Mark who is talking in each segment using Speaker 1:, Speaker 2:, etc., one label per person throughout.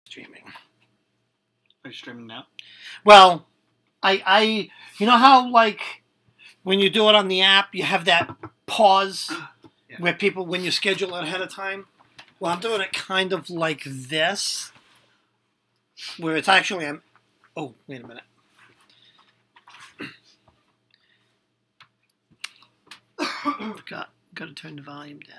Speaker 1: Streaming.
Speaker 2: Are you streaming now?
Speaker 1: Well, you know how like when you do it on the app, you have that pause where people, when you schedule it ahead of time. Well, I'm doing it kind of like this, where it's actually oh, wait a minute. Got to turn the volume down.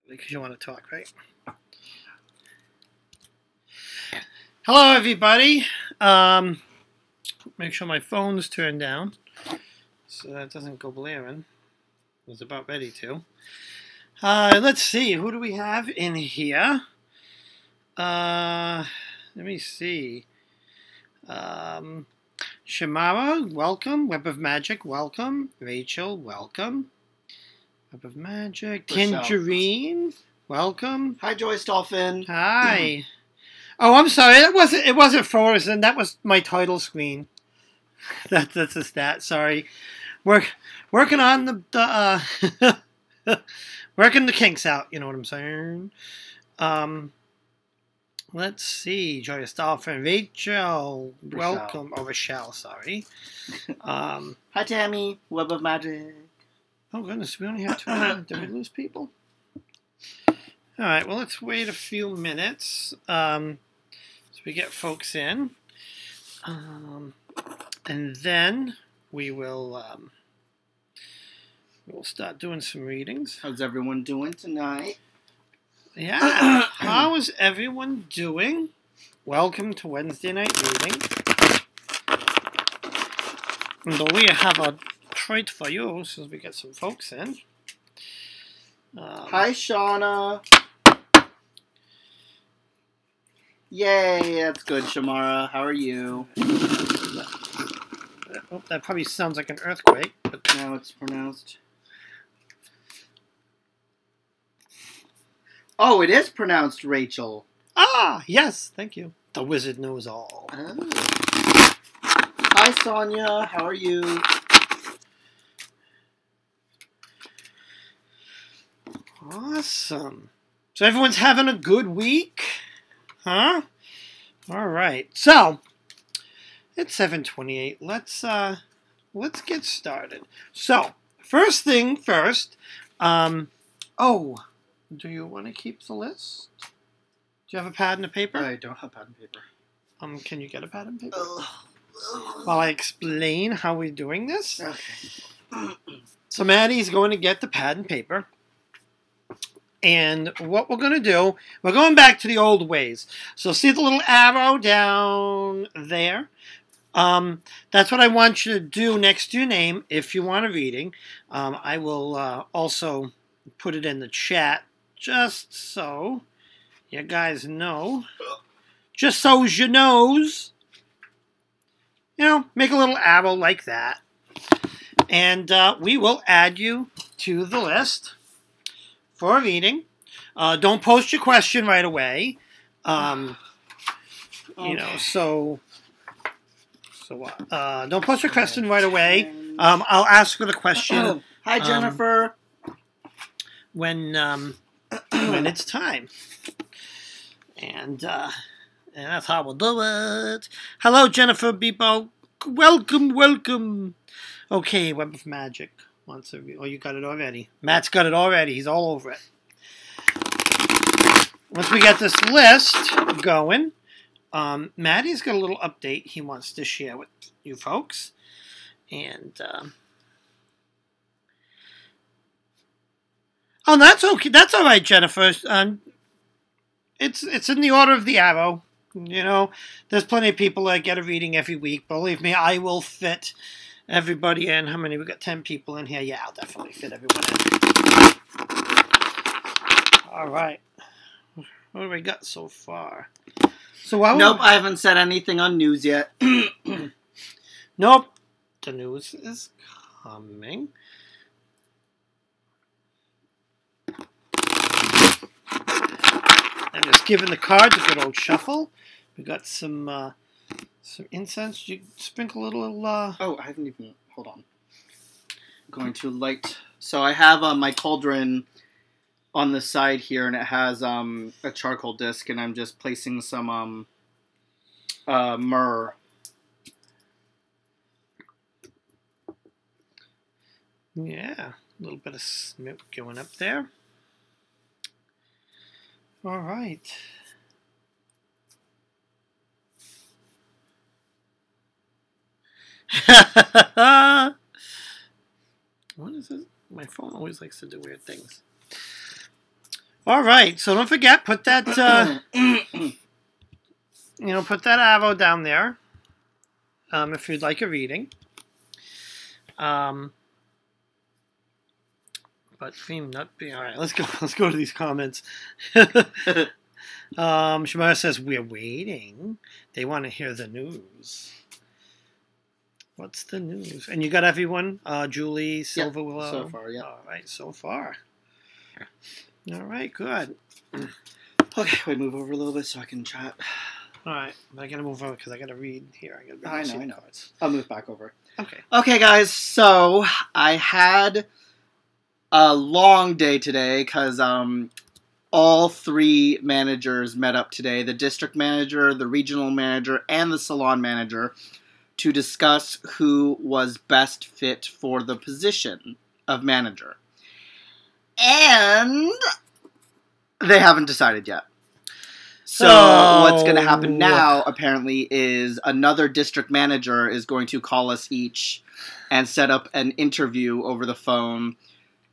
Speaker 1: Because you want to talk, right? Hello, everybody. Make sure my phone's turned down so that doesn't go blaring. I was about ready to. Let's see. Who do we have in here? Let me see. Shamara, welcome. Web of Magic, welcome. Rachel, welcome. Web of Magic.
Speaker 2: Rochelle.
Speaker 1: Tangerine, welcome.
Speaker 2: Hi, Joyce Dolphin.
Speaker 1: Hi. Oh, I'm sorry. It wasn't frozen. That was my title screen. That's just that. Sorry. Working on the working the kinks out. You know what I'm saying? Let's see. Joyous Dolphin, Rachel, welcome. Oh, Rochelle. Sorry.
Speaker 2: Hi, Tammy. Web of Magic.
Speaker 1: Oh goodness, we only have 2 minutes. Did we lose people? All right. Well, let's wait a few minutes so we get folks in, and then we'll start doing some readings.
Speaker 2: How's everyone doing tonight?
Speaker 1: Yeah. How is everyone doing? Welcome to Wednesday night reading. And we have a treat for you since we get some folks in.
Speaker 2: Hi, Shauna. Yay, that's good, Shamara. How are you?
Speaker 1: Oh, that probably sounds like an earthquake. But
Speaker 2: Now it's pronounced. Oh, it is pronounced Rachel.
Speaker 1: ah, yes, thank you. The wizard knows all.
Speaker 2: Oh. Hi, Sonia. How are you?
Speaker 1: Awesome. So everyone's having a good week? Huh? All right. So, it's 7:28. Let's get started. So, first thing first, oh, do you want to keep the list? Do you have a pad and a paper?
Speaker 2: I don't have pad and paper.
Speaker 1: Can you get a pad and paper? While I explain how we're doing this.
Speaker 2: Okay.
Speaker 1: So Maddie's going to get the pad and paper. And what we're going to do, we're going back to the old ways. So see the little arrow down there? That's what I want you to do next to your name if you want a reading. I will also put it in the chat just so you guys know. Just so you knows. You know, make a little arrow like that. And we will add you to the list for a reading. Don't post your question right away. You know, so don't post your question right away. I'll ask for the question.
Speaker 2: Hi, Jennifer.
Speaker 1: When it's time. And that's how we'll do it. Hello, Jennifer Beepo. Welcome, welcome. Okay, Web of Magic wants to. Oh, you got it already. Matt's got it already. He's all over it. Once we get this list going, Maddie's got a little update he wants to share with you folks, and oh, that's okay. That's all right, Jennifer. It's in the order of the arrow. You know, there's plenty of people that get a reading every week. Believe me, I will fit everybody in. How many? We got 10 people in here. Yeah, I'll definitely fit everyone in. All right. What have we got so far? So
Speaker 2: Nope, I haven't said anything on news yet.
Speaker 1: Nope. The news is coming. I'm just giving the cards a good old shuffle. We got some incense. You sprinkle a little.
Speaker 2: Oh, I haven't even. Hold on. I'm going to light. So I have my cauldron on the side here, and it has a charcoal disc, and I'm just placing some myrrh.
Speaker 1: Yeah, a little bit of smoke going up there. All right. What is it? My phone always likes to do weird things. All right, so don't forget, put that, put that arrow down there if you'd like a reading. But theme not being all right. Let's go to these comments. Shamara says, we're waiting. They want to hear the news. What's the news? And you got everyone? Julie, Silver Willow?
Speaker 2: So far, yeah.
Speaker 1: All right, so far. All right, good.
Speaker 2: Okay, wait, move over a little bit so I can chat.
Speaker 1: All right, but I got to move over because I got to read here.
Speaker 2: I know. I'll move back over.
Speaker 1: Okay.
Speaker 2: Okay, guys, so I had a long day today because all three managers met up today, the district manager, the regional manager, and the salon manager, to discuss who was best fit for the position of manager. And they haven't decided yet. So what's going to happen now, apparently, is another district manager is going to call us each and set up an interview over the phone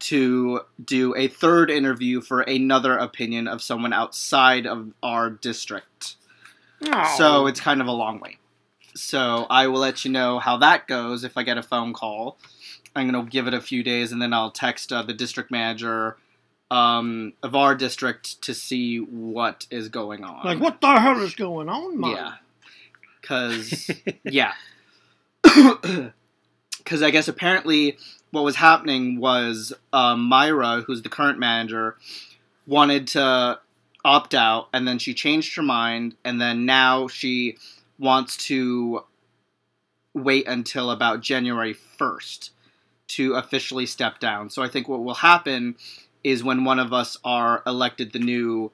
Speaker 2: to do a third interview for another opinion of someone outside of our district.
Speaker 1: Oh.
Speaker 2: So it's kind of a long wait. So I will let you know how that goes if I get a phone call. I'm going to give it a few days, and then I'll text the district manager of our district to see what is going on.
Speaker 1: Like, what the hell is going on, Mom?
Speaker 2: Yeah. Because, yeah. Because I guess apparently what was happening was Myra, who's the current manager, wanted to opt out, and then she changed her mind, and then now she wants to wait until about January 1st to officially step down. So I think what will happen is when one of us are elected the new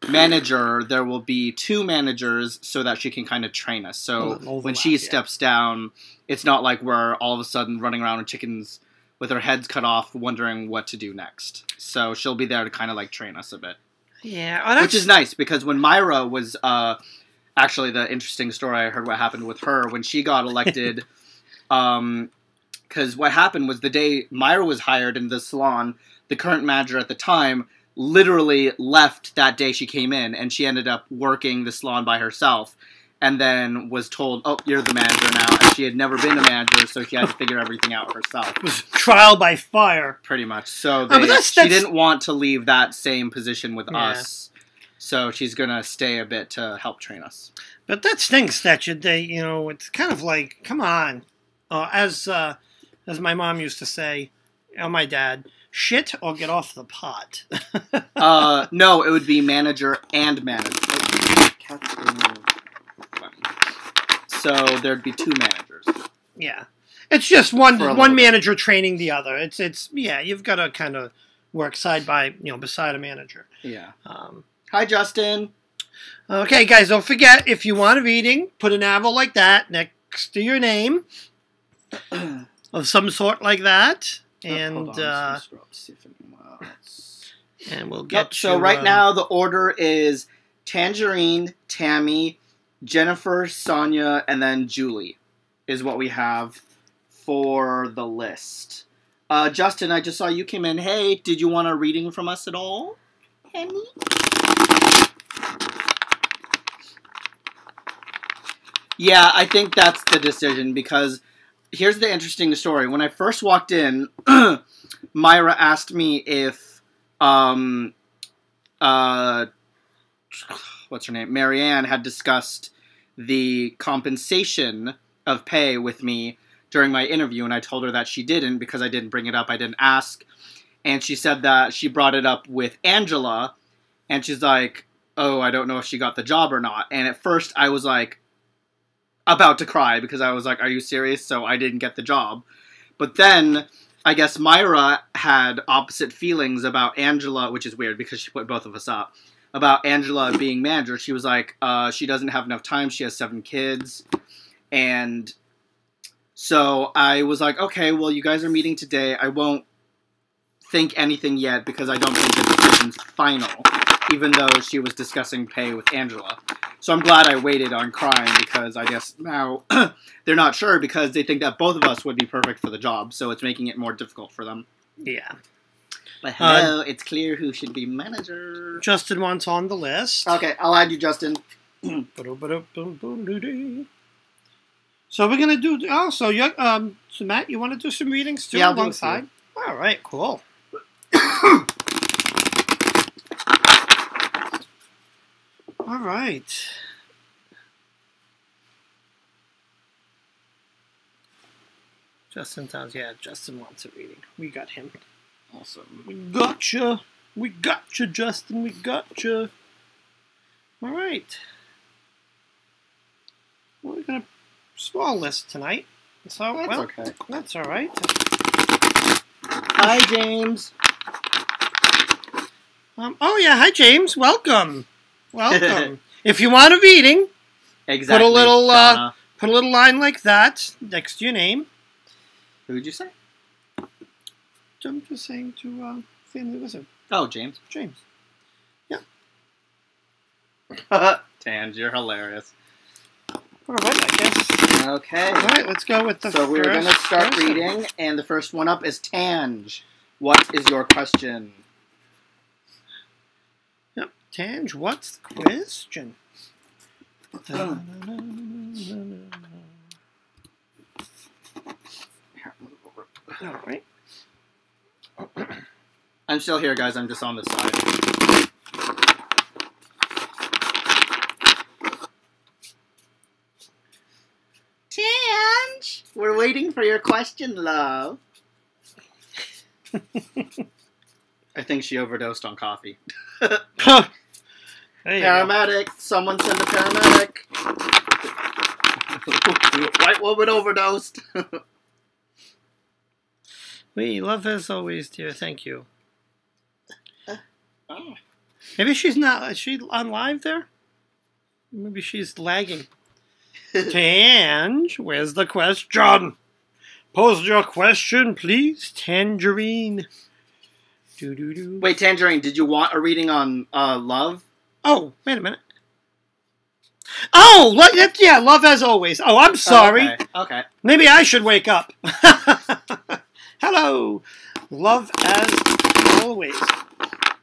Speaker 2: manager, there will be two managers so that she can kind of train us. So when she steps down, it's not like we're all of a sudden running around with chickens with our heads cut off wondering what to do next. So she'll be there to kind of like train us a bit.
Speaker 1: Yeah.
Speaker 2: Which is nice because when Myra was... actually, the interesting story I heard what happened with her when she got elected, because what happened was the day Myra was hired in the salon, the current manager at the time literally left that day she came in, and she ended up working the salon by herself, and then was told, oh, you're the manager now, and she had never been a manager, so she had to figure everything out herself.
Speaker 1: It was trial by fire.
Speaker 2: Pretty much. So
Speaker 1: she
Speaker 2: didn't want to leave that same position with us. So she's going to stay a bit to help train us.
Speaker 1: But that stinks that it's kind of like, come on. As my mom used to say, or my dad, shit or get off the pot.
Speaker 2: No, it would be manager and manager. So there'd be two managers.
Speaker 1: Yeah. It's just one manager training the other. It's you've got to kind of work beside a manager.
Speaker 2: Yeah. Hi, Justin.
Speaker 1: Okay, guys, don't forget, if you want a reading, put an arrow like that next to your name of some sort like that. And,
Speaker 2: hold on, see if anyone else.
Speaker 1: And we'll get
Speaker 2: So right now, the order is Tangerine, Tammy, Jennifer, Sonia, and then Julie is what we have for the list. Justin, I just saw you came in. Hey, did you want a reading from us at all? Henny? Yeah, I think that's the decision because here's the interesting story. When I first walked in, Myra asked me if, what's her name? Marianne had discussed the compensation of pay with me during my interview, and I told her that she didn't because I didn't bring it up. I didn't ask. And she said that she brought it up with Angela, and she's like, oh, I don't know if she got the job or not. And at first I was like, about to cry because I was like, are you serious? So I didn't get the job. But then I guess Myra had opposite feelings about Angela, which is weird because she put both of us up, about Angela being manager. She was like, she doesn't have enough time. She has 7 kids. And so I was like, okay, well, you guys are meeting today. I won't think anything yet because I don't think the decision's final, even though she was discussing pay with Angela. So I'm glad I waited on crying because I guess now they're not sure because they think that both of us would be perfect for the job. So it's making it more difficult for them.
Speaker 1: Yeah.
Speaker 2: But hello, it's clear who should be manager.
Speaker 1: Justin wants on the list.
Speaker 2: Okay, I'll add you, Justin.
Speaker 1: So we're going to do... Oh, so Matt, you want to do some readings too alongside? All right, cool. All right. Justin Towns, yeah, Justin wants a reading. We got him.
Speaker 2: Awesome.
Speaker 1: We gotcha. We gotcha, Justin. We gotcha. All right. We're gonna small list tonight. So
Speaker 2: That's
Speaker 1: well,
Speaker 2: okay.
Speaker 1: That's all right.
Speaker 2: Hi, James.
Speaker 1: Oh yeah, hi James. Welcome. Welcome. If you want a reading,
Speaker 2: Exactly.
Speaker 1: put
Speaker 2: Shauna.
Speaker 1: a little line like that next to your name.
Speaker 2: Who'd you say?
Speaker 1: I'm just saying to Family Wizard.
Speaker 2: Oh, James.
Speaker 1: James. Yeah.
Speaker 2: Tange, you're hilarious.
Speaker 1: All right, I guess.
Speaker 2: Okay.
Speaker 1: All right, let's go with the
Speaker 2: So we're going to start
Speaker 1: person.
Speaker 2: reading, and the first one up is Tange. What is your question?
Speaker 1: Yep. Tange, what's the question? All right.
Speaker 2: I'm still here, guys. I'm just on the side. Tange, we're waiting for your question, love. I think she overdosed on coffee.
Speaker 1: There you go.
Speaker 2: Paramedic! Someone send a paramedic! White woman overdosed!
Speaker 1: We love as always, dear. Thank you.
Speaker 2: Oh.
Speaker 1: Maybe she's not. Is she on live there? Maybe she's lagging. Tange, where's the question? Pose your question, please, Tangerine. Do.
Speaker 2: Wait, Tangerine, did you want a reading on love?
Speaker 1: Oh, wait a minute. Oh, yeah, love as always. Oh, I'm sorry.
Speaker 2: Okay.
Speaker 1: Maybe I should wake up. Hello. Love as always.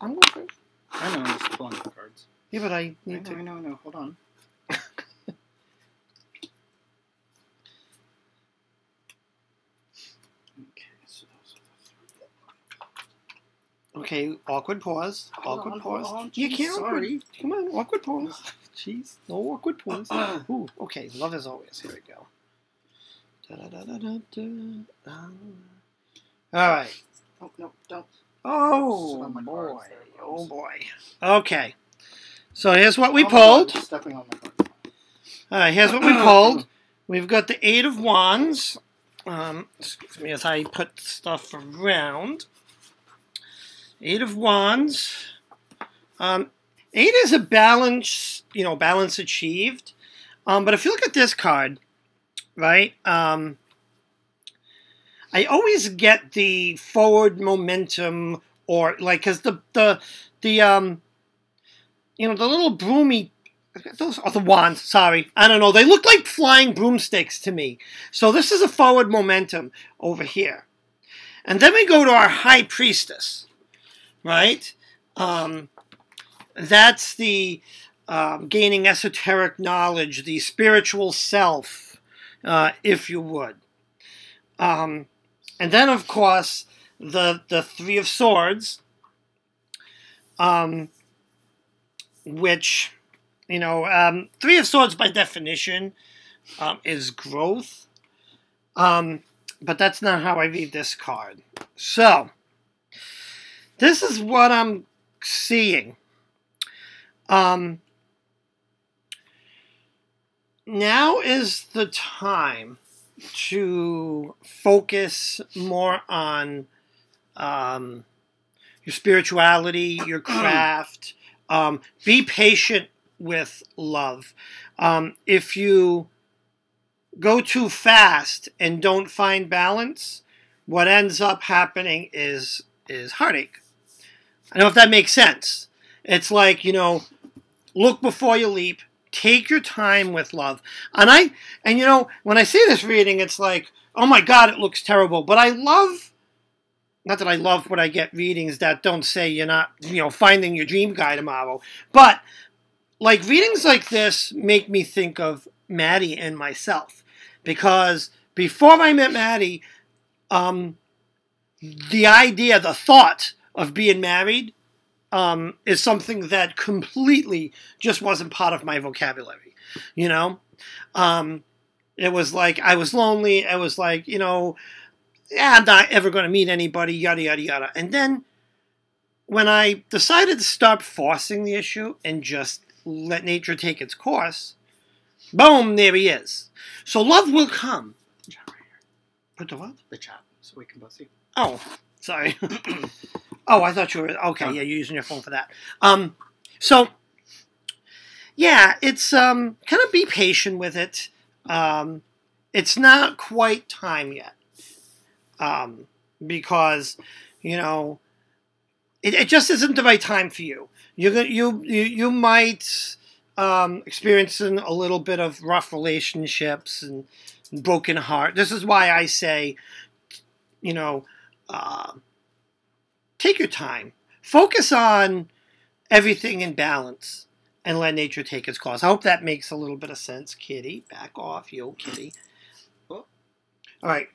Speaker 1: I'm going first.
Speaker 2: I know, I'm just pulling the cards.
Speaker 1: Yeah, but I need to.
Speaker 2: I know. Hold on.
Speaker 1: Okay, awkward pause. Awkward pause.
Speaker 2: Hold on,
Speaker 1: You
Speaker 2: geez,
Speaker 1: can't.
Speaker 2: sorry.
Speaker 1: Come on, awkward pause. Jeez, no awkward pause. Ooh, okay, love as always. Here we go. All right.
Speaker 2: Oh, no, don't.
Speaker 1: Oh,
Speaker 2: On my
Speaker 1: boy.
Speaker 2: cards there,
Speaker 1: Oh,
Speaker 2: folks.
Speaker 1: boy. Okay. So here's what we
Speaker 2: Oh my
Speaker 1: pulled.
Speaker 2: God, stepping on my cards.
Speaker 1: All right, here's what we pulled. We've got the Eight of Wands. Excuse me as I put stuff around. Eight of Wands. Eight is a balance, balance achieved. But if you look at this card, right, I always get the forward momentum, or like, because the little broomy, those are the wands, sorry. I don't know. They look like flying broomsticks to me. So this is a forward momentum over here. And then we go to our High Priestess, right? That's the gaining esoteric knowledge, the spiritual self, if you would. And then, of course, the Three of Swords, which, Three of Swords by definition is growth. But that's not how I read this card. So, this is what I'm seeing. Now is the time to focus more on your spirituality, your craft. Be patient with love. If you go too fast and don't find balance, what ends up happening is heartache. I don't know if that makes sense. It's like, look before you leap. Take your time with love. And when I see this reading, it's like, oh my God, it looks terrible. But I love, not that I love when I get readings that don't say you're not, finding your dream guy tomorrow. But like readings like this make me think of Maddie and myself. Because before I met Maddie, the thought of being married is something that completely just wasn't part of my vocabulary. You know, it was like I was lonely. I was like, you know, yeah, I'm not ever going to meet anybody. Yada yada yada. And then when I decided to stop forcing the issue and just let nature take its course, boom, there he is. So love will come. Put the what?
Speaker 2: The chat, so we can both see.
Speaker 1: Oh, sorry. Oh, I thought you were okay. Yeah, you're using your phone for that. So yeah, it's kind of be patient with it. It's not quite time yet, because you know it just isn't the right time for you. You might experiencing a little bit of rough relationships and broken heart. This is why I say, you know, take your time. Focus on everything in balance and let nature take its course. I hope that makes a little bit of sense. Kitty, back off, you old kitty. Oh. All right.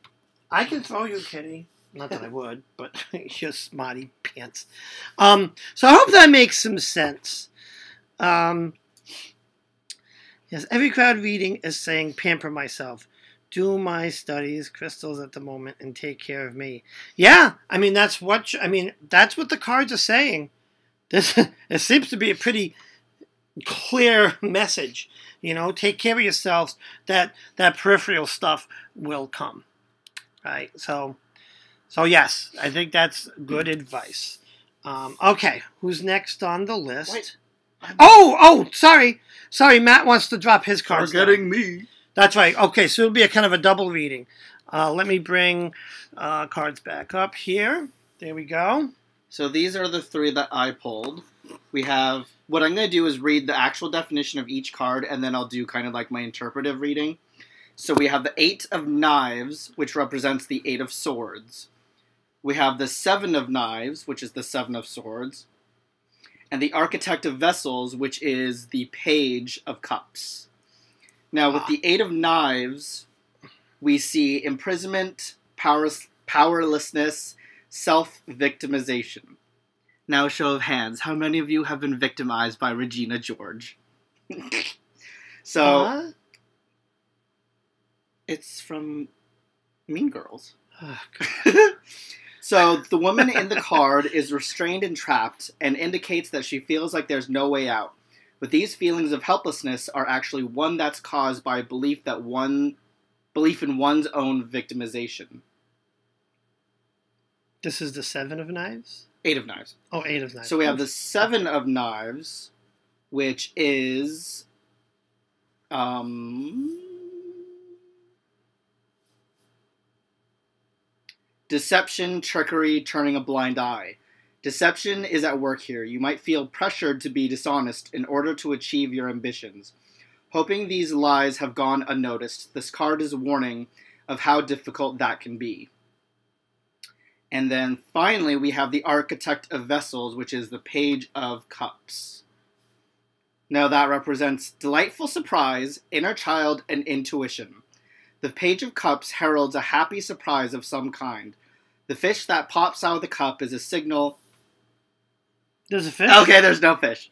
Speaker 1: I can throw you, kitty. Not that I would, but you're smarty pants. So I hope that makes some sense. Yes, every crowd reading is saying, pamper myself. Do my studies, crystals at the moment, and take care of me. Yeah, I mean, that's what the cards are saying. It seems to be a pretty clear message. You know, take care of yourselves. That peripheral stuff will come. Right? So yes, I think that's good advice. Okay, who's next on the list?
Speaker 2: Wait.
Speaker 1: Oh, sorry. Matt wants to drop his cards.
Speaker 2: Forgetting me.
Speaker 1: That's right. Okay, so it'll be a kind of a double reading. Let me bring cards back up here. There we go.
Speaker 2: So these are the three that I pulled. We have, what I'm going to do is read the actual definition of each card, and then I'll do kind of like my interpretive reading. So we have the Eight of Knives, which represents the Eight of Swords. We have the Seven of Knives, which is the Seven of Swords. And the Architect of Vessels, which is the Page of Cups. Now, with the Eight of Knives, we see imprisonment, powerlessness, self-victimization. Now, a show of hands. How many of you have been victimized by Regina George? So, it's from Mean Girls. So, the woman in the card is restrained and trapped and indicates that she feels like there's no way out. But these feelings of helplessness are actually one that's caused by belief in one's own victimization.
Speaker 1: This is the Seven of Knives?
Speaker 2: Eight of Knives.
Speaker 1: Oh, Eight of Knives.
Speaker 2: So we have the Seven of Knives, which is deception, trickery, turning a blind eye. Deception is at work here. You might feel pressured to be dishonest in order to achieve your ambitions. Hoping these lies have gone unnoticed, this card is a warning of how difficult that can be. And then finally, we have the Architect of Vessels, which is the Page of Cups. Now that represents delightful surprise, inner child, and intuition. The Page of Cups heralds a happy surprise of some kind. The fish that pops out of the cup is a signal.
Speaker 1: There's a fish?
Speaker 2: Okay, there's no fish.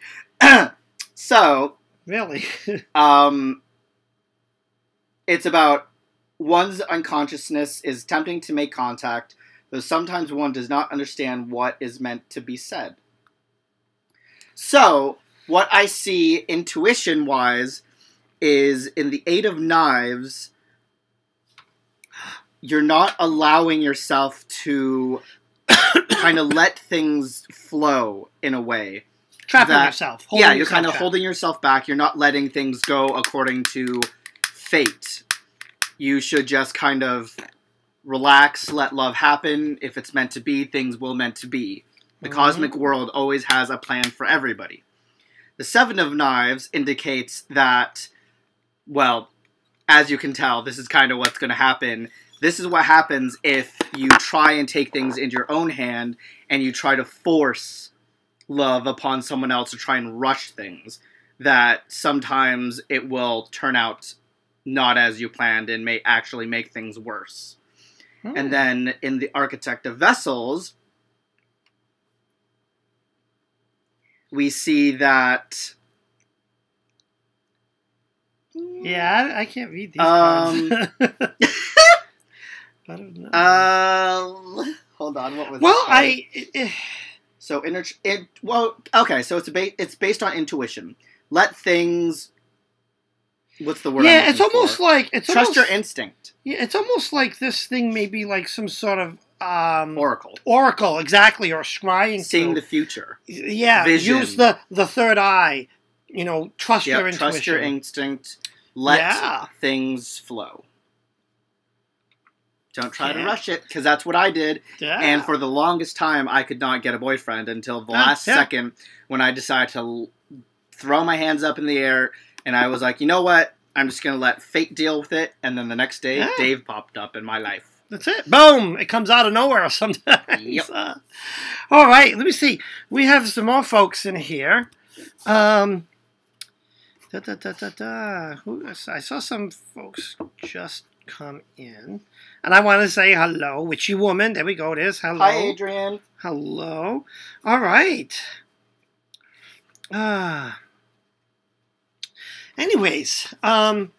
Speaker 2: So,
Speaker 1: really?
Speaker 2: It's about one's unconsciousness is tempting to make contact, though sometimes one does not understand what is meant to be said. So, what I see intuition-wise is in the Eight of Knives, you're not allowing yourself to kind of let things flow in a way.
Speaker 1: Trapping yourself.
Speaker 2: Yeah, you're kind of holding yourself back. You're not letting things go according to fate. You should just kind of relax, let love happen. If it's meant to be, things will meant to be. The cosmic world always has a plan for everybody. The Seven of Knives indicates that, well, as you can tell, this is kind of what's going to happen. This is what happens if you try and take things into your own hand and you try to force love upon someone else or try and rush things. That sometimes it will turn out not as you planned and may actually make things worse. And then in the Architect of Vessels, we see that.
Speaker 1: Yeah, I can't read these cards. I don't know.
Speaker 2: Hold on. What was?
Speaker 1: Well,
Speaker 2: So okay. So it's based on intuition. Let things. What's the word?
Speaker 1: Yeah, it's almost like
Speaker 2: trust your instinct.
Speaker 1: Yeah, it's almost like this thing may be like some sort of
Speaker 2: Oracle,
Speaker 1: exactly, or scrying,
Speaker 2: seeing the future.
Speaker 1: Yeah,
Speaker 2: Vision.
Speaker 1: use the third eye. Trust your intuition.
Speaker 2: Trust your instinct. Let things flow. Don't try to rush it, because that's what I did.
Speaker 1: Yeah.
Speaker 2: And for the longest time, I could not get a boyfriend until the last second when I decided to throw my hands up in the air, and I was like, you know what? I'm just going to let fate deal with it. And then the next day, Dave popped up in my life.
Speaker 1: That's it. Boom! It comes out of nowhere sometimes.
Speaker 2: Yep.
Speaker 1: All right, let me see. We have some more folks in here. I saw some folks just come in. And I want to say hello, witchy woman. There we go. It is. Hello.
Speaker 2: Hi, Adrian.
Speaker 1: Hello. All right. Anyways, don't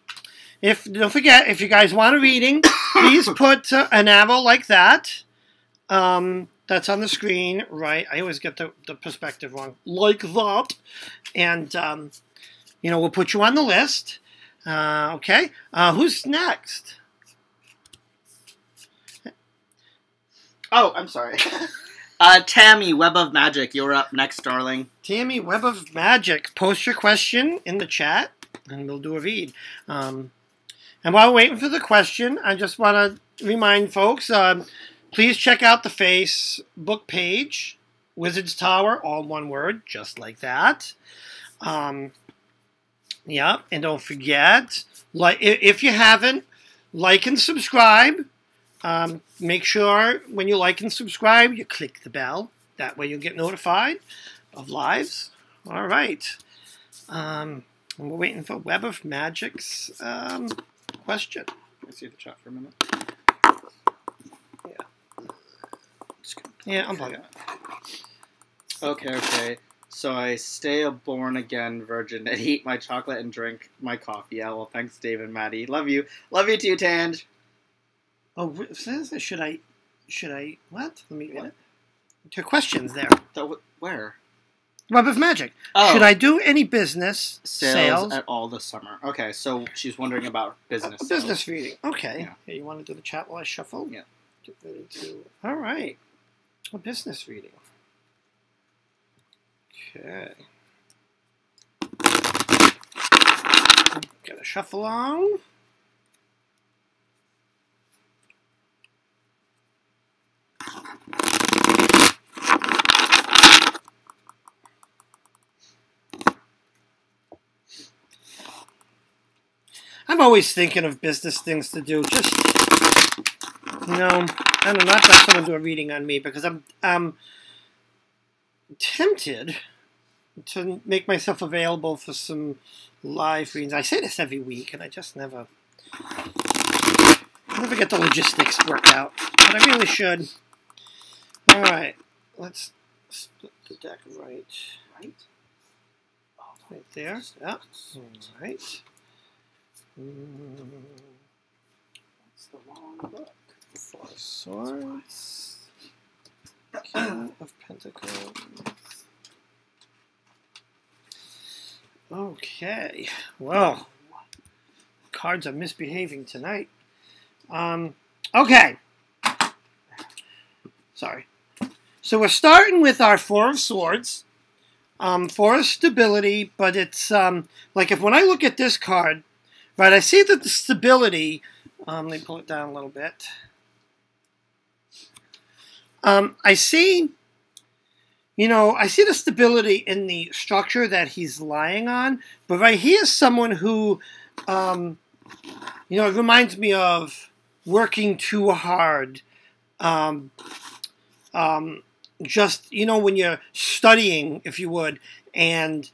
Speaker 1: forget, if you guys want a reading, please put an arrow like that. That's on the screen, right? I always get the perspective wrong. Like that. And, we'll put you on the list. Okay. Who's next?
Speaker 2: Oh, I'm sorry. Tammy, Web of Magic, you're up next, darling.
Speaker 1: Tammy, Web of Magic. Post your question in the chat, and we'll do a read. And while we're waiting for the question, I just want to remind folks, please check out the Facebook page, Wizards Tower, all one word, just like that. And don't forget, if you haven't, like and subscribe. Make sure when you like and subscribe, you click the bell. That way you'll get notified of lives. All right. And we're waiting for Web of Magic's question.
Speaker 2: Can I see the chat for a minute?
Speaker 1: Yeah, unplug it.
Speaker 2: Okay. So I stay a born-again virgin and eat my chocolate and drink my coffee. Yeah, well, thanks, Dave and Maddie. Love you. Love you too, Tange.
Speaker 1: Oh, should I, what? Let me get it. Your questions there.
Speaker 2: Where?
Speaker 1: Web of Magic.
Speaker 2: Oh.
Speaker 1: Should I do any business sales
Speaker 2: at all this summer? Okay, so she's wondering about business sales.
Speaker 1: Business reading. Okay.
Speaker 2: Yeah.
Speaker 1: Hey, you want to do the chat while I shuffle?
Speaker 2: Yeah.
Speaker 1: Get ready to. All right. A business reading. Okay. Gotta shuffle on. I'm always thinking of business things to do. Just, I don't know, not that someone do a reading on me, because I'm tempted to make myself available for some live readings. I say this every week, and I just never get the logistics worked out. But I really should. All right, let's split the deck right there. Yeah. All right.
Speaker 2: That's the wrong book.
Speaker 1: Four of Swords. King of Pentacles. Okay. Well, cards are misbehaving tonight. Okay. Sorry. So we're starting with our Four of Swords. Four of Stability, but it's like when I look at this card, right, I see that the stability, let me pull it down a little bit. I see the stability in the structure that he's lying on, but right here is someone who, it reminds me of working too hard. Just, when you're studying, if you would, and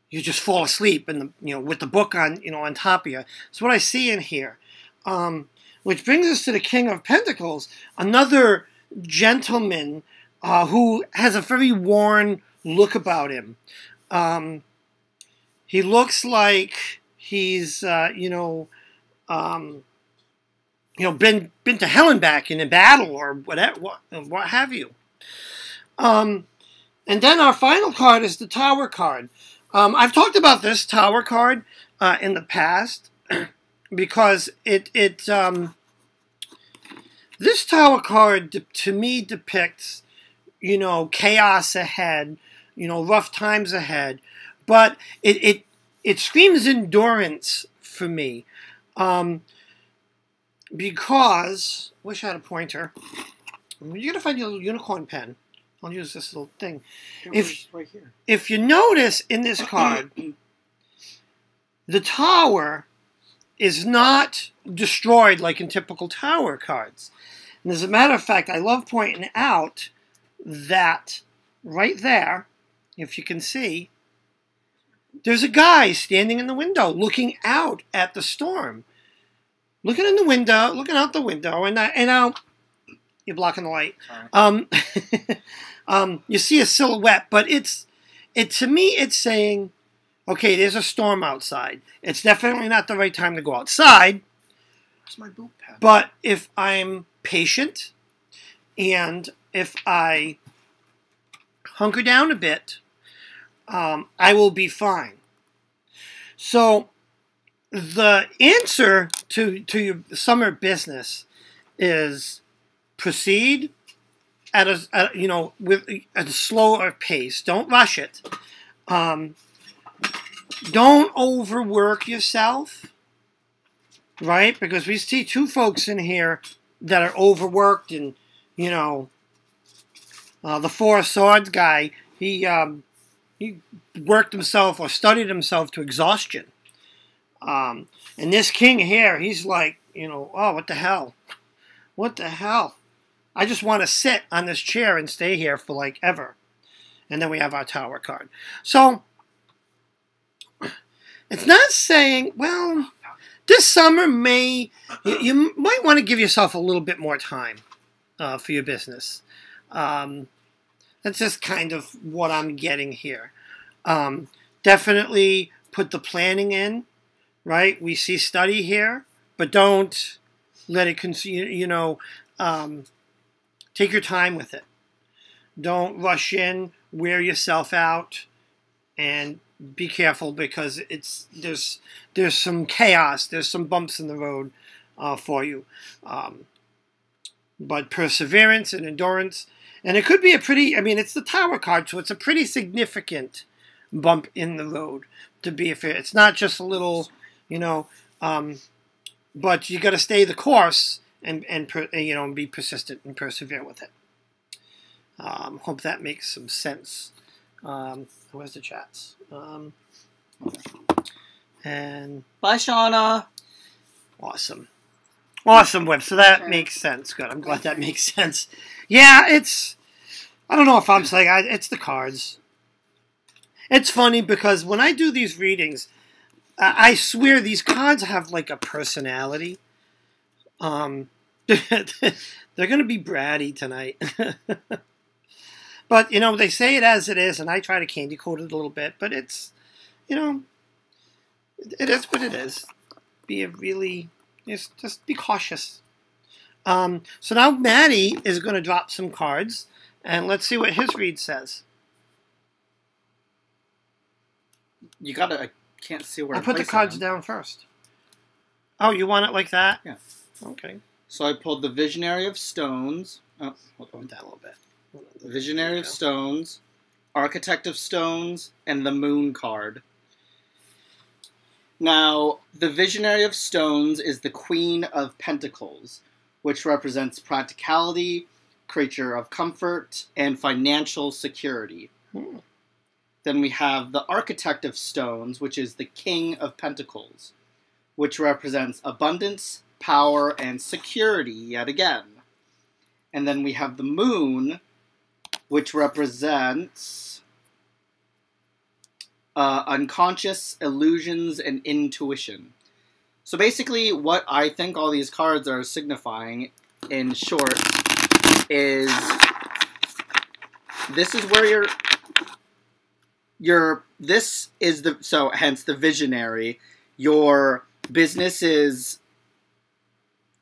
Speaker 1: you just fall asleep and with the book on on top of you. That's what I see in here. Which brings us to the King of Pentacles, another gentleman who has a very worn look about him. He looks like he's, been to hell and back in a battle or whatever, what have you. And then our final card is the Tower card. I've talked about this Tower card in the past because this Tower card to me depicts, chaos ahead, rough times ahead, but it screams endurance for me. Because, wish I had a pointer. You're going to find your little unicorn pen. I'll use this little thing.
Speaker 2: Right here.
Speaker 1: If you notice in this card, the tower is not destroyed like in typical Tower cards. And as a matter of fact, I love pointing out that right there, if you can see, there's a guy standing in the window looking out at the storm. Looking in the window, looking out the window, and now you're blocking the light. You see a silhouette, but to me it's saying, okay, there's a storm outside. It's definitely not the right time to go outside.
Speaker 2: Where's my boot pad?
Speaker 1: But if I'm patient and if I hunker down a bit, I will be fine. So the answer to your summer business is proceed at with a slower pace. Don't rush it. Don't overwork yourself, right? Because we see two folks in here that are overworked, and the Four of Swords guy, he worked himself or studied himself to exhaustion. And this king here, he's like, oh, what the hell? What the hell? I just want to sit on this chair and stay here for like ever. And then we have our Tower card. So, it's not saying, well, this summer you might want to give yourself a little bit more time for your business. That's just kind of what I'm getting here. Definitely put the planning in, right? We see study here, but don't let it consume, take your time with it. Don't rush in, wear yourself out, and be careful because there's some chaos, there's some bumps in the road for you. But perseverance and endurance, and it could be it's the Tower card, so it's a pretty significant bump in the road, to be fair. It's not just a little, but you got to stay the course and be persistent and persevere with it. Hope that makes some sense. Where's the chats? And
Speaker 2: bye, Shauna.
Speaker 1: Awesome, Whip. So that makes sense. Good. I'm glad that makes sense. Yeah, I don't know if I'm saying it's the cards. It's funny because when I do these readings, I swear these cards have like a personality. They're going to be bratty tonight. But, they say it as it is, and I try to candy coat it a little bit, but it's, it is what it is. Just be cautious. So now Maddie is going to drop some cards, and let's see what his read says.
Speaker 2: I can't see where
Speaker 1: I put the cards down first. Oh, you want it like that?
Speaker 2: Yeah.
Speaker 1: Okay.
Speaker 2: So I pulled the Visionary of Stones. Oh, hold on.
Speaker 1: That a little bit.
Speaker 2: Visionary of Stones, Architect of Stones, and the Moon card. Now, the Visionary of Stones is the Queen of Pentacles, which represents practicality, creature of comfort, and financial security. Then we have the Architect of Stones, which is the King of Pentacles, which represents abundance, power, and security yet again. And then we have the Moon, which represents unconscious illusions and intuition. So basically, what I think all these cards are signifying, in short, is this is where hence the visionary. Your business is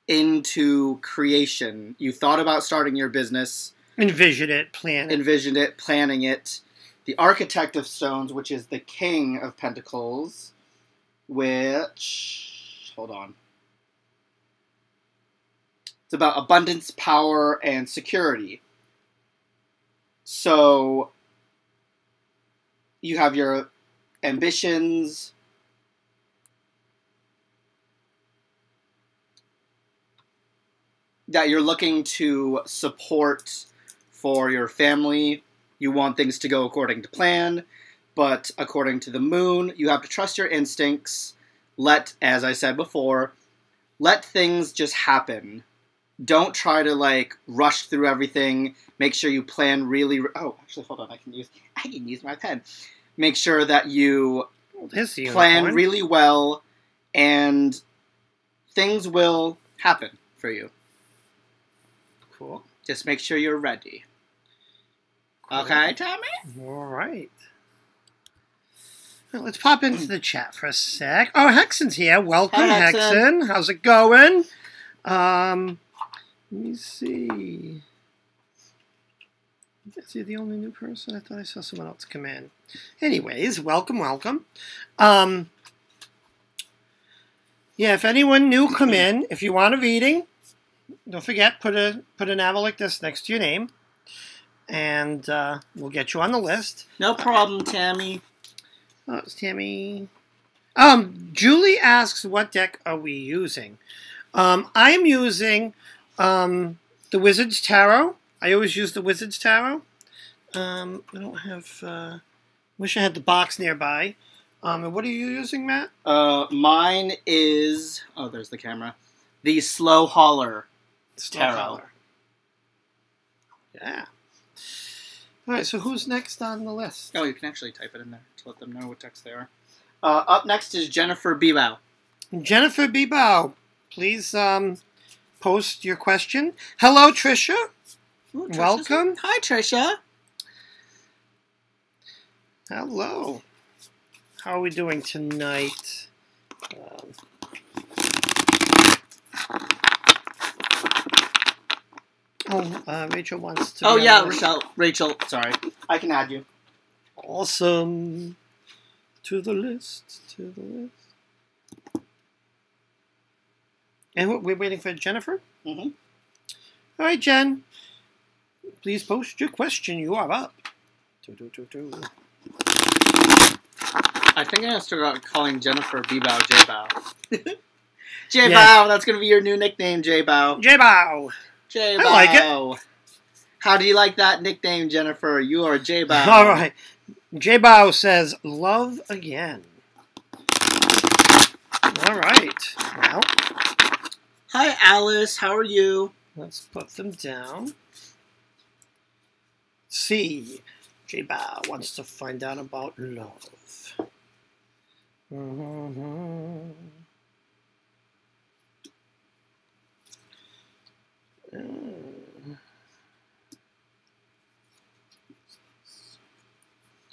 Speaker 2: into creation. You thought about starting your business.
Speaker 1: Envisioned it, planning it.
Speaker 2: The Architect of Stones, which is the King of Pentacles, which... Hold on. It's about abundance, power, and security. So, you have your ambitions. That you're looking to support for your family. You want things to go according to plan, but according to the moon, you have to trust your instincts. As I said before, let things just happen. Don't try to like rush through everything. Make sure you plan really. Oh, actually, hold on. I can use my pen. Make sure that you plan really well, and things will happen for you.
Speaker 1: Cool.
Speaker 2: Just make sure you're ready. Cool. Okay, Tommy?
Speaker 1: All right. Well, let's pop into the chat for a sec. Oh, Hexen's here. Welcome,
Speaker 2: Hi,
Speaker 1: Hexen. How's it going? Let me see. Is he the only new person? I thought I saw someone else come in. Anyways, welcome. Yeah, if anyone new come in, if you want a reading, don't forget, put an arrow like this next to your name, and we'll get you on the list.
Speaker 2: No problem, Tammy.
Speaker 1: Oh, it's Tammy. Julie asks, what deck are we using? I am using the Wizard's Tarot. I always use the Wizard's Tarot. I don't have... wish I had the box nearby. And what are you using, Matt?
Speaker 2: Mine is... Oh, there's the camera. The Slow Holler Tarot.
Speaker 1: Yeah. All right, so who's next on the list?
Speaker 2: Oh, you can actually type it in there to let them know what decks they are. Up next is Jennifer Bebow.
Speaker 1: Jennifer Bebow, please post your question. Hello, Trisha.
Speaker 2: Ooh,
Speaker 1: welcome.
Speaker 2: Hi, Trisha.
Speaker 1: Hello. How are we doing tonight? Rachel wants to...
Speaker 2: Oh, yeah, Rachel. Sorry. I can add you.
Speaker 1: Awesome. To the list. And we're waiting for Jennifer?
Speaker 2: Mm-hmm.
Speaker 1: All right, Jen. Please post your question. You are up.
Speaker 2: I think I'm going to start calling Jennifer Bebow J-Bow. J-Bow, that's going to be your new nickname, J-Bow.
Speaker 1: J-Bow.
Speaker 2: J-Bow.
Speaker 1: I like it.
Speaker 2: How do you like that nickname, Jennifer? You are J-Bow.
Speaker 1: All right. J-Bow says, love again. All right. Well.
Speaker 2: Hi, Alice. How are you?
Speaker 1: Let's put them down. C. J-Bow wants to find out about love. The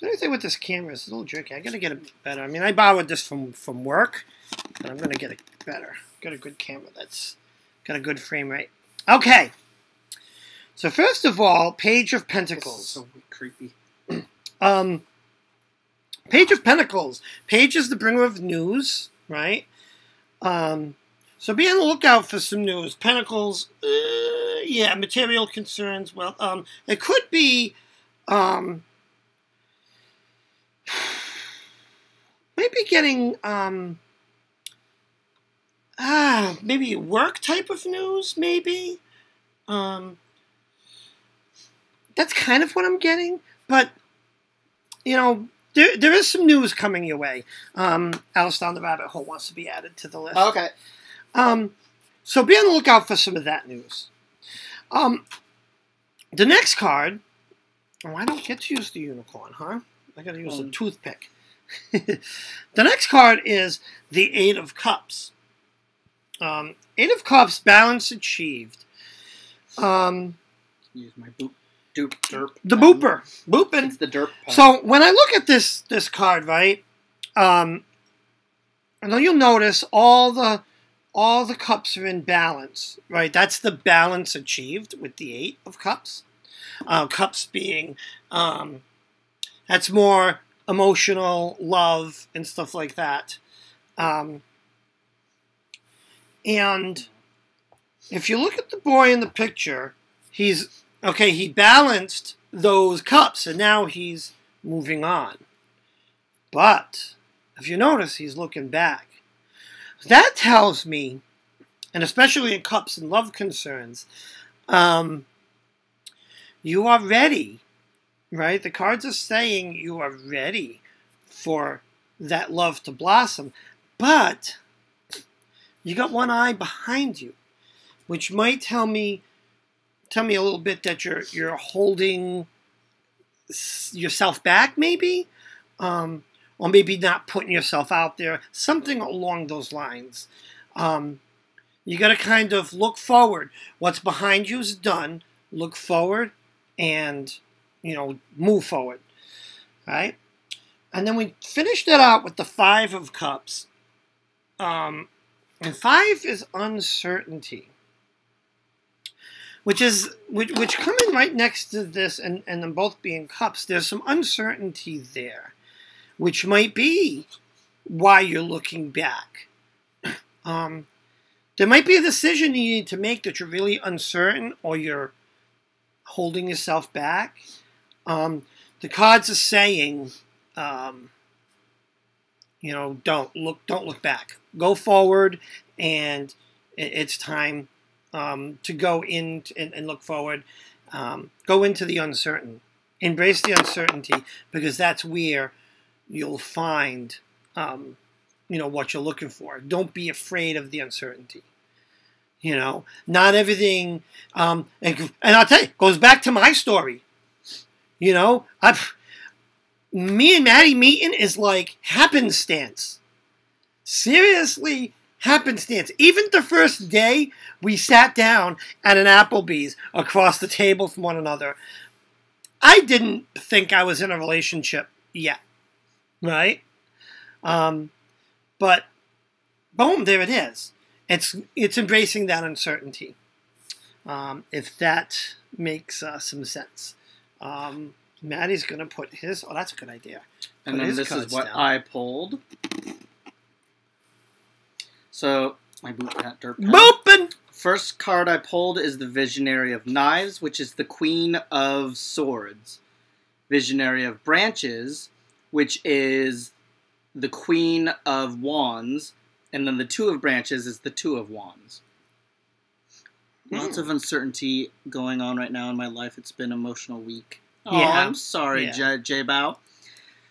Speaker 1: only thing with this camera is a little jerky. I gotta get it better. I mean, I borrowed this from work, but I'm gonna get it better. Got a good camera that's got a good frame rate. Okay. So first of all, Page of Pentacles.
Speaker 2: So creepy.
Speaker 1: Page of Pentacles. Page is the bringer of news, right? So be on the lookout for some news. Pentacles, yeah, material concerns. Well, it could be, maybe getting, maybe work type of news, maybe. That's kind of what I'm getting, but, you know, there is some news coming your way. Alice Down the Rabbit Hole wants to be added to the list.
Speaker 2: Okay.
Speaker 1: So be on the lookout for some of that news. The next card, oh, I don't get to use the unicorn, huh? I gotta use a toothpick. The next card is the Eight of Cups. Eight of Cups, balance achieved.
Speaker 2: Use my boot. Derp.
Speaker 1: The booper. Booping.
Speaker 2: It's the derp pen.
Speaker 1: So when I look at this card, right, I know you'll notice all the cups are in balance, right? That's the balance achieved with the 8 of cups. Cups being, that's more emotional, love, and stuff like that. And if you look at the boy in the picture, he balanced those cups, and now he's moving on. But if you notice, he's looking back. That tells me, and especially in cups and love concerns, you are ready, right? The cards are saying you are ready for that love to blossom, but you got one eye behind you, which might tell me a little bit that you're holding yourself back, maybe, or maybe not putting yourself out there, something along those lines. You got to kind of look forward. What's behind you is done. Look forward and, move forward, right? And then we finished it out with the 5 of Cups. And 5 is uncertainty, which coming right next to this and them both being cups, there's some uncertainty there, which might be why you're looking back. There might be a decision you need to make that you're really uncertain, or you're holding yourself back. The cards are saying, don't look back. Go forward, and it's time to go in and look forward. Go into the uncertain. Embrace the uncertainty, because that's where you'll find, what you're looking for. Don't be afraid of the uncertainty. Not everything, and I'll tell you, it goes back to my story. Me and Maddie meeting is like happenstance. Seriously, happenstance. Even the first day we sat down at an Applebee's across the table from one another, I didn't think I was in a relationship yet, right? But boom, there it is. It's embracing that uncertainty. If that makes some sense. Maddie's going to put his... Oh, that's a good idea.
Speaker 2: And then this is what I pulled. So, I boot that dirt pen.
Speaker 1: Boopin'!
Speaker 2: First card I pulled is the Visionary of Knives, which is the Queen of Swords. Visionary of Branches, which is the Queen of Wands. And then the Two of Branches is the Two of Wands. Lots of uncertainty going on right now in my life. It's been an emotional week. Oh, yeah. I'm sorry, yeah. J-Bow.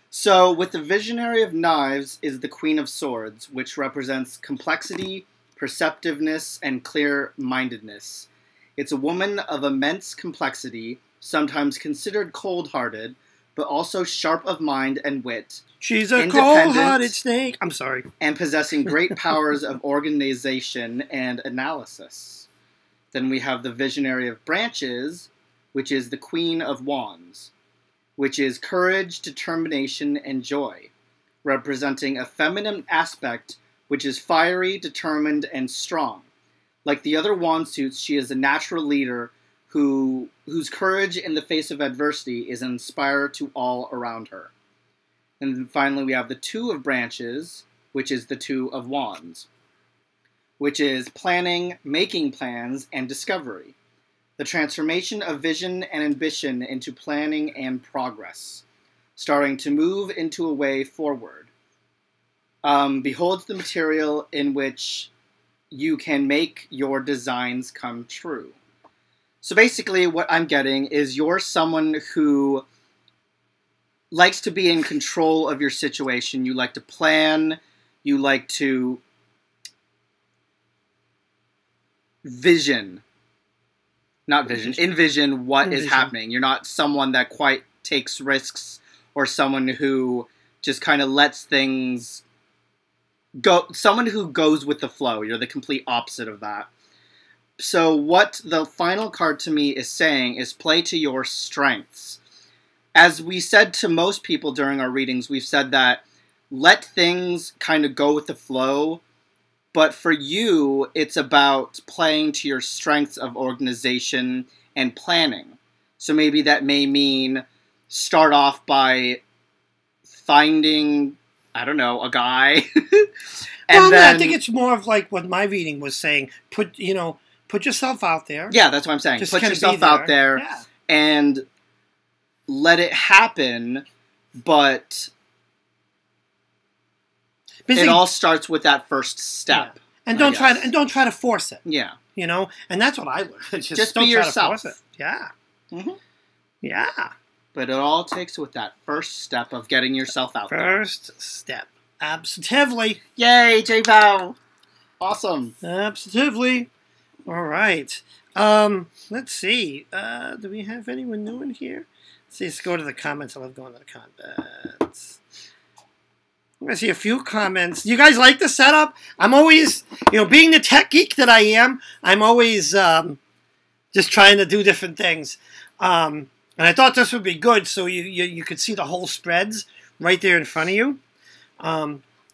Speaker 2: So, with the Visionary of Knives is the Queen of Swords, which represents complexity, perceptiveness, and clear-mindedness. It's a woman of immense complexity, sometimes considered cold-hearted, but also sharp of mind and wit.
Speaker 1: She's a cold-hearted snake. I'm sorry.
Speaker 2: And possessing great powers of organization and analysis. Then we have the Visionary of Branches, which is the Queen of Wands, which is courage, determination, and joy, representing a feminine aspect which is fiery, determined, and strong. Like the other wand suits, she is a natural leader whose courage in the face of adversity is an inspire to all around her. And then finally we have the Two of Branches, which is the Two of Wands, which is planning, making plans, and discovery. The transformation of vision and ambition into planning and progress, starting to move into a way forward. Behold the material in which you can make your designs come true. So basically what I'm getting is you're someone who likes to be in control of your situation. You like to plan. You like to envision what is happening. You're not someone that quite takes risks, or someone who just kind of lets things go. Someone who goes with the flow. You're the complete opposite of that. So what the final card to me is saying is play to your strengths. As we said to most people during our readings, we've said that let things kind of go with the flow. But for you, it's about playing to your strengths of organization and planning. So maybe that may mean start off by finding, I don't know, a guy.
Speaker 1: And then, I think it's more of like what my reading was saying. Put yourself out there.
Speaker 2: Yeah, that's what I'm saying. Put yourself out there and let it happen, but it all starts with that first step.
Speaker 1: Yeah. And don't try to force it.
Speaker 2: Yeah.
Speaker 1: And that's what I learned. Just
Speaker 2: don't
Speaker 1: be
Speaker 2: yourself.
Speaker 1: Try to force it. Yeah.
Speaker 2: Mm-hmm.
Speaker 1: Yeah.
Speaker 2: But it all takes with that first step of getting yourself out there.
Speaker 1: First step. Absolutely.
Speaker 2: Yay, J-Bow. Awesome.
Speaker 1: Absolutely. All right. Let's see. Do we have anyone new in here? Let's go to the comments. I love going to the comments. I'm going to see a few comments. You guys like the setup? I'm always, being the tech geek that I am, I'm always just trying to do different things. And I thought this would be good so you could see the whole spreads right there in front of you.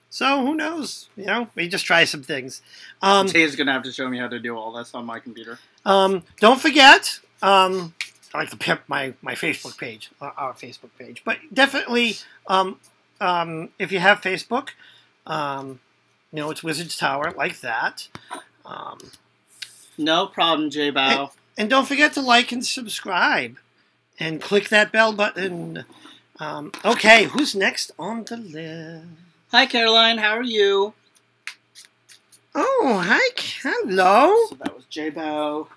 Speaker 1: So who knows? We just try some things.
Speaker 2: Taya's going to have to show me how to do all this on my computer.
Speaker 1: Don't forget, I like to pimp my Facebook page, our Facebook page. But definitely, if you have Facebook, it's Wizard's Tower, like that.
Speaker 2: No problem, J-Bow.
Speaker 1: And don't forget to like and subscribe. And click that bell button. Okay, who's next on the list?
Speaker 2: Hi, Caroline. How are you?
Speaker 1: Oh, hi. Hello.
Speaker 2: So that was J-Bow.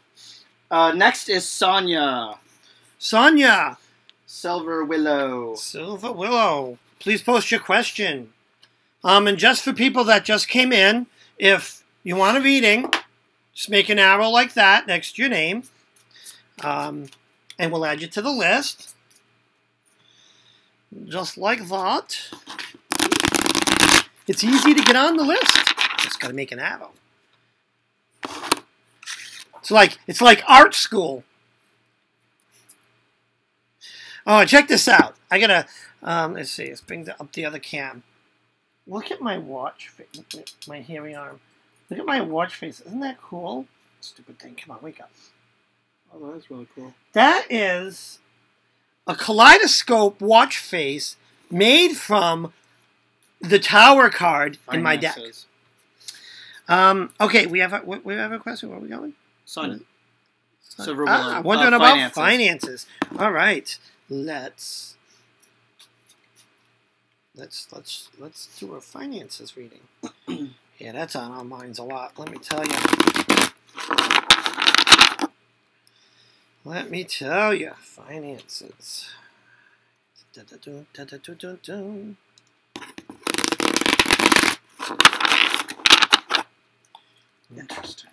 Speaker 2: Next is Sonia.
Speaker 1: Sonia.
Speaker 2: Silver Willow.
Speaker 1: Silver Willow. Please post your question. And just for people that just came in, if you want a reading, just make an arrow like that next to your name. And we'll add you to the list. Just like that. It's easy to get on the list. Just got to make an arrow. It's like art school. Oh, check this out. I gotta let's see. Let's bring up the other cam. Look at my watch. My hairy arm. Look at my watch face. Isn't that cool? Stupid thing. Come on, wake up.
Speaker 2: Oh, that is really cool.
Speaker 1: That is a kaleidoscope watch face made from the tower card in my deck. Okay, we have a question. Where are we going?
Speaker 2: Sonia. Silver Willow.
Speaker 1: Wondering about finances. All right, let's do a finances reading. Yeah, that's on our minds a lot. Let me tell you. Let me tell you, finances.
Speaker 2: Interesting.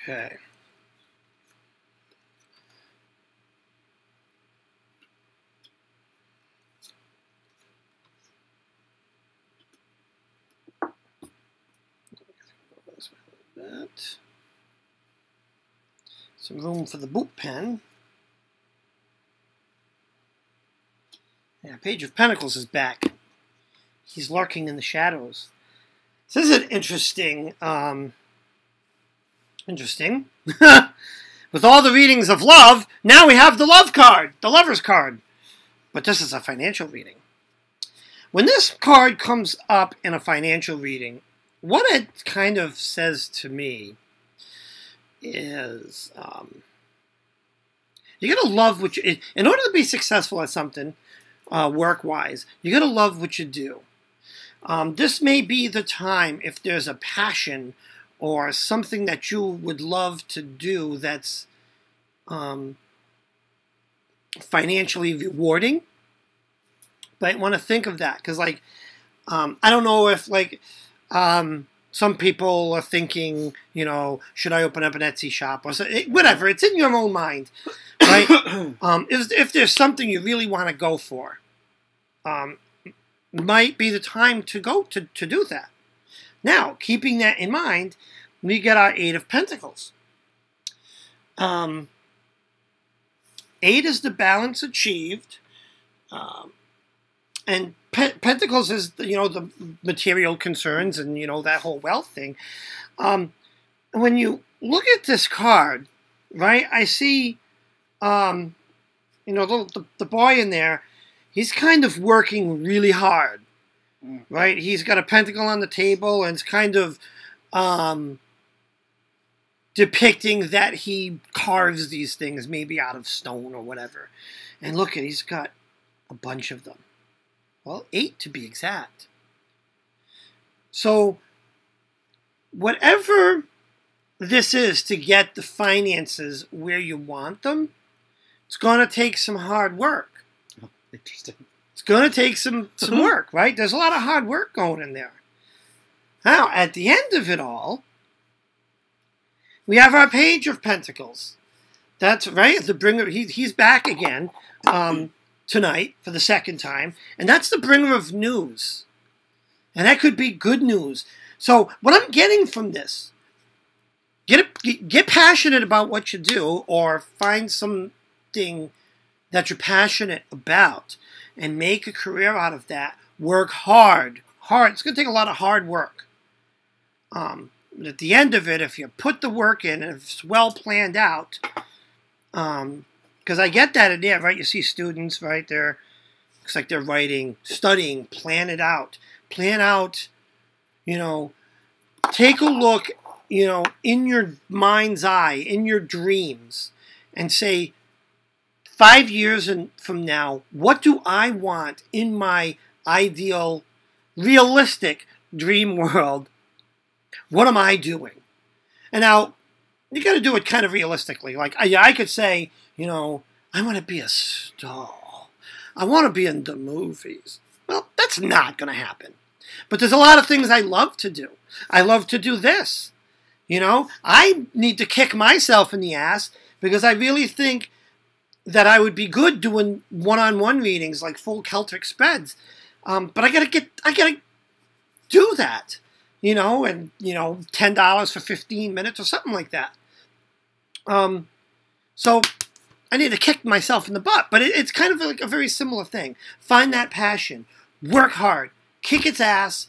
Speaker 1: Okay. Some room for the boot pen. Yeah, Page of Pentacles is back. He's lurking in the shadows. This is an interesting, with all the readings of love, now we have the love card, the lover's card. But this is a financial reading. When this card comes up in a financial reading, what it kind of says to me is you gotta love what you, in order to be successful at something work-wise, you gotta love what you do. This may be the time if there's a passion or something that you would love to do that's financially rewarding. But I want to think of that because, like, I don't know if, like, some people are thinking, you know, should I open up an Etsy shop or whatever. It's in your own mind, right? If there's something you really want to go for, might be the time to go to do that. Now, keeping that in mind, we get our Eight of Pentacles. 8 is the balance achieved. And Pentacles is, you know, the material concerns and, you know, that whole wealth thing. When you look at this card, right, I see, you know, the boy in there, he's kind of working really hard, right? He's got a pentacle on the table and it's kind of depicting that he carves these things maybe out of stone or whatever. And look, he's got a bunch of them. Well, 8 to be exact. So, whatever this is to get the finances where you want them, it's going to take some hard work.
Speaker 2: Oh, interesting.
Speaker 1: It's going to take some work, right? There's a lot of hard work going in there. Now, at the end of it all, we have our Page of Pentacles. That's right. The bringer. He's back again. Tonight for the second time, and that's the bringer of news, and that could be good news. So what I'm getting from this, get passionate about what you do, or find something that you're passionate about and make a career out of that. Work hard. It's going to take a lot of hard work. At the end of it, if you put the work in and if it's well planned out, because I get that in there, right? You see students, right? Looks like they're writing, studying, plan it out. Plan out, you know, take a look, you know, in your mind's eye, in your dreams, and say, 5 years from now, what do I want in my ideal, realistic dream world? What am I doing? And now, you got to do it kind of realistically. Like, I could say, you know, I want to be a star. I want to be in the movies. Well, that's not going to happen. But there's a lot of things I love to do. I love to do this. You know, I need to kick myself in the ass because I really think that I would be good doing one-on-one readings like full Celtic spreads. But I gotta do that. You know, and, you know, $10 for 15 minutes or something like that. So I need to kick myself in the butt, but it's kind of like a very similar thing. Find that passion, work hard, kick its ass,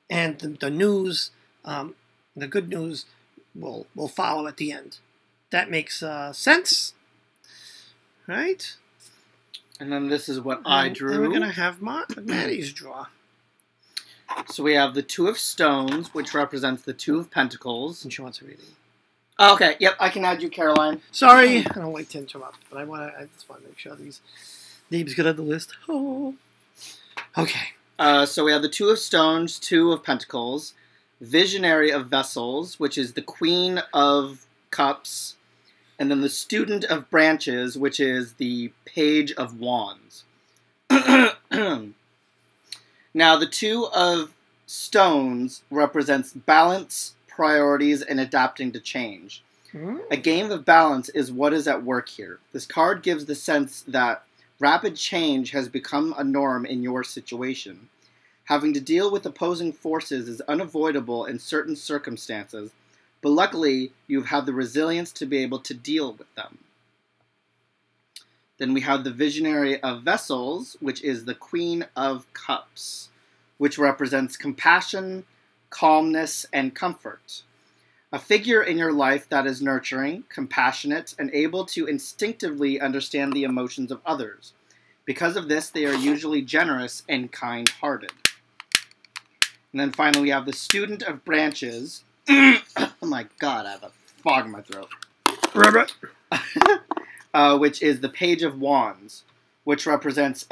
Speaker 1: and the news, the good news will follow at the end. That makes sense, right?
Speaker 2: And then this is what I drew.
Speaker 1: And we're going to have Maddie's draw.
Speaker 2: So we have the Two of Stones, which represents the Two of Pentacles.
Speaker 1: And she wants a reading.
Speaker 2: Oh, okay, yep, I can add you, Caroline.
Speaker 1: Sorry, I don't like to interrupt, but I just want to make sure these names get on the list. Oh. Okay.
Speaker 2: So we have the Two of Stones, Two of Pentacles, Visionary of Vessels, which is the Queen of Cups, and then the Student of Branches, which is the Page of Wands. Now, the Two of Stones represents balance, priorities, and adapting to change. A game of balance is what is at work here. This card gives the sense that rapid change has become a norm in your situation. Having to deal with opposing forces is unavoidable in certain circumstances, but luckily you've had the resilience to be able to deal with them. Then we have the Visionary of Vessels, which is the Queen of Cups, which represents compassion, calmness, and comfort. A figure in your life that is nurturing, compassionate, and able to instinctively understand the emotions of others. Because of this, they are usually generous and kind-hearted. And then finally, we have the Student of Branches. Oh my god, I have a fog in my throat. Which is the Page of Wands, which represents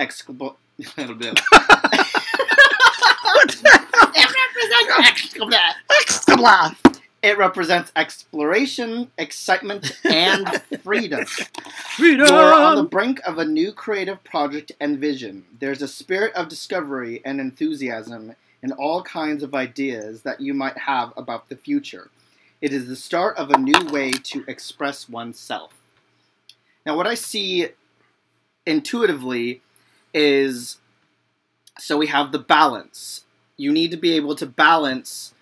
Speaker 2: It represents exploration, excitement, and freedom.
Speaker 1: Freedom!
Speaker 2: You're on the brink of a new creative project and vision. There's a spirit of discovery and enthusiasm in all kinds of ideas that you might have about the future. It is the start of a new way to express oneself. Now, what I see intuitively is, so we have the balance. You need to be able to balance,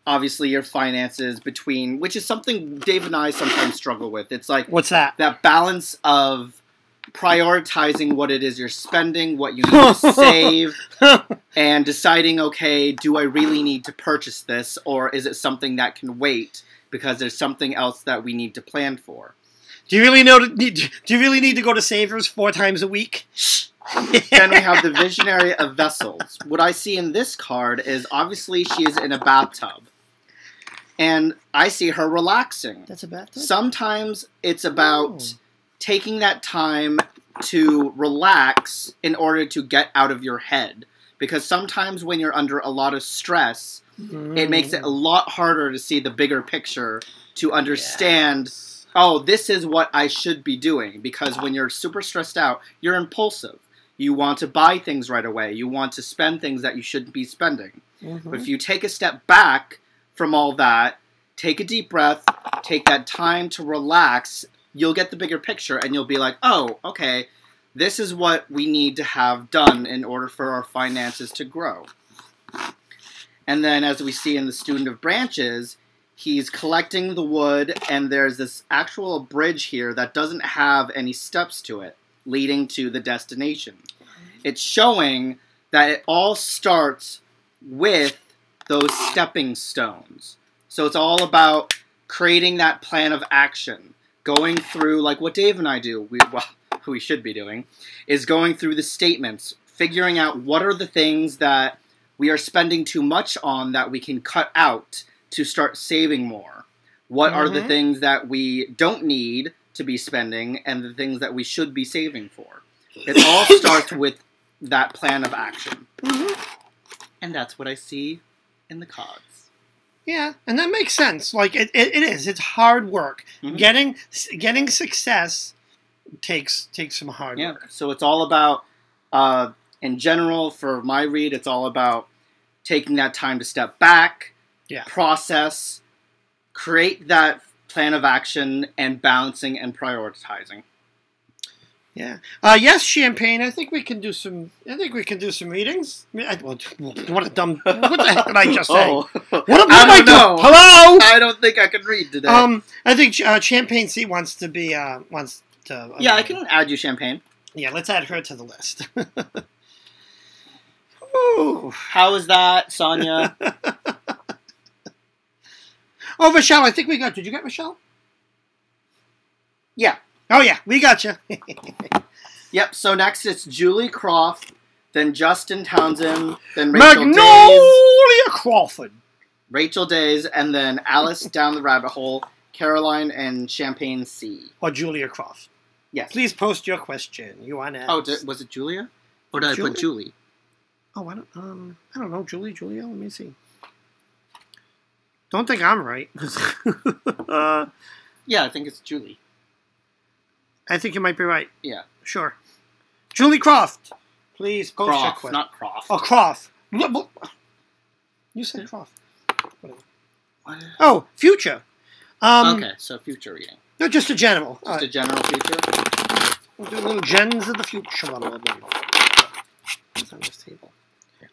Speaker 2: obviously, your finances between, which is something Dave and I sometimes struggle with. It's like,
Speaker 1: what's that?
Speaker 2: That balance of prioritizing what it is you're spending, what you need to save, and deciding, okay, do I really need to purchase this, or is it something that can wait because there's something else that we need to plan for?
Speaker 1: Do you really need to go to Savers 4 times a week?
Speaker 2: Then we have the Visionary of Vessels. What I see in this card is, obviously, she is in a bathtub. And I see her relaxing.
Speaker 1: That's a bathtub?
Speaker 2: Sometimes it's about taking that time to relax in order to get out of your head. Because sometimes when you're under a lot of stress, it makes it a lot harder to see the bigger picture, to understand, oh, this is what I should be doing. Because when you're super stressed out, you're impulsive. You want to buy things right away. You want to spend things that you shouldn't be spending. But if you take a step back from all that, take a deep breath, take that time to relax, you'll get the bigger picture and you'll be like, oh, okay, this is what we need to have done in order for our finances to grow. And then, as we see in the Student of Branches, he's collecting the wood, and there's this actual bridge here that doesn't have any steps to it, leading to the destination. It's showing that it all starts with those stepping stones. So it's all about creating that plan of action, going through, like what Dave and I do, we should be doing, is going through the statements, figuring out what are the things that we are spending too much on that we can cut out to start saving more. What are the things that we don't need to be spending and the things that we should be saving for. It all starts with that plan of action. And that's what I see in the cards.
Speaker 1: Yeah, and that makes sense. Like, it is. It's hard work. Getting success takes some hard work.
Speaker 2: So it's all about, in general, for my read, it's all about taking that time to step back, process, create that plan of action, and balancing and prioritizing.
Speaker 1: Yeah. Yes, Champagne. I think we can do some. Readings. What the heck did I just say?
Speaker 2: Oh.
Speaker 1: What am I
Speaker 2: know.
Speaker 1: Hello.
Speaker 2: I don't think I can read today.
Speaker 1: I think Champagne C wants to.
Speaker 2: Yeah, I can add you, Champagne.
Speaker 1: Yeah, let's add her to the list. Ooh.
Speaker 2: How is that, Sonia?
Speaker 1: Oh, Michelle, I think we got. Did you get Michelle?
Speaker 2: Yeah.
Speaker 1: Oh, yeah, we got you.
Speaker 2: Yep, so next it's Julie Croft, then Justin Townsend, then Rachel
Speaker 1: Magnolia Crawford.
Speaker 2: Rachel Days, and then Alice Down the Rabbit Hole, Caroline, and Champagne C.
Speaker 1: Or Julia Croft.
Speaker 2: Yes.
Speaker 1: Please post your question. You want to?
Speaker 2: Oh, was it Julia? Or did I put Julie?
Speaker 1: Oh, I don't know. Julia, let me see. Don't think I'm right.
Speaker 2: Yeah, I think it's Julie.
Speaker 1: I think you might be right.
Speaker 2: Yeah.
Speaker 1: Sure. Julie Croft. Please post your
Speaker 2: Croft,
Speaker 1: question.
Speaker 2: not Croft.
Speaker 1: Oh, Croft. You said Croft.
Speaker 2: What?
Speaker 1: Oh, future.
Speaker 2: Okay, so future reading.
Speaker 1: No, just a general.
Speaker 2: Just a general future?
Speaker 1: We'll do little gens of the future. It's on this table. Here.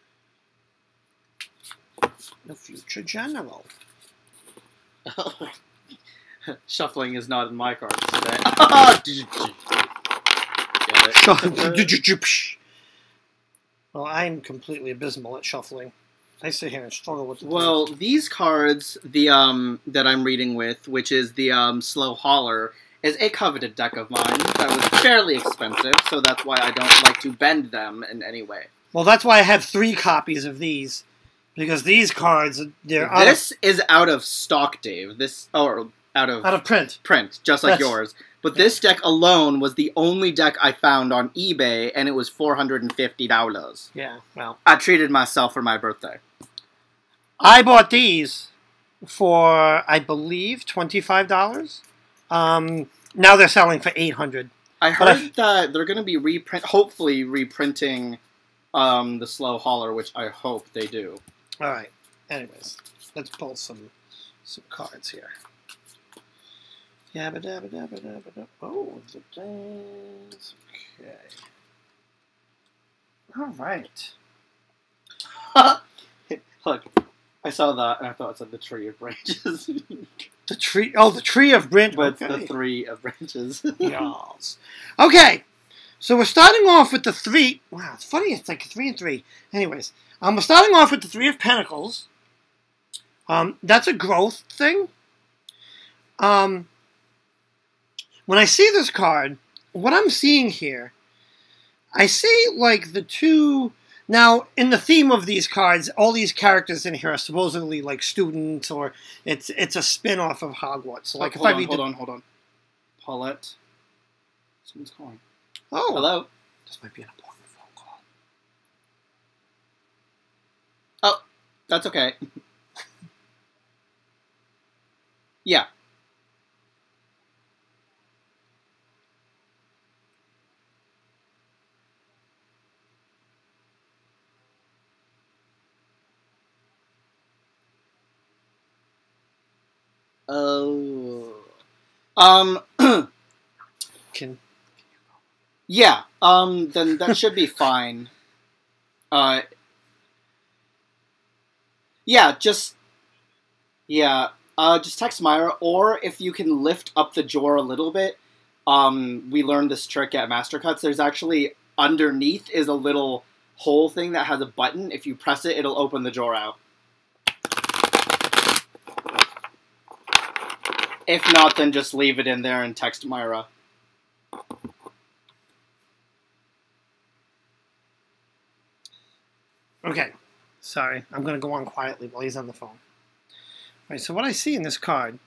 Speaker 1: The future general.
Speaker 2: Shuffling is not in my cards today.
Speaker 1: Well, I'm completely abysmal at shuffling. I sit here and struggle with the
Speaker 2: Well, these cards, the that I'm reading with, which is the Slow Hauler, is a coveted deck of mine that was fairly expensive, so that's why I don't like to bend them in any way.
Speaker 1: Well, that's why I have 3 copies of these, because these cards,
Speaker 2: This is out of stock, Dave. Out of
Speaker 1: print.
Speaker 2: Print, just like yours. But this deck alone was the only deck I found on eBay, and it was $450.
Speaker 1: Yeah, well.
Speaker 2: I treated myself for my birthday.
Speaker 1: I bought these for, I believe, $25. Now they're selling for $800.
Speaker 2: I heard that they're going to be hopefully reprinting the Slow Hauler, which I hope they do.
Speaker 1: All right. Anyways, let's pull some cards here. Yabba dabba dabba dabba dabba. Oh, the things. Okay. All right.
Speaker 2: Look, I saw that and I thought it said the Tree of Branches.
Speaker 1: The tree. Oh, the Tree of Branches.
Speaker 2: But it's the Three of Branches.
Speaker 1: Yes. Okay. So we're starting off with the three. Wow, it's funny. It's like 3 and 3. Anyways, we're starting off with the Three of Pentacles. That's a growth thing. When I see this card, what I'm seeing here, I see like the two. Now, in the theme of these cards, all these characters in here are supposedly like students, or it's a spin-off of Hogwarts. So, like,
Speaker 2: hold on. Paulette. Someone's calling.
Speaker 1: Oh.
Speaker 2: Hello?
Speaker 1: This might be an important phone call.
Speaker 2: Oh, that's okay. Yeah. Oh. Yeah. Then that should be fine. Yeah. Just text Myra, or if you can lift up the drawer a little bit. We learned this trick at Mastercuts. There's actually underneath is a little hole thing that has a button. If you press it, it'll open the drawer out. If not, then just leave it in there and text Myra.
Speaker 1: Okay. Sorry. I'm going to go on quietly while he's on the phone. All right, so what I see in this card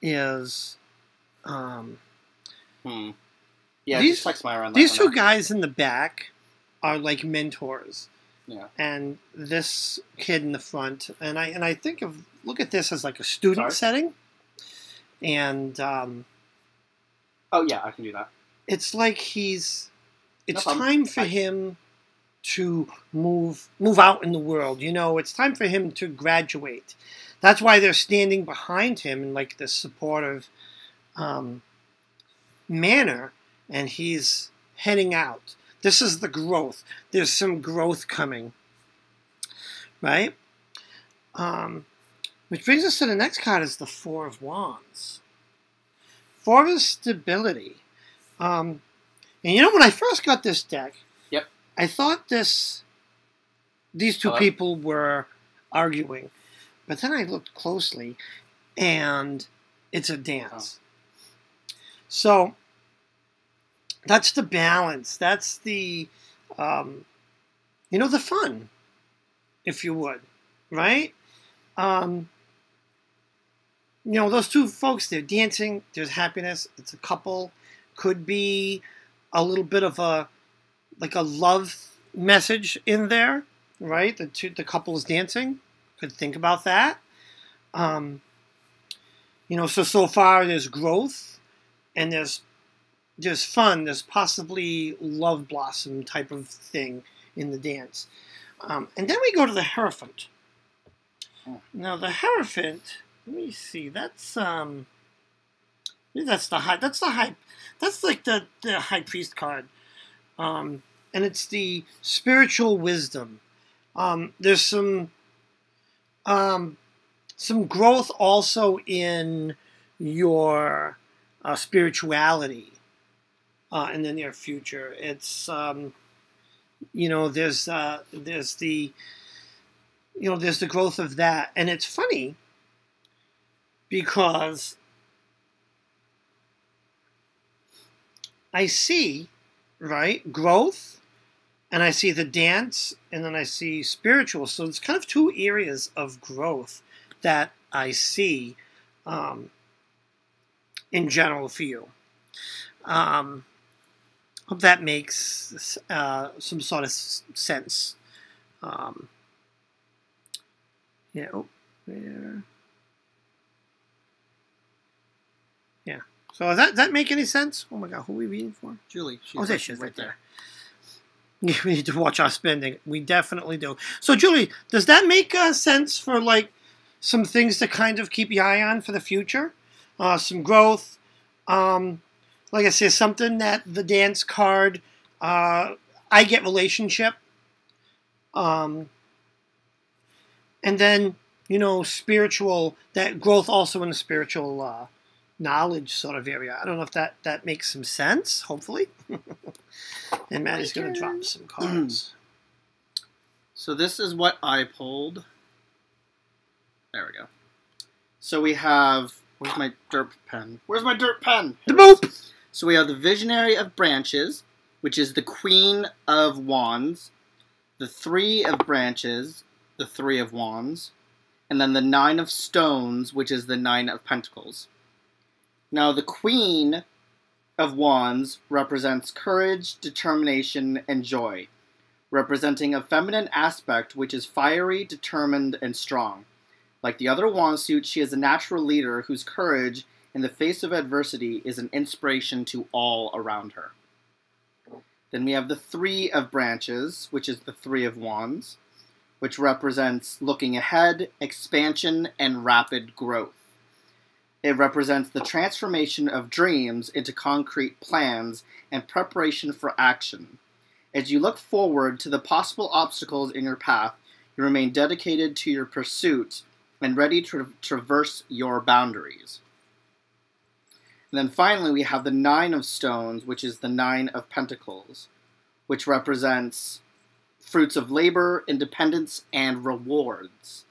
Speaker 1: is...
Speaker 2: Yeah, just text Myra on that.
Speaker 1: These two guys in the back are like mentors.
Speaker 2: Yeah.
Speaker 1: And this kid in the front, and I think of, look at this as like a student setting. And
Speaker 2: oh yeah, I can do that.
Speaker 1: It's like it's time for him to move out in the world. You know, it's time for him to graduate. That's why they're standing behind him in like this supportive manner, and he's heading out. This is the growth. There's some growth coming, right? Which brings us to the next card, is the Four of Wands. Four of Stability. And you know, when I first got this deck, I thought these two people were arguing. But then I looked closely, and it's a dance. So that's the balance. That's the, the fun, if you would, right? Those two folks, they're dancing. There's happiness. It's a couple. Could be a little bit of a love message in there, right? The couple is dancing. Could think about that. So far there's growth, and there's fun. There's possibly love blossom type of thing in the dance. And then we go to the Hierophant. Now the Hierophant, let me see. That's the High Priest card. And it's the spiritual wisdom. There's some growth also in your spirituality in the near future. It's there's the growth of that, and it's funny because I see growth, and I see the dance, and then I see spiritual. So it's kind of two areas of growth that I see in general for you. Hope that makes some sort of sense. There. So does that make any sense? Oh my God, who are we reading for?
Speaker 2: Julie.
Speaker 1: There she is, right there. We need to watch our spending. We definitely do. So Julie, does that make sense for like some things to kind of keep your eye on for the future? Some growth. Like I said, something that the dance card, I get relationship. And then, spiritual, that growth also in the spiritual knowledge sort of area. I don't know if that makes some sense, hopefully. And Maddie's going to drop some cards.
Speaker 2: So this is what I pulled. There we go. So we have... Where's my derp pen? Where's my derp pen?
Speaker 1: The boop!
Speaker 2: So we have the Visionary of Branches, which is the Queen of Wands. The Three of Branches, the Three of Wands. And then the Nine of Stones, which is the Nine of Pentacles. Now, the Queen of Wands represents courage, determination, and joy, representing a feminine aspect which is fiery, determined, and strong. Like the other wand suit, she is a natural leader whose courage in the face of adversity is an inspiration to all around her. Then we have the Three of Branches, which is the Three of Wands, which represents looking ahead, expansion, and rapid growth. It represents the transformation of dreams into concrete plans and preparation for action. As you look forward to the possible obstacles in your path, you remain dedicated to your pursuit and ready to traverse your boundaries. And then finally, we have the Nine of Stones, which is the Nine of Pentacles, which represents fruits of labor, independence, and rewards.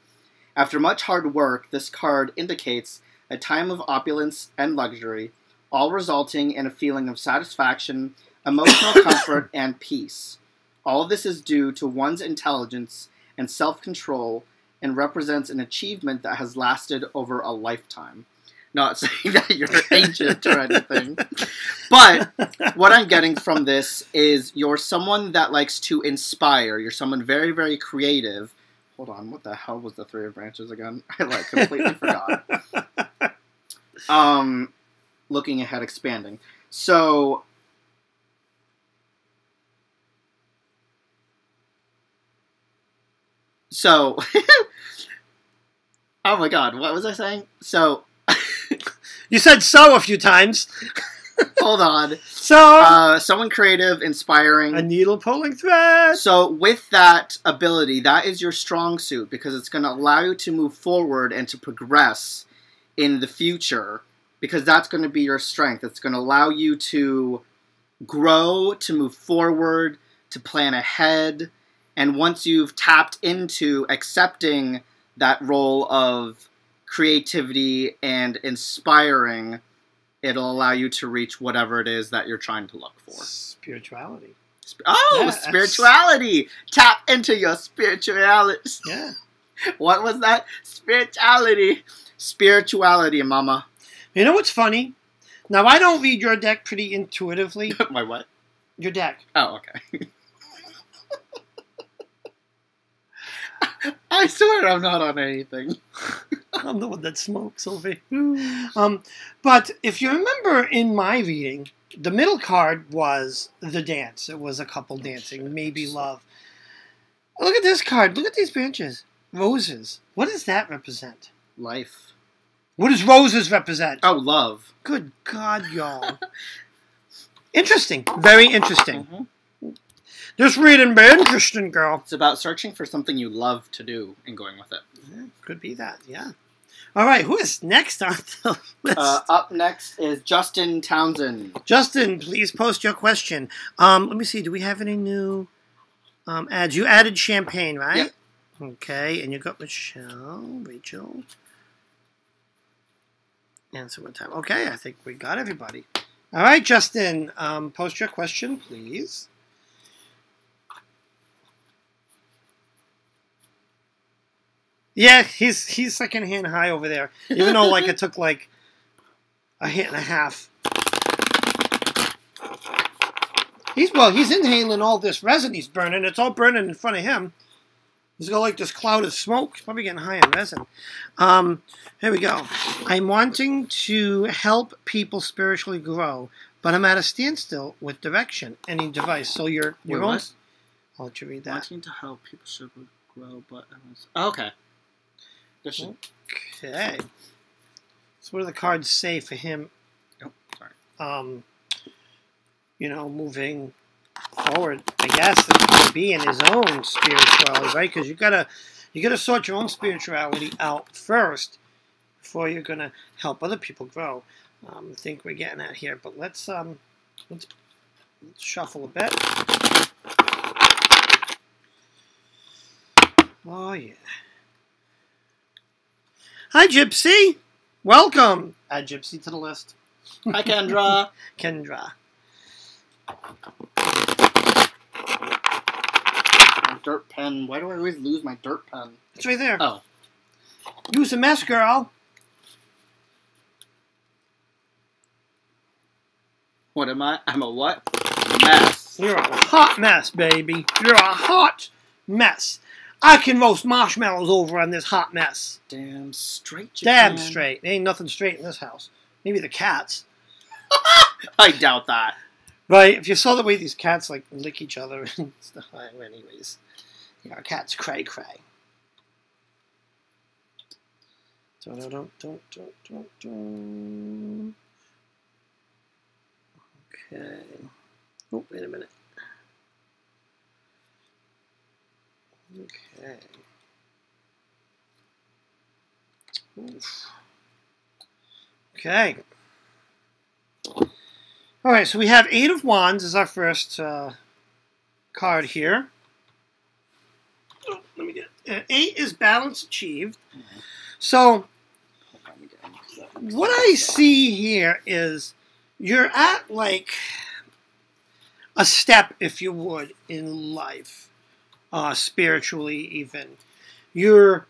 Speaker 2: After much hard work, this card indicates a time of opulence and luxury, all resulting in a feeling of satisfaction, emotional comfort, and peace. All of this is due to one's intelligence and self-control and represents an achievement that has lasted over a lifetime. Not saying that you're ancient or anything, but what I'm getting from this is you're someone that likes to inspire. You're someone very, very creative. Hold on, what the hell was the Three of Branches again? I completely forgot. Looking ahead, expanding. So oh my God, what was I saying? So
Speaker 1: you said so a few times.
Speaker 2: Hold on.
Speaker 1: So
Speaker 2: someone creative, inspiring.
Speaker 1: A needle pulling thread.
Speaker 2: So with that ability, that is your strong suit because it's going to allow you to move forward and to progress in the future because that's going to be your strength. It's going to allow you to grow, to move forward, to plan ahead. And once you've tapped into accepting that role of creativity and inspiring, it'll allow you to reach whatever it is that you're trying to look for.
Speaker 1: Spirituality.
Speaker 2: Spirituality! Tap into your spirituality.
Speaker 1: Yeah.
Speaker 2: What was that? Spirituality. Spirituality, mama.
Speaker 1: You know what's funny? Now, I don't read your deck pretty intuitively.
Speaker 2: My what?
Speaker 1: Your deck.
Speaker 2: Oh, okay. I swear I'm not on anything.
Speaker 1: I'm the one that smokes over here. But if you remember in my reading, the middle card was the dance. It was a couple dancing, maybe love. Look at this card. Look at these branches. Roses. What does that represent?
Speaker 2: Life.
Speaker 1: What does roses represent?
Speaker 2: Oh, love.
Speaker 1: Good God, y'all. Interesting. Very interesting.
Speaker 2: Mm-hmm.
Speaker 1: Just reading, very interesting, girl.
Speaker 2: It's about searching for something you love to do and going with it.
Speaker 1: Yeah, could be that, yeah. All right, who is next on the list?
Speaker 2: Up next is Justin Townsend.
Speaker 1: Justin, please post your question. Let me see, do we have any new ads? You added Champagne, right?
Speaker 2: Yep.
Speaker 1: Okay, and you got Rachel. Answer one time. Okay, I think we got everybody. All right, Justin, post your question, please. Yeah, he's second-hand high over there. Even though it took a hit and a half. He's inhaling all this resin he's burning. It's all burning in front of him. Let's go like this cloud of smoke. It's probably getting high in resin. Here we go. I'm wanting to help people spiritually grow, but I'm at a standstill with direction. Any device. So your
Speaker 2: Wait,
Speaker 1: own.
Speaker 2: what?
Speaker 1: I'll let you read that.
Speaker 2: Wanting to help people spiritually grow, but oh, okay.
Speaker 1: Okay. So what do the cards say for him?
Speaker 2: Oh, sorry.
Speaker 1: You know, moving forward, I guess it could be in his own spirituality, right? Because you gotta sort your own spirituality out first before you're gonna help other people grow. I think we're getting at here, but let's shuffle a bit. Oh yeah. Hi, Gypsy. Welcome. Add Gypsy to the list.
Speaker 2: Hi, Kendra.
Speaker 1: Kendra.
Speaker 2: My dirt pen. Why do I always lose my dirt pen?
Speaker 1: It's right there.
Speaker 2: Oh.
Speaker 1: Use a mess, girl.
Speaker 2: What am I? I'm a what? Mess.
Speaker 1: You're a hot mess, baby. You're a hot mess. I can roast marshmallows over on this hot mess.
Speaker 2: Damn straight,
Speaker 1: Damn straight. Ain't nothing straight in this house. Maybe the cats.
Speaker 2: I doubt that.
Speaker 1: Right? If you saw the way these cats like lick each other and stuff. Anyways, yeah, our cats cray cray. Don't. Okay. Oh, wait a minute. Okay. Oof. Okay. All right, so we have Eight of Wands as our first card here. Oh, let me get it. 8 is balance achieved. Mm-hmm. So, what I see here is you're at like a step, if you would, in life, spiritually even. You're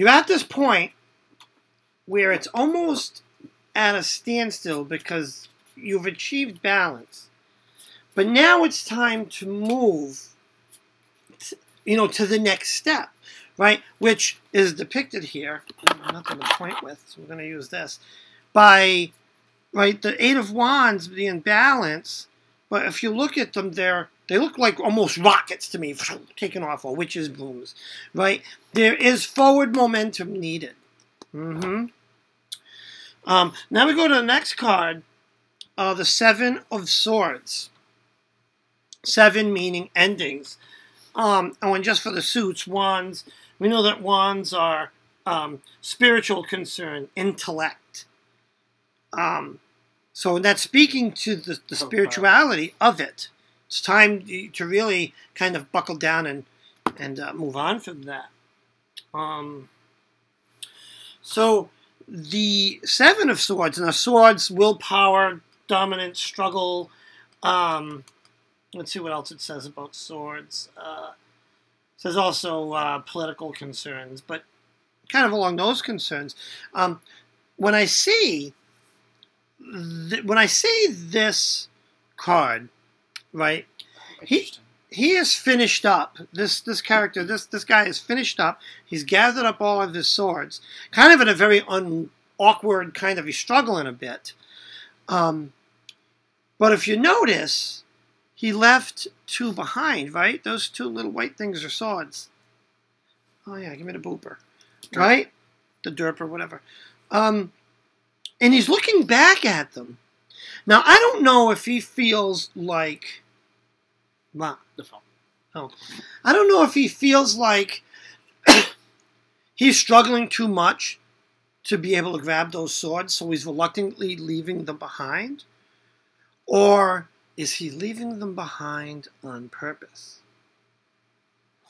Speaker 1: at this point where it's almost at a standstill because you've achieved balance. But now it's time to move, to the next step, right? Which is depicted here. Nothing to point with, so we're going to use this. By, right, the Eight of Wands being balance, but if you look at them, they look like almost rockets to me, taking off, or witches' brooms, right? There is forward momentum needed. Now we go to the next card, the Seven of Swords. 7 meaning endings. And just for the suits, wands, we know that wands are spiritual concern, intellect. So that's speaking to the spirituality of it. It's time to really kind of buckle down and move on from that. So the Seven of Swords, and the swords, willpower, dominance, struggle. Let's see what else it says about swords. It says also political concerns, but kind of along those concerns. When I see this card, right? He is finished up. This character, this guy is finished up. He's gathered up all of his swords, kind of in a very awkward kind of. He's struggling a bit. But if you notice, he left 2 behind, right? Those 2 little white things are swords. Oh yeah, give me the booper, right? The derp or whatever. And he's looking back at them. Now I don't know if he feels like.
Speaker 2: The phone.
Speaker 1: Oh, I don't know if he feels like he's struggling too much to be able to grab those swords, so he's reluctantly leaving them behind, or is he leaving them behind on purpose?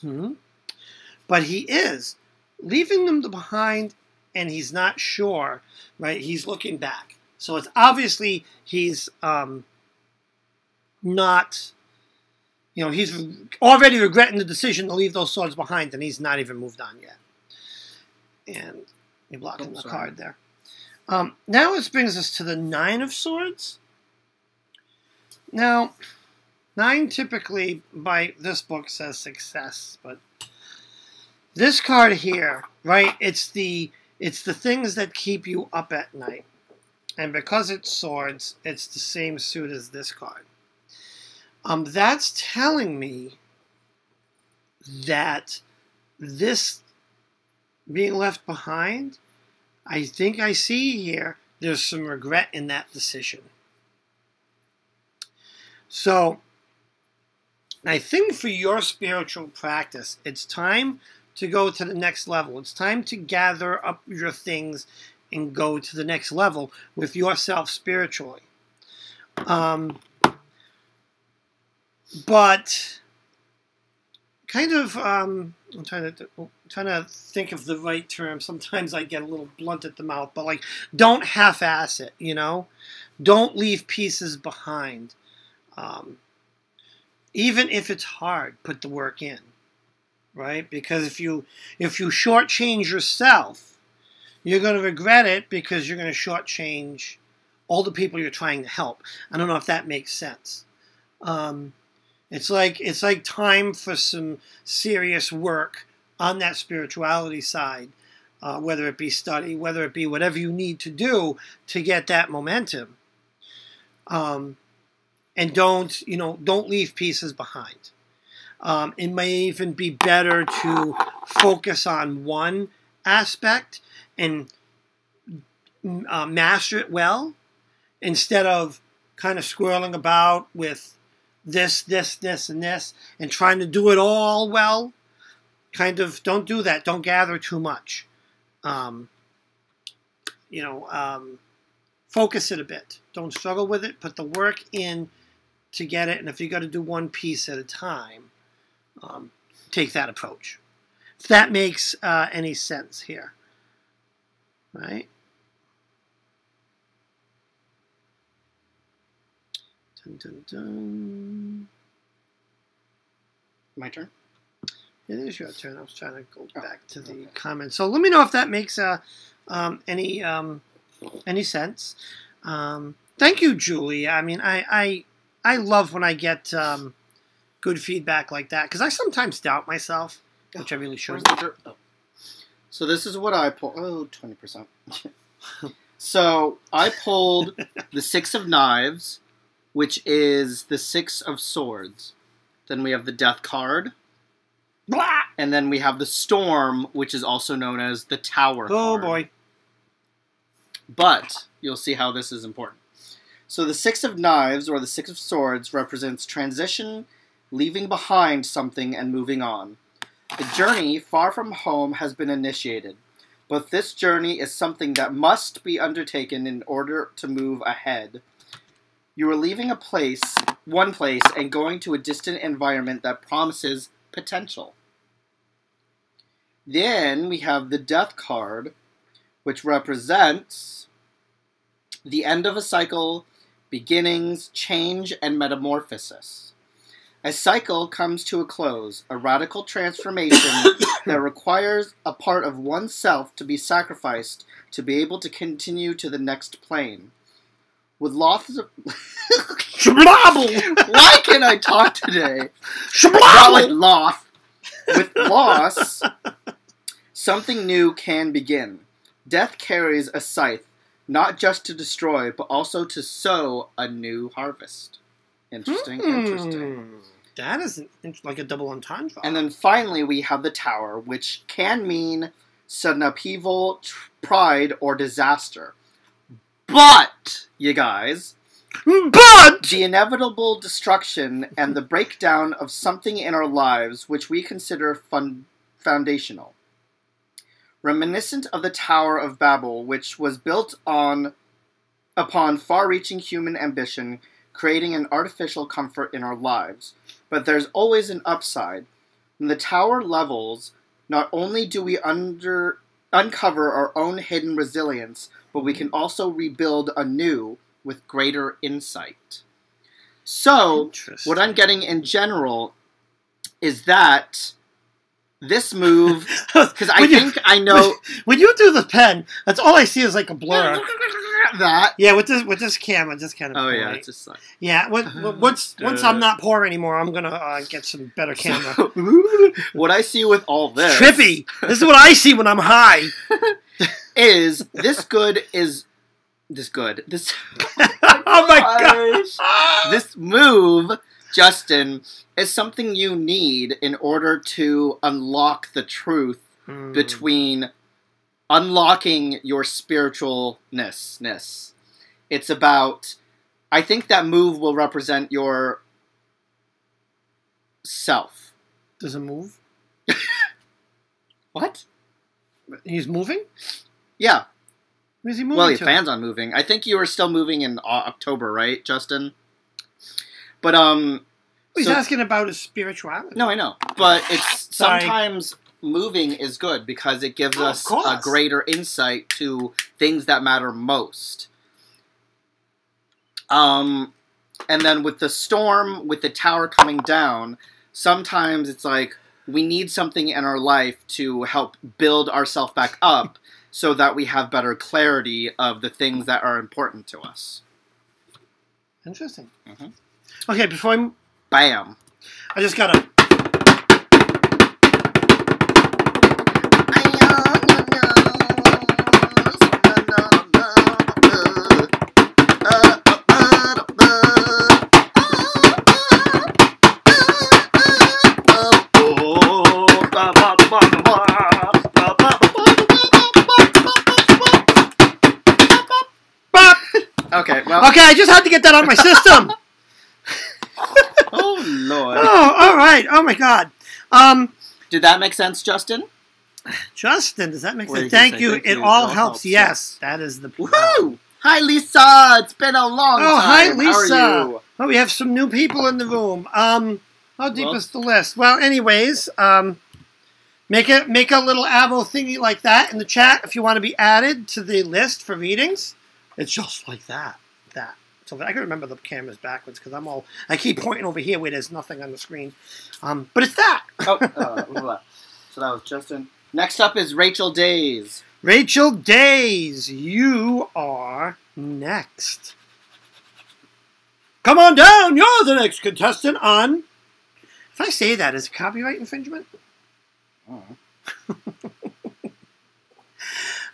Speaker 1: But he is leaving them behind, and he's not sure, right? He's looking back, so it's obviously he's not. He's already regretting the decision to leave those swords behind, and he's not even moved on yet. And you're blocking the card there. Now this brings us to the Nine of Swords. Now, 9 typically by this book says success, but This card here, right? It's the things that keep you up at night. And because it's swords, it's the same suit as this card. That's telling me that this being left behind, I think I see here, there's some regret in that decision. So, I think for your spiritual practice, it's time to go to the next level. It's time to gather up your things and go to the next level with yourself spiritually. But kind of, I'm trying to think of the right term. Sometimes I get a little blunt at the mouth, but like, don't half-ass it. You know, don't leave pieces behind. Even if it's hard, put the work in, right? Because if you shortchange yourself, you're going to regret it because you're going to shortchange all the people you're trying to help. I don't know if that makes sense. It's like time for some serious work on that spirituality side, whether it be study, whether it be whatever you need to do to get that momentum. And don't leave pieces behind. It may even be better to focus on one aspect and master it well, instead of kind of swirling about with this, and this, and trying to do it all well. Kind of don't do that. Don't gather too much. Focus it a bit. Don't struggle with it. Put the work in to get it. And if you got to do one piece at a time, take that approach. If that makes any sense here. Right? Dun, dun, dun.
Speaker 2: My turn?
Speaker 1: It is your turn. I was trying to go back to the comments. So let me know if that makes any sense. Thank you, Julie. I mean, I love when I get good feedback like that, because I sometimes doubt myself, which I really shouldn't.
Speaker 2: Oh. So this is what I pulled. Oh, 20%. So I pulled the Six of Knives, which is the Six of Swords. Then we have the Death card.
Speaker 1: Blah!
Speaker 2: And then we have the Storm, which is also known as the Tower card.
Speaker 1: Oh, boy.
Speaker 2: But you'll see how this is important. So the Six of Knives, or the Six of Swords, represents transition, leaving behind something and moving on. The journey far from home has been initiated, but this journey is something that must be undertaken in order to move ahead. You are leaving one place, and going to a distant environment that promises potential. Then we have the Death card, which represents the end of a cycle, beginnings, change, and metamorphosis. A cycle comes to a close, a radical transformation that requires a part of oneself to be sacrificed to be able to continue to the next plane. With loss of... Why can't I talk today? Not like loss. With loss, something new can begin. Death carries a scythe, not just to destroy, but also to sow a new harvest. Interesting, interesting.
Speaker 1: That is like a double entendre.
Speaker 2: And then finally, we have the Tower, which can mean sudden upheaval, pride, or disaster. But, you guys, the inevitable destruction and the breakdown of something in our lives which we consider foundational. Reminiscent of the Tower of Babel, which was built upon far-reaching human ambition, creating an artificial comfort in our lives. But there's always an upside. When the tower levels, not only do we uncover our own hidden resilience, but we can also rebuild anew with greater insight. So, what I'm getting in general is that this move, because I think I know
Speaker 1: when you do the pen. That's all I see is like a blur.
Speaker 2: that.
Speaker 1: Yeah, with this camera, just kind of.
Speaker 2: Oh yeah, it's just like.
Speaker 1: Yeah, once I'm not poor anymore, I'm gonna get some better camera.
Speaker 2: What I see with all this,
Speaker 1: trippy. This is what I see when I'm high.
Speaker 2: Is this good? Is this good? This.
Speaker 1: Oh my gosh!
Speaker 2: This move, Justin, is something you need in order to unlock the truth between unlocking your spiritualness. It's about. I think that move will represent your self.
Speaker 1: Does it move?
Speaker 2: What?
Speaker 1: He's moving?
Speaker 2: Yeah.
Speaker 1: Where's he moving
Speaker 2: Well, he
Speaker 1: to?
Speaker 2: plans on moving. I think you were still moving in October, right, Justin? But,
Speaker 1: He's asking about his spirituality.
Speaker 2: No, I know. But it's
Speaker 1: Sorry.
Speaker 2: sometimes moving is good because it gives us
Speaker 1: of
Speaker 2: a greater insight to things that matter most. And then with the storm, with the tower coming down, sometimes it's like we need something in our life to help build ourselves back up so that we have better clarity of the things that are important to us.
Speaker 1: Interesting.
Speaker 2: Mm-hmm.
Speaker 1: Okay, before
Speaker 2: Bam.
Speaker 1: I just gotta.
Speaker 2: Okay, well.
Speaker 1: Okay, I just had to get that out of my system.
Speaker 2: Oh, Lord.
Speaker 1: Oh, all right. Oh, my God.
Speaker 2: Did that make sense, Justin?
Speaker 1: Justin, does that make
Speaker 2: What
Speaker 1: sense?
Speaker 2: did he
Speaker 1: Thank
Speaker 2: say?
Speaker 1: you.
Speaker 2: Thank
Speaker 1: It
Speaker 2: you.
Speaker 1: all
Speaker 2: It all
Speaker 1: helps.
Speaker 2: helps,
Speaker 1: Yes, that is the.
Speaker 2: Woohoo! Hi, Lisa. It's been a long time.
Speaker 1: Oh, hi, Lisa.
Speaker 2: How are you?
Speaker 1: Oh, we have some new people in the room. How deep
Speaker 2: Well-
Speaker 1: is the list? Well, anyways, make a little Avo thingy like that in the chat if you want to be added to the list for readings. It's just like that. So I can remember the cameras backwards because I keep pointing over here where there's nothing on the screen. But it's that.
Speaker 2: So that was Justin. Next up is Rachel Days.
Speaker 1: Rachel Days, you are next. Come on down. You're the next contestant on. If I say that, is it copyright infringement?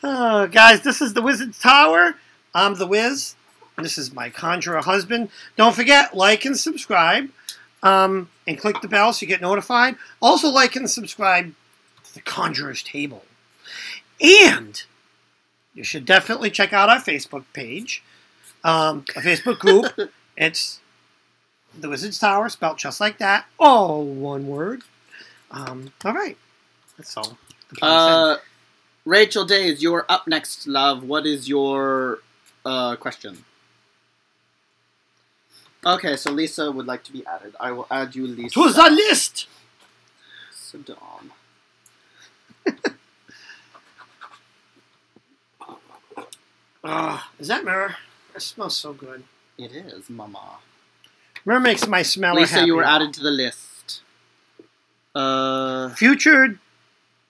Speaker 1: Oh, guys, this is the Wizard's Tower. I'm the Wiz. This is my conjurer husband. Don't forget, like and subscribe. And click the bell so you get notified. Also, like and subscribe to the Conjurer's Table. And you should definitely check out our Facebook page. A Facebook group. It's the Wizard's Tower, spelled just like that. All one word. All right. That's all.
Speaker 2: Rachel Days, you're up next, love. What is your question? Okay, so Lisa would like to be added. I will add you, Lisa.
Speaker 1: To the list!
Speaker 2: Saddam.
Speaker 1: Is that mirror? It smells so good.
Speaker 2: It is, mama.
Speaker 1: Mirror makes my smeller
Speaker 2: Lisa,
Speaker 1: happy.
Speaker 2: you were added to the list.
Speaker 1: Future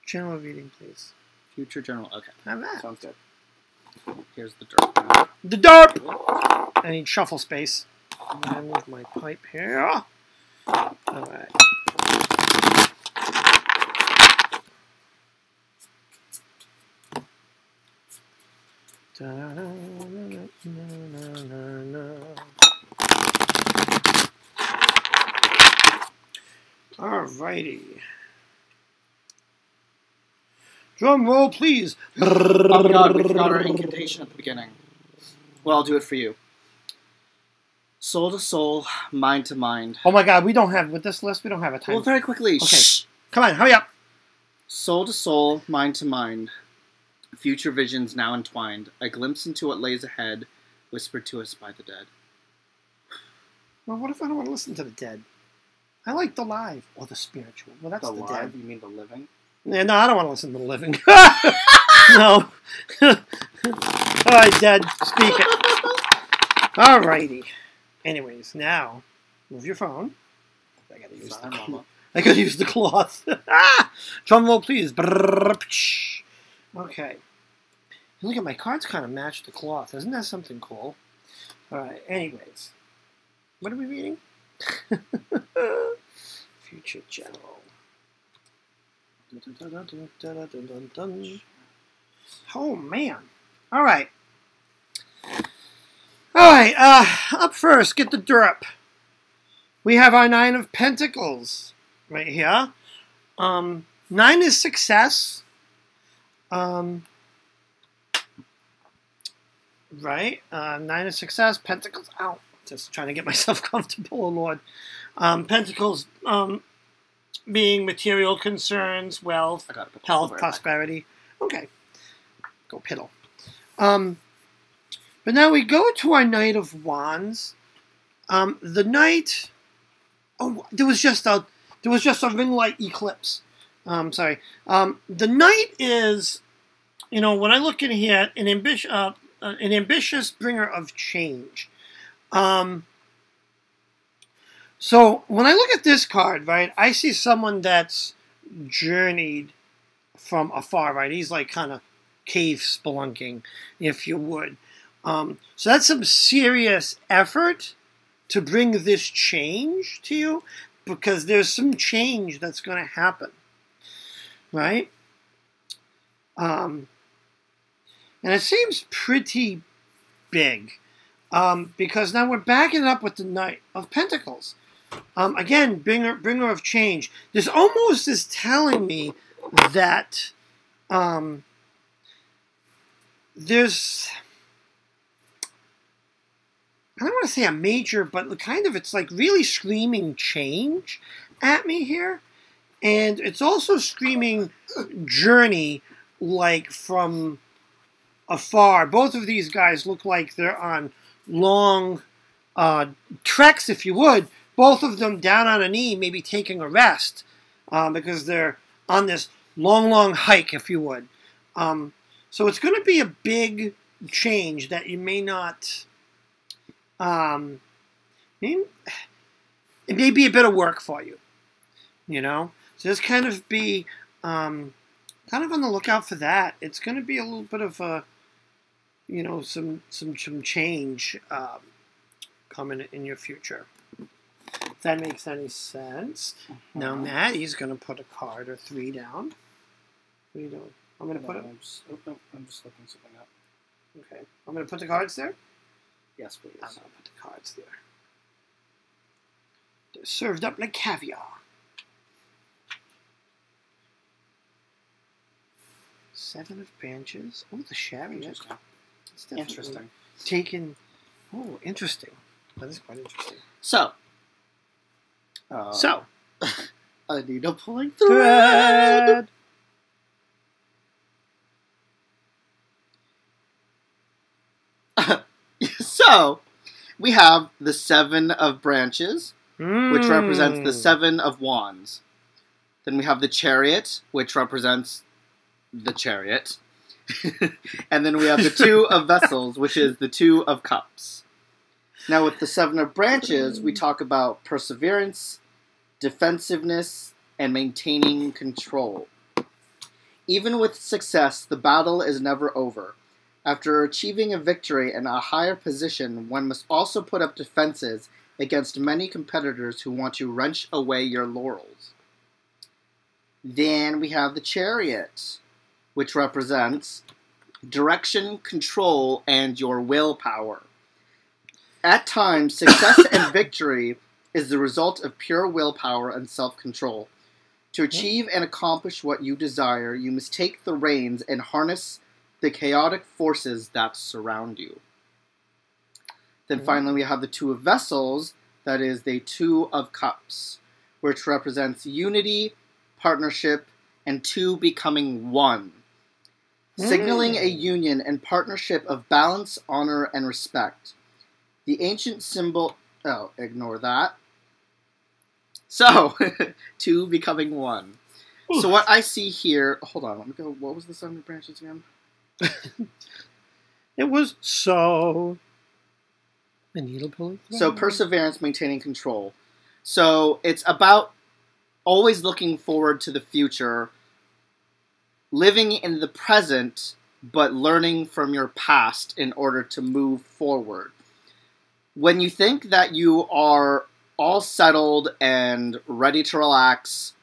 Speaker 1: general reading, please.
Speaker 2: Future general. Okay.
Speaker 1: Have that.
Speaker 2: Sounds good. Here's the dirt.
Speaker 1: The derp! I need shuffle space. I move my pipe here. Alright. Alrighty. Drum roll, please.
Speaker 2: Oh my god, we forgot our incantation at the beginning. Well, I'll do it for you. Soul to soul, mind to mind.
Speaker 1: Oh my god, we don't have, with this list, we don't have a time.
Speaker 2: Well, very quickly.
Speaker 1: Okay.
Speaker 2: Shh.
Speaker 1: Come on, hurry up.
Speaker 2: Soul to soul, mind to mind. Future visions now entwined. A glimpse into what lays ahead, whispered to us by the dead.
Speaker 1: Well, what if I don't want to listen to the dead? I like the live or the spiritual. Well, that's the
Speaker 2: live?
Speaker 1: dead.
Speaker 2: You mean the living?
Speaker 1: Yeah, no, I don't want to listen to the living. No. All right, dead. Speak it. All righty. Anyways, now move your phone. I gotta use
Speaker 2: Sorry,
Speaker 1: the
Speaker 2: mama.
Speaker 1: I could use the cloth. Drum roll, please. Okay. Look at my cards kind of match the cloth. Isn't that something cool? All right. Anyways. What are we reading? Future General. Oh, man. All right. All right. Up first, get the derp. We have our 9 of Pentacles right here. 9 is success. Right? 9 is success. Pentacles. Ow. Just trying to get myself comfortable, oh Lord. Pentacles being material concerns, wealth, health, prosperity. Okay. Go piddle. But now we go to our Knight of Wands. The Knight... Oh, there was just a ring light eclipse. Sorry. The Knight is, you know, when I look in here, an ambitious bringer of change. So when I look at this card, right, I see someone that's journeyed from afar, right? He's like kind of cave spelunking, if you would. So that's some serious effort to bring this change to you, because there's some change that's going to happen, right? And it seems pretty big, because now we're backing it up with the Knight of Pentacles. Again, bringer of change. This almost is telling me that there's... I don't want to say a major, but kind of, it's like really screaming change at me here. And it's also screaming journey, like from afar. Both of these guys look like they're on long treks, if you would. Both of them down on a knee, maybe taking a rest, because they're on this long hike, if you would. So it's going to be a big change that you may not... it may be a bit of work for you, you know? So just kind of be kind of on the lookout for that. It's going to be a little bit of a, you know, some change coming in your future. If that makes any sense. Now Maddie's going to put a card or 3 down. What are you doing? I'm going to put it...
Speaker 2: I'm just looking something up.
Speaker 1: Okay. I'm going to put the cards there?
Speaker 2: Yes, please.
Speaker 1: I'm going to put the cards there. They're served up like caviar. 7 of branches. Oh, the chariot.
Speaker 2: Interesting.
Speaker 1: Taken. Oh, interesting. That is quite interesting.
Speaker 2: So. A needle pulling
Speaker 1: thread.
Speaker 2: So, we have the 7 of branches, which represents the 7 of wands. Then we have the chariot, which represents the chariot. And then we have the 2 of vessels, which is the 2 of cups. Now, with the 7 of branches, we talk about perseverance, defensiveness, and maintaining control. Even with success, the battle is never over. After achieving a victory and a higher position, one must also put up defenses against many competitors who want to wrench away your laurels. Then we have the chariot, which represents direction, control, and your willpower. At times, success and victory is the result of pure willpower and self-control. To achieve and accomplish what you desire, you must take the reins and harness the chaotic forces that surround you. Then finally we have the 2 of vessels, that is the 2 of cups, which represents unity, partnership, and 2 becoming 1. Signaling a union and partnership of balance, honor, and respect. The ancient symbol... Oh, ignore that. So, 2 becoming 1. Oof. So what I see here... Hold on, let me go... What was the 7 of branches again?
Speaker 1: It was so... A needle pulling?
Speaker 2: So, perseverance, maintaining control. So, it's about always looking forward to the future, living in the present, but learning from your past in order to move forward. When you think that you are all settled and ready to relax,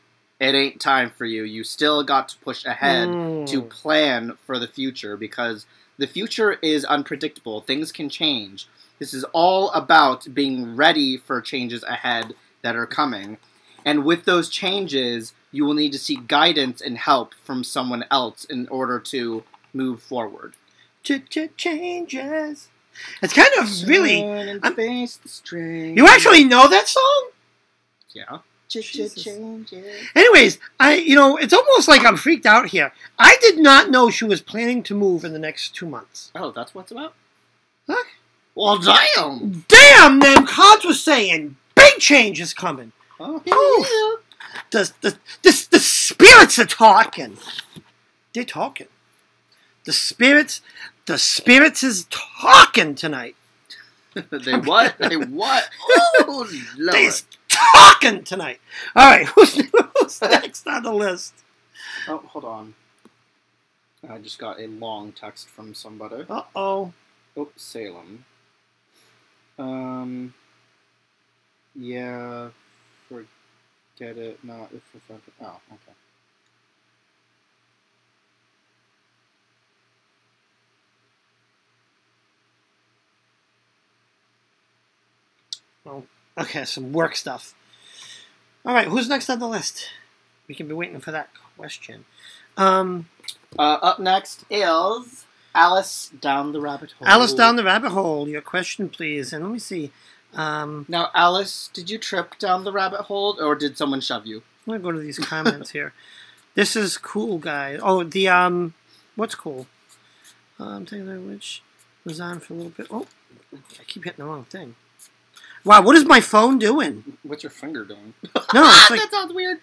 Speaker 2: it ain't time for you. You still got to push ahead to plan for the future, because the future is unpredictable. Things can change. This is all about being ready for changes ahead that are coming. And with those changes, you will need to seek guidance and help from someone else in order to move forward.
Speaker 1: Changes. It's kind of really...
Speaker 2: Face the strain.
Speaker 1: You actually know that song?
Speaker 2: Yeah.
Speaker 1: Changes. Anyways, it's almost like I'm freaked out here. I did not know she was planning to move in the next 2 months.
Speaker 2: Oh, that's what it's about?
Speaker 1: Look.
Speaker 2: Well, damn!
Speaker 1: Damn, them cards were saying big change is coming.
Speaker 2: Oh,
Speaker 1: yeah. The spirits are talking. They're talking. The spirits is talking tonight.
Speaker 2: They what? They what? Oh, Lord.
Speaker 1: They're talking tonight. All right, who's next on the list?
Speaker 2: Oh, hold on. I just got a long text from somebody.
Speaker 1: Uh-oh.
Speaker 2: Oh, Salem. Yeah, forget it. Not if we're oh, okay.
Speaker 1: Well, okay, some work stuff. All right, who's next on the list? We can be waiting for that question.
Speaker 2: Up next is Alice Down the Rabbit Hole.
Speaker 1: Alice Down the Rabbit Hole. Your question, please. And let me see.
Speaker 2: Now, Alice, did you trip down the rabbit hole, or did someone shove you?
Speaker 1: I'm going to go to these comments here. This is cool, guys. Oh, the, what's cool? I'm taking that which was on for a little bit. Oh, I keep hitting the wrong thing. Wow, what is my phone doing?
Speaker 2: What's your finger doing?
Speaker 1: No, it's like,
Speaker 2: that sounds weird.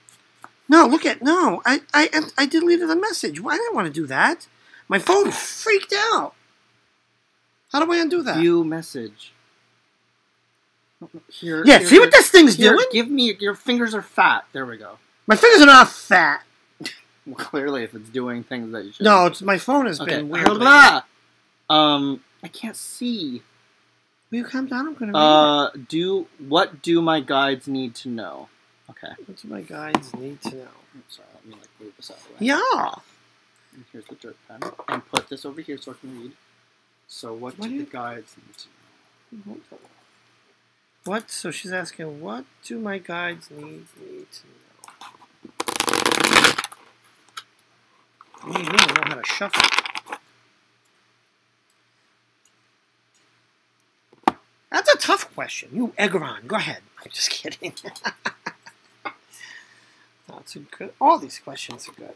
Speaker 1: No, look at I deleted the message. Why didn't I want to do that? My phone freaked out. How do I undo that?
Speaker 2: View message. Here,
Speaker 1: yeah, see what this thing's doing?
Speaker 2: Give me your fingers are fat. There we go.
Speaker 1: My fingers are not fat.
Speaker 2: Well, clearly, if it's doing things that you should.
Speaker 1: No, it's my phone has been weird.
Speaker 2: I can't see.
Speaker 1: Will you calm down? I'm gonna read
Speaker 2: what do my guides need to know? Okay.
Speaker 1: What do my guides need to know?
Speaker 2: Sorry, let me move this out of the way.
Speaker 1: Yeah.
Speaker 2: And here's the dirt pen, and put this over here so I can read. So, what do the guides need to know?
Speaker 1: What? So she's asking, what do my guides need to know? I don't know how to shuffle. That's a tough question. You, Egron, go ahead. I'm just kidding. That's a good. All these questions are good.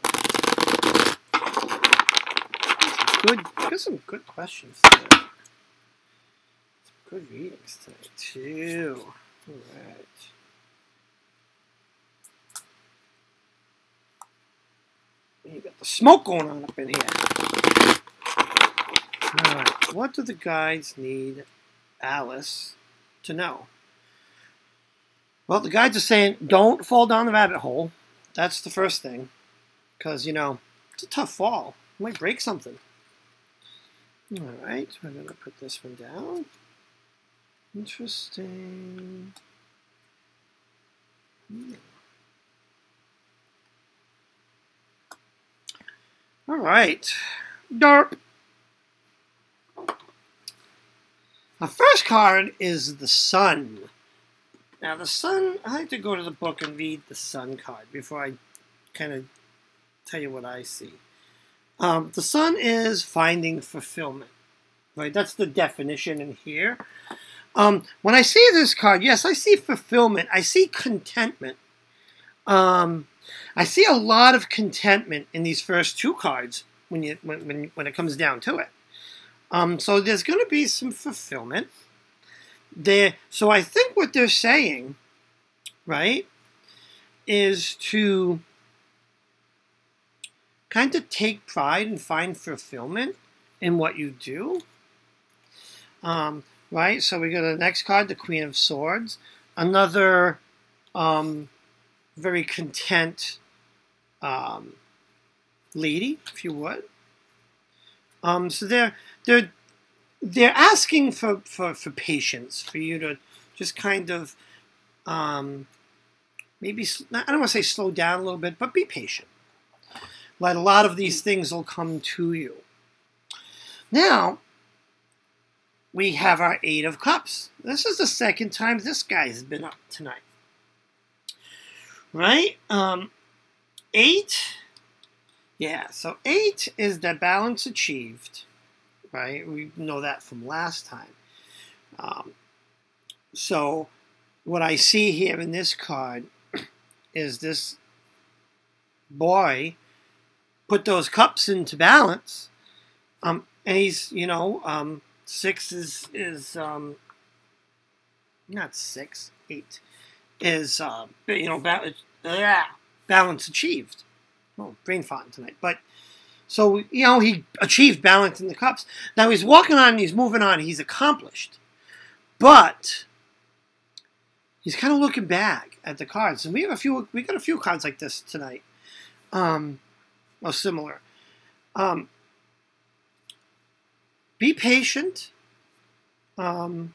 Speaker 1: There's some good questions today. Some good readings today too. All right. You got the smoke going on up in here. All right. What do the guides need Alice to know? Well, the guides are saying don't fall down the rabbit hole. That's the first thing. Because, it's a tough fall. You might break something. All right. We're going to put this one down. Interesting. All right. Derp. Our first card is the Sun. Now, the Sun, I like to go to the book and read the Sun card before I kind of tell you what I see. The Sun is finding fulfillment. Right? That's the definition in here. When I see this card, yes, I see fulfillment. I see contentment. I see a lot of contentment in these first two cards when it comes down to it. So there's going to be some fulfillment there. So I think what they're saying, right, is to kind of take pride and find fulfillment in what you do. Right, so we go to the next card, the Queen of Swords. Another very content lady, if you would. So they're asking for patience, for you to just kind of maybe, I don't want to say slow down a little bit, but be patient. Like a lot of these things will come to you. Now, we have our Eight of Cups. This is the second time this guy's been up tonight. Right? 8. Yeah, so 8 is the balance achieved. Right? We know that from last time. So, what I see here in this card is this boy put those cups into balance. And he's, 6 is not 6, 8 is balance achieved. Oh, brain farting tonight. But so he achieved balance in the cups. Now he's walking on and he's moving on. He's accomplished, but he's kind of looking back at the cards. And we got a few cards like this tonight, or similar. Be patient. There's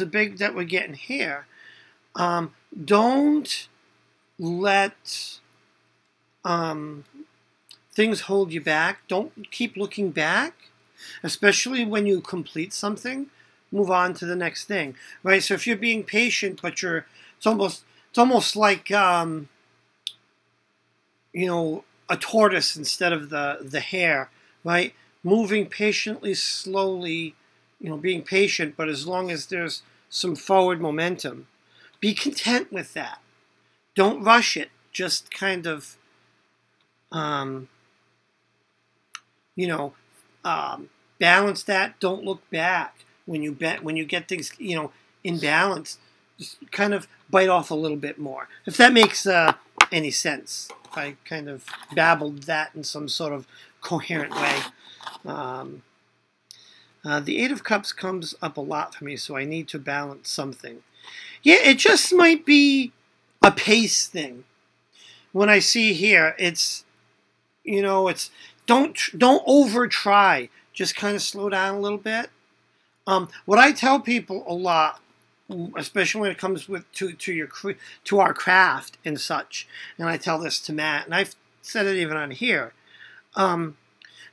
Speaker 1: a big that we're getting here. Don't let things hold you back. Don't keep looking back, especially when you complete something. Move on to the next thing, right? So if you're being patient, but it's almost like a tortoise instead of the hare, right? Moving patiently, slowly, being patient, but as long as there's some forward momentum, be content with that. Don't rush it. Just kind of, balance that. Don't look back when you get things, in balance. Just kind of bite off a little bit more. If that makes any sense. If I kind of babbled that in some sort of coherent way. The Eight of Cups comes up a lot for me, so I need to balance something. Yeah, it just might be a pace thing. When I see here, it's don't over try. Just kind of slow down a little bit. What I tell people a lot, especially when it comes to our craft and such, and I tell this to Matt, and I've said it even on here.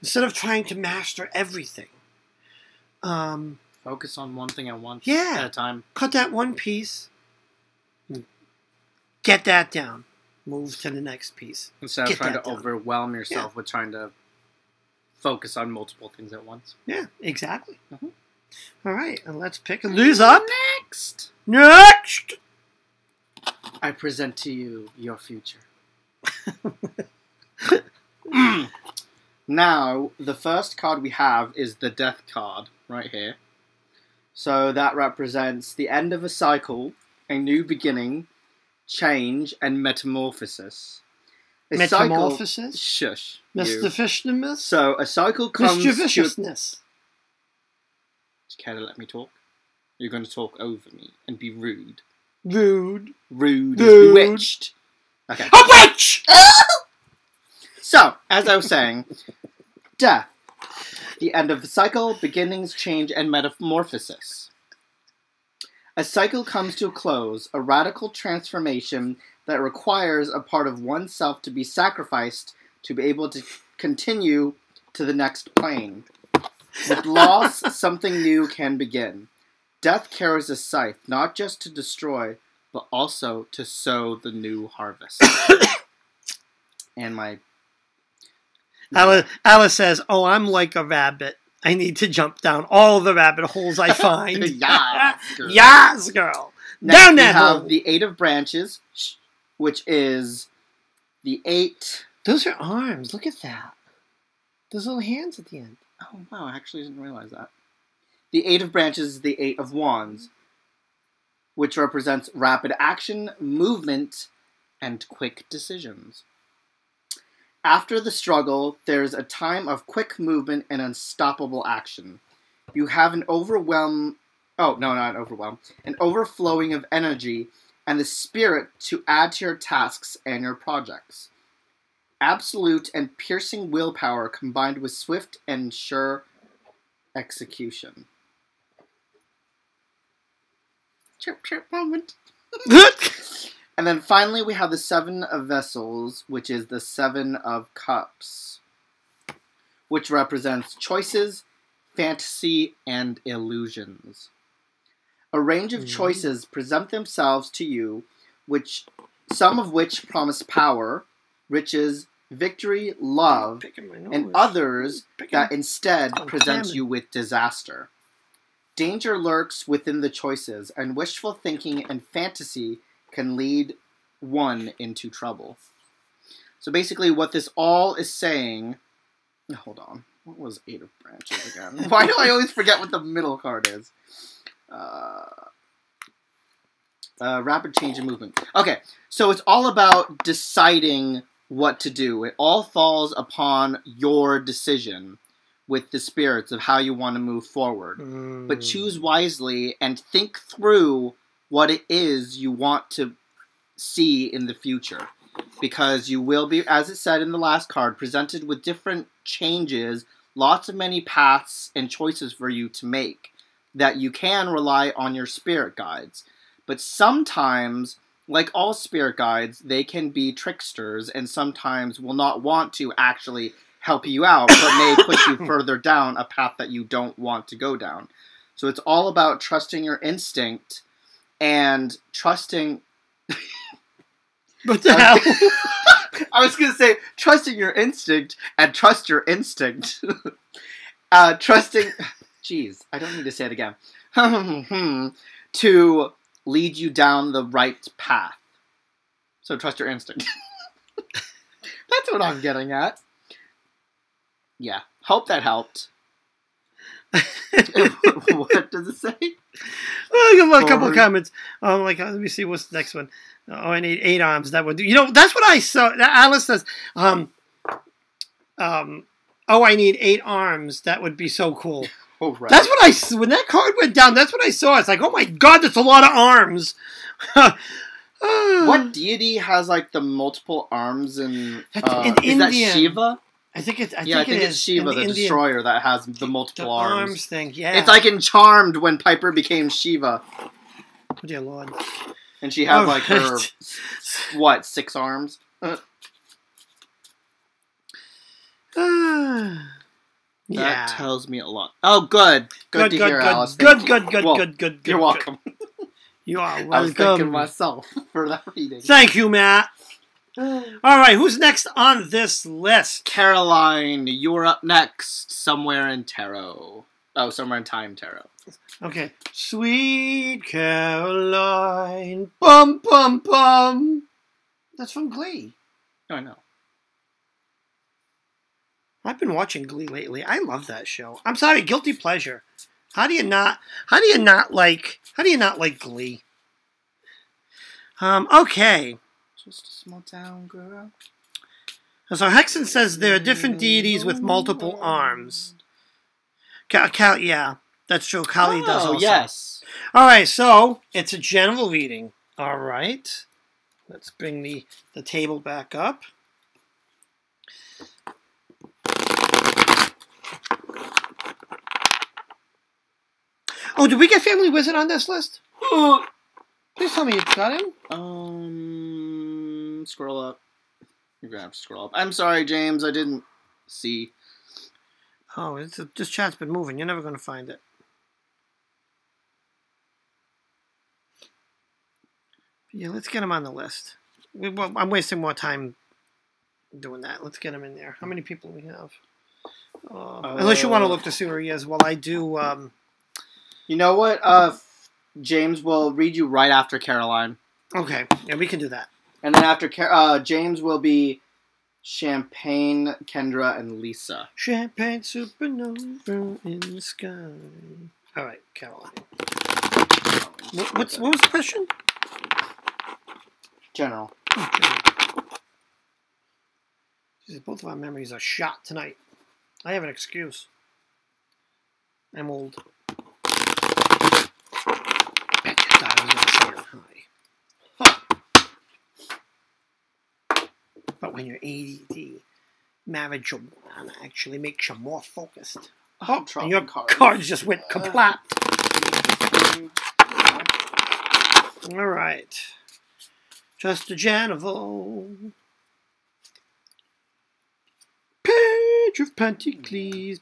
Speaker 1: Instead of trying to master everything,
Speaker 2: focus on one thing at a time.
Speaker 1: Cut that one piece. Get that down. Move to the next piece.
Speaker 2: Instead of trying to overwhelm yourself with trying to focus on multiple things at once.
Speaker 1: Yeah, exactly. All right, and let's pick a loser up. Next!
Speaker 2: I present to you your future. Now, the first card we have is the Death card, right here. So that represents the end of a cycle, a new beginning, change, and metamorphosis.
Speaker 1: Metamorphosis?
Speaker 2: Shush.
Speaker 1: Mr. Fishness?
Speaker 2: So a cycle comes
Speaker 1: Mischieviousness.
Speaker 2: Care to let me talk? You're going to talk over me and be rude.
Speaker 1: Rude.
Speaker 2: Rude is bewitched. Okay.
Speaker 1: A witch!
Speaker 2: So, as I was saying, death. The end of the cycle, beginnings, change, and metamorphosis. A cycle comes to a close, a radical transformation that requires a part of oneself to be sacrificed to be able to continue to the next plane. With loss, something new can begin. Death carries a scythe, not just to destroy, but also to sow the new harvest. And my...
Speaker 1: Alice says, "Oh, I'm like a rabbit. I need to jump down all the rabbit holes I find."
Speaker 2: Yes, girl.
Speaker 1: Yes, girl.
Speaker 2: Next,
Speaker 1: down that hole.
Speaker 2: We have the Eight of Branches, which is the 8...
Speaker 1: Those are arms. Look at that. Those little hands at the end.
Speaker 2: Oh, wow. I actually didn't realize that. The 8 of Branches is the 8 of Wands, which represents rapid action, movement, and quick decisions. After the struggle, there's a time of quick movement and unstoppable action. You have an overflowing of energy and the spirit to add to your tasks and your projects. Absolute and piercing willpower combined with swift and sure execution. Chirp, chirp moment. And then finally we have the 7 of Vessels, which is the 7 of Cups, which represents choices, fantasy, and illusions. A range of choices present themselves to you, some of which promise power, riches, victory, love, and others that instead present you with disaster. Danger lurks within the choices, and wishful thinking and fantasy can lead one into trouble. So basically what this all is saying... Hold on. What was 8 of Branches again? Why do I always forget what the middle card is? Rapid change in movement. Okay, so it's all about deciding what to do. It all falls upon your decision with the spirits of how you want to move forward. But choose wisely and think through what it is you want to see in the future. Because you will be, as it said in the last card, presented with different changes, lots of many paths and choices for you to make, that you can rely on your spirit guides. But sometimes, like all spirit guides, they can be tricksters and sometimes will not want to actually help you out, but may push you further down a path that you don't want to go down. So it's all about trusting your instinct and trusting...
Speaker 1: What the hell?
Speaker 2: I was going to say, trusting your instinct and trust your instinct. Trusting... Jeez, I don't need to say it again. To lead you down the right path. So trust your instinct. That's what I'm getting at. Yeah. Hope that helped. What does it say?
Speaker 1: Well, give a couple of comments. Let me see what's the next one. Oh, I need 8 arms. That would do. You know, that's what I saw. Alice says, oh, I need 8 arms. That would be so cool.
Speaker 2: Oh, right.
Speaker 1: That's what I, when that card went down, that's what I saw. It's like, oh my God, that's a lot of arms.
Speaker 2: What deity has like the multiple arms in
Speaker 1: Indian.
Speaker 2: That Shiva?
Speaker 1: I think it's
Speaker 2: Shiva, the destroyer, that has the multiple arms
Speaker 1: thing. Yeah,
Speaker 2: it's like in Charmed when Piper became Shiva.
Speaker 1: Oh dear Lord!
Speaker 2: And she had like her 6 arms? That tells me a lot. Oh, good to hear, Alice.
Speaker 1: Good.
Speaker 2: You're welcome.
Speaker 1: You are welcome.
Speaker 2: I was thanking myself for that reading.
Speaker 1: Thank you, Matt. All right, who's next on this list?
Speaker 2: Caroline, you're up next. Somewhere in Tarot. Oh, Somewhere in Time Tarot.
Speaker 1: Okay. Sweet Caroline. Bum, bum, bum. That's from Glee.
Speaker 2: Oh, I know.
Speaker 1: I've been watching Glee lately. I love that show. I'm sorry, guilty pleasure. How do you not like Glee? Okay.
Speaker 2: Just a small town girl.
Speaker 1: So Hexen says there are different deities with multiple arms. Yeah, that's true. Kali does also.
Speaker 2: Yes.
Speaker 1: All right, so it's a general reading. All right. Let's bring the table back up. Oh, did we get Family Wizard on this list? Please tell me you got him.
Speaker 2: Scroll up. You're gonna have to scroll up. I'm sorry, James. I didn't see.
Speaker 1: Oh, this chat's been moving. You're never gonna find it. Yeah, let's get him on the list. I'm wasting more time doing that. Let's get him in there. How many people do we have? Unless you want to look to see where he is. Well, I do.
Speaker 2: You know what? James will read you right after Caroline.
Speaker 1: Okay, yeah, we can do that.
Speaker 2: And then after James will be Champagne, Kendra, and Lisa.
Speaker 1: Champagne supernova in the sky. All right, Caroline. What was the question?
Speaker 2: General.
Speaker 1: Both of our memories are shot tonight. I have an excuse. I'm old. I was going to say you're high. But when you're ADD, marijuana actually makes you more focused.
Speaker 2: Oh,
Speaker 1: and your cards just went kaplat. All right. Just a Janival. Page of Pentacles.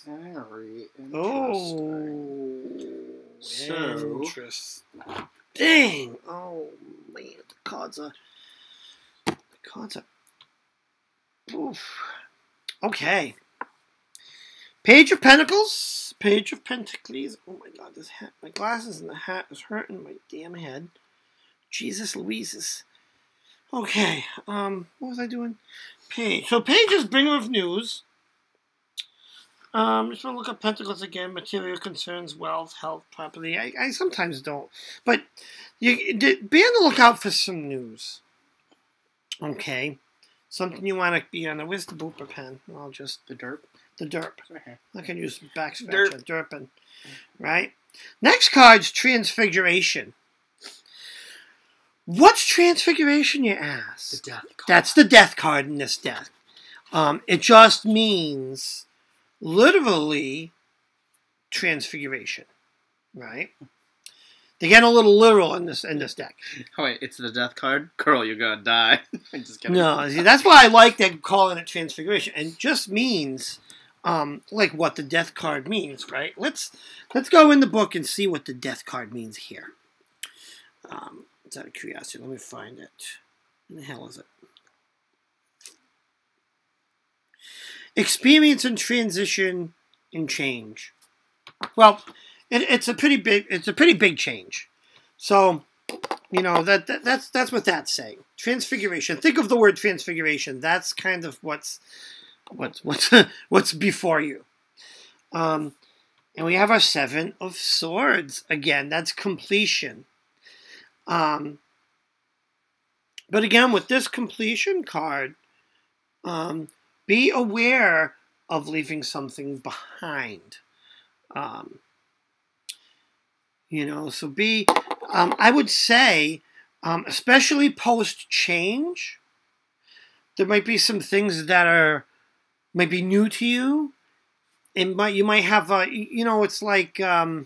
Speaker 2: Very interesting.
Speaker 1: Oh.
Speaker 2: So.
Speaker 1: Dang. Oh, man. The cards are... Oof. Okay. Page of Pentacles. Page of Pentacles. Oh my God, this hat. My glasses and the hat is hurting my damn head. Jesus Louises. Okay. What was I doing? Page. So Page is bringer of news. Just want to look up Pentacles again. Material concerns, wealth, health, property. I sometimes don't. But be on the lookout for some news. Okay. Something you want to be on. Where's the booper pen? I'll just...
Speaker 2: The derp?
Speaker 1: The derp.
Speaker 2: Okay.
Speaker 1: I can use back scratcher. Derping. Right? Next card's Transfiguration. What's Transfiguration, you ask?
Speaker 2: The death card.
Speaker 1: That's the death card in this deck. It just means, literally, transfiguration. Right? They get a little literal in this deck.
Speaker 2: Oh wait, it's the death card? Girl, you're gonna die. I'm just kidding.
Speaker 1: No, see, that's why I like that calling it transfiguration. And just means like what the death card means, right? Let's go in the book and see what the death card means here. It's out of curiosity. Let me find it. What the hell is it? Experience and transition and change. Well, it's a pretty big change. So, you know, that's what that's saying. Transfiguration. Think of the word transfiguration. That's kind of what's before you. And we have our Seven of Swords. Again, that's completion. But again, with this completion card, be aware of leaving something behind. You know, so I would say, especially post-change, there might be some things that might be new to you. You might have, it's like, a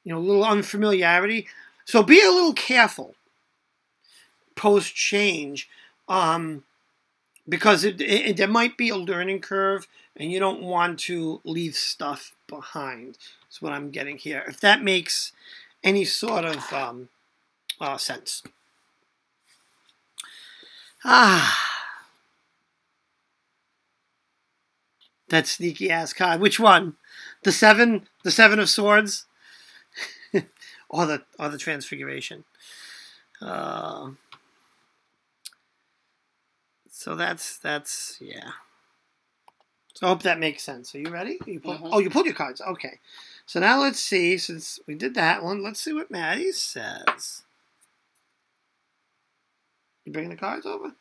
Speaker 1: little unfamiliarity. So be a little careful post-change, because there might be a learning curve, and you don't want to leave stuff behind. That's what I'm getting here. If that makes any sort of sense. That sneaky ass card. Which one? The seven of swords, or the transfiguration. So that's yeah. So I hope that makes sense. Are you ready? Oh, you pulled your cards. Okay. So now let's see. Since we did that one, let's see what Maddie says. You bringing the cards over?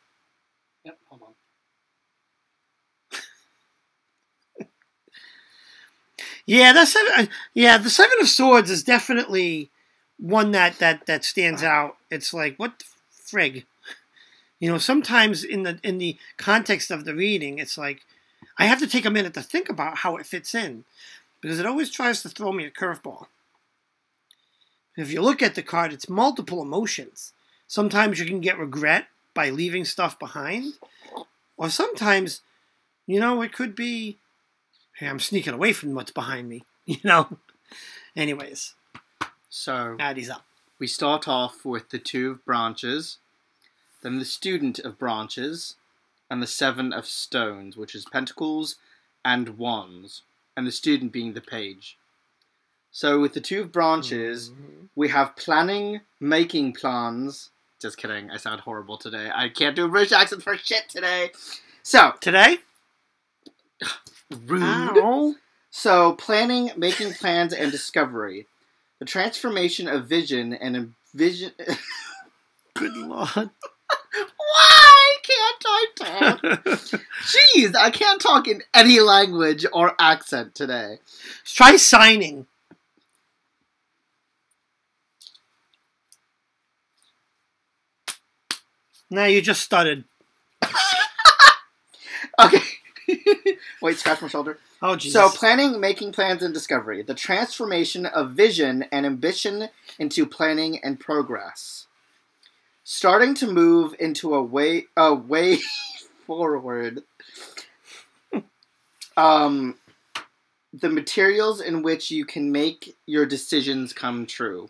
Speaker 2: Yep. Hold on.
Speaker 1: Yeah, the Seven of Swords is definitely one that stands out. It's like, what the frig? You know, sometimes in the context of the reading, it's like I have to take a minute to think about how it fits in, because it always tries to throw me a curveball. If you look at the card, it's multiple emotions. Sometimes you can get regret by leaving stuff behind, or sometimes, it could be, hey, I'm sneaking away from what's behind me. Anyways,
Speaker 2: so
Speaker 1: Addie's up.
Speaker 2: We start off with the Two of Branches, then the Student of Branches, and the Seven of Stones, which is Pentacles and Wands, and the Student being the Page. So with the Two of Branches, we have planning, making plans. Just kidding, I sound horrible today. I can't do a British accent for shit today. So,
Speaker 1: today?
Speaker 2: Rude.
Speaker 1: Ow.
Speaker 2: So, planning, making plans, and discovery. The transformation of vision and envision...
Speaker 1: Good Lord.
Speaker 2: Why can't I talk? Jeez, I can't talk in any language or accent today.
Speaker 1: Try signing. Nah, you just stuttered.
Speaker 2: Okay. Wait, scratch my shoulder.
Speaker 1: Oh, Jesus.
Speaker 2: So, planning, making plans, and discovery. The transformation of vision and ambition into planning and progress. Starting to move into a way forward. The materials in which you can make your decisions come true.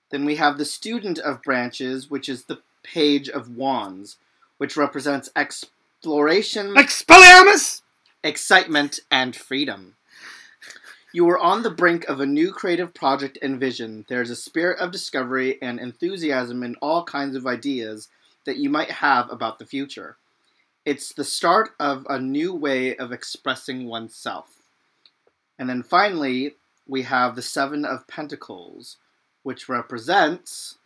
Speaker 2: Then we have the student of branches, which is the page of wands, which represents exploration,
Speaker 1: Expelliarmus!
Speaker 2: excitement, and freedom. You are on the brink of a new creative project and vision. There's a spirit of discovery and enthusiasm in all kinds of ideas that you might have about the future. It's the start of a new way of expressing oneself. And then finally, we have the Seven of Pentacles, which represents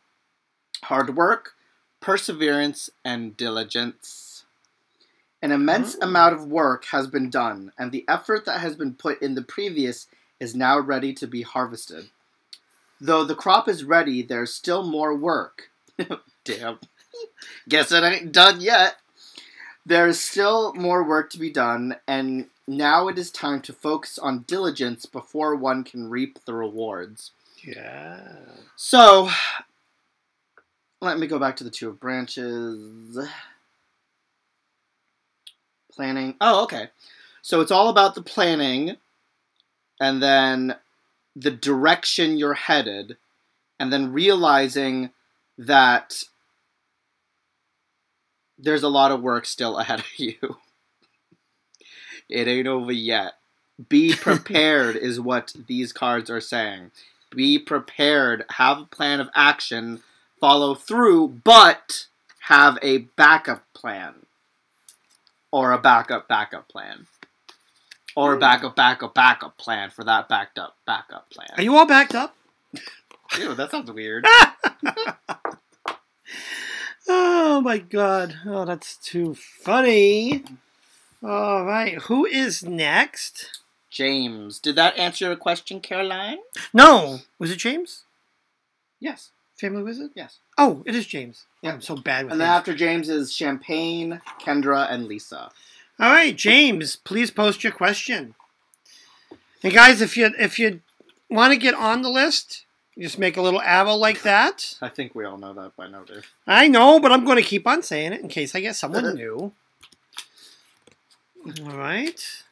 Speaker 2: hard work, perseverance, and diligence. An immense amount of work has been done, and the effort that has been put in the previous is now ready to be harvested. Though the crop is ready, there's still more work. Damn. Guess it ain't done yet. There is still more work to be done, and now it is time to focus on diligence before one can reap the rewards.
Speaker 1: Yeah.
Speaker 2: So, let me go back to the Two of Branches. Planning. Oh, okay. So it's all about the planning, and then the direction you're headed, and then realizing that there's a lot of work still ahead of you. It ain't over yet. Be prepared is what these cards are saying. Be prepared. Have a plan of action. Follow through, but have a backup plan. Or a backup plan. Or a backup plan for that backup plan.
Speaker 1: Are you all backed up?
Speaker 2: Ew, that sounds weird.
Speaker 1: Oh, my God. Oh, that's too funny. All right. Who is next?
Speaker 2: James. Did that answer your question, Caroline?
Speaker 1: No. Was it James?
Speaker 2: Yes.
Speaker 1: Family Wizard?
Speaker 2: Yes.
Speaker 1: Oh, it is James.
Speaker 2: Yeah.
Speaker 1: I'm so bad with
Speaker 2: And then
Speaker 1: names.
Speaker 2: after James is Champagne, Kendra, and Lisa.
Speaker 1: All right, James, please post your question. And guys, if you want to get on the list, you just make a little arrow like that.
Speaker 2: I think we all know that by now, Dave.
Speaker 1: I know, but I'm going to keep on saying it in case I get someone new. All right.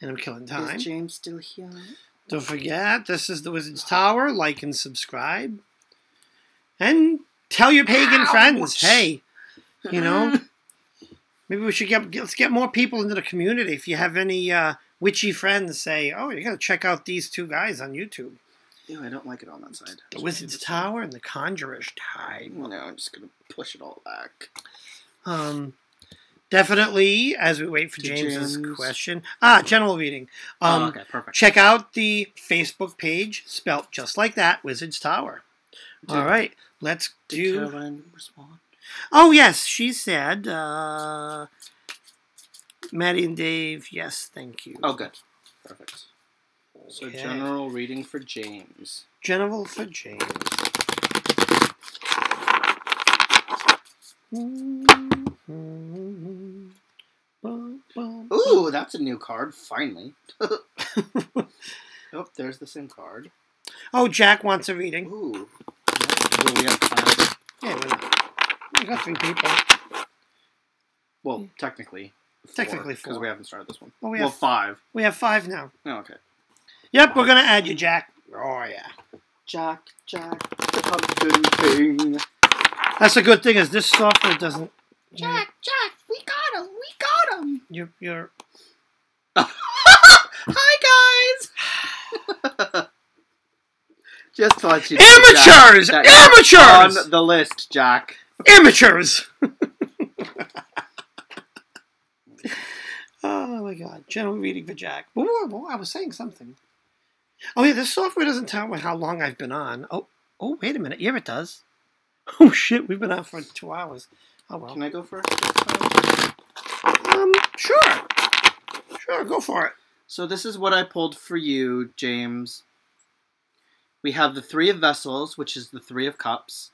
Speaker 1: And I'm killing time.
Speaker 2: Is James still here?
Speaker 1: Don't forget, this is the Wizard's Tower. Like and subscribe. And tell your pagan friends, hey, you know, maybe we should let's get more people into the community. If you have any witchy friends, say, oh, you got to check out these two guys on YouTube.
Speaker 2: Ew, I don't like it on that side.
Speaker 1: The Wizard's Tower and the Conjurer's Time.
Speaker 2: Well, no, I'm just going to push it all back.
Speaker 1: Definitely, as we wait for James's question. General reading.
Speaker 2: Okay, perfect.
Speaker 1: Check out the Facebook page, spelt just like that, Wizard's Tower. All right, let's do...
Speaker 2: Did Caroline respond?
Speaker 1: Oh, yes, she said, Maddie and Dave, yes, thank you.
Speaker 2: Oh, good. Perfect. So,
Speaker 1: Okay.
Speaker 2: general reading for James.
Speaker 1: General for James.
Speaker 2: Ooh, that's a new card, finally. Oh, there's the same card.
Speaker 1: Oh, Jack wants a reading.
Speaker 2: Ooh. Will we have time?
Speaker 1: Yeah, we got 3 people.
Speaker 2: Well, technically.
Speaker 1: Technically 4.
Speaker 2: Because we haven't started this one.
Speaker 1: Well, we
Speaker 2: Well,
Speaker 1: have
Speaker 2: 5.
Speaker 1: We have 5 now.
Speaker 2: Oh, okay.
Speaker 1: Yep, we're going to add you, Jack. Oh, yeah.
Speaker 2: Jack, the pumpkin king.
Speaker 1: That's a good thing, is this software doesn't...
Speaker 2: Jack, we got him.
Speaker 1: You're...
Speaker 2: Hi, guys. Just to let you know,
Speaker 1: Amateurs!
Speaker 2: Jack,
Speaker 1: Amateurs!
Speaker 2: on the list, Jack.
Speaker 1: Amateurs! Oh, my God. General reading for Jack. Whoa, I was saying something. Oh, yeah, this software doesn't tell me how long I've been on. Oh, wait a minute. Yeah, it does. Oh, shit, we've been on for 2 hours. Oh, well.
Speaker 2: Can I go first this time?
Speaker 1: Sure. Sure, go for it.
Speaker 2: So this is what I pulled for you, James. We have the 3 of Vessels, which is the 3 of Cups,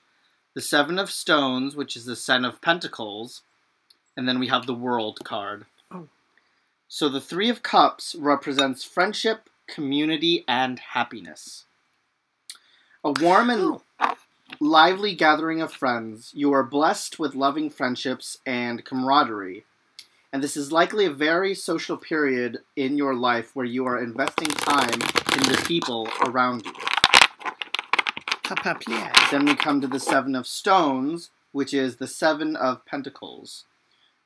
Speaker 2: the Seven of Stones, which is the Seven of Pentacles, and then we have the World card.
Speaker 1: Oh.
Speaker 2: So the Three of Cups represents friendship, community, and happiness. A warm and lively gathering of friends. You are blessed with loving friendships and camaraderie. And this is likely a very social period in your life where you are investing time in the people around you. Then we come to the Seven of Stones, which is the Seven of Pentacles,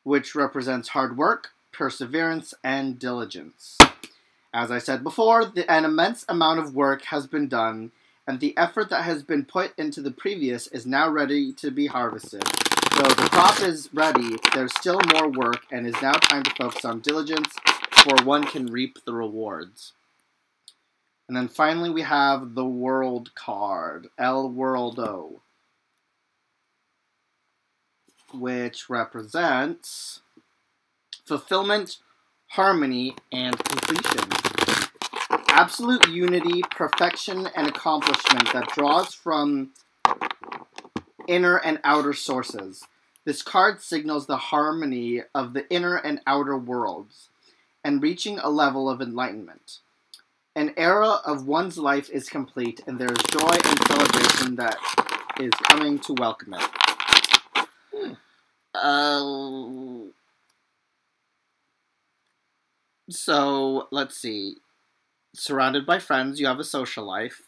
Speaker 2: which represents hard work, perseverance, and diligence. As I said before, an immense amount of work has been done, and the effort that has been put into the previous is now ready to be harvested. Though the crop is ready, there's still more work, and is now time to focus on diligence, for one can reap the rewards. And then finally we have the World card, El Worldo, which represents fulfillment, harmony, and completion. Absolute unity, perfection, and accomplishment that draws from inner and outer sources. This card signals the harmony of the inner and outer worlds, and reaching a level of enlightenment. An era of one's life is complete, and there is joy and celebration that is coming to welcome it. So, let's see. Surrounded by friends, you have a social life.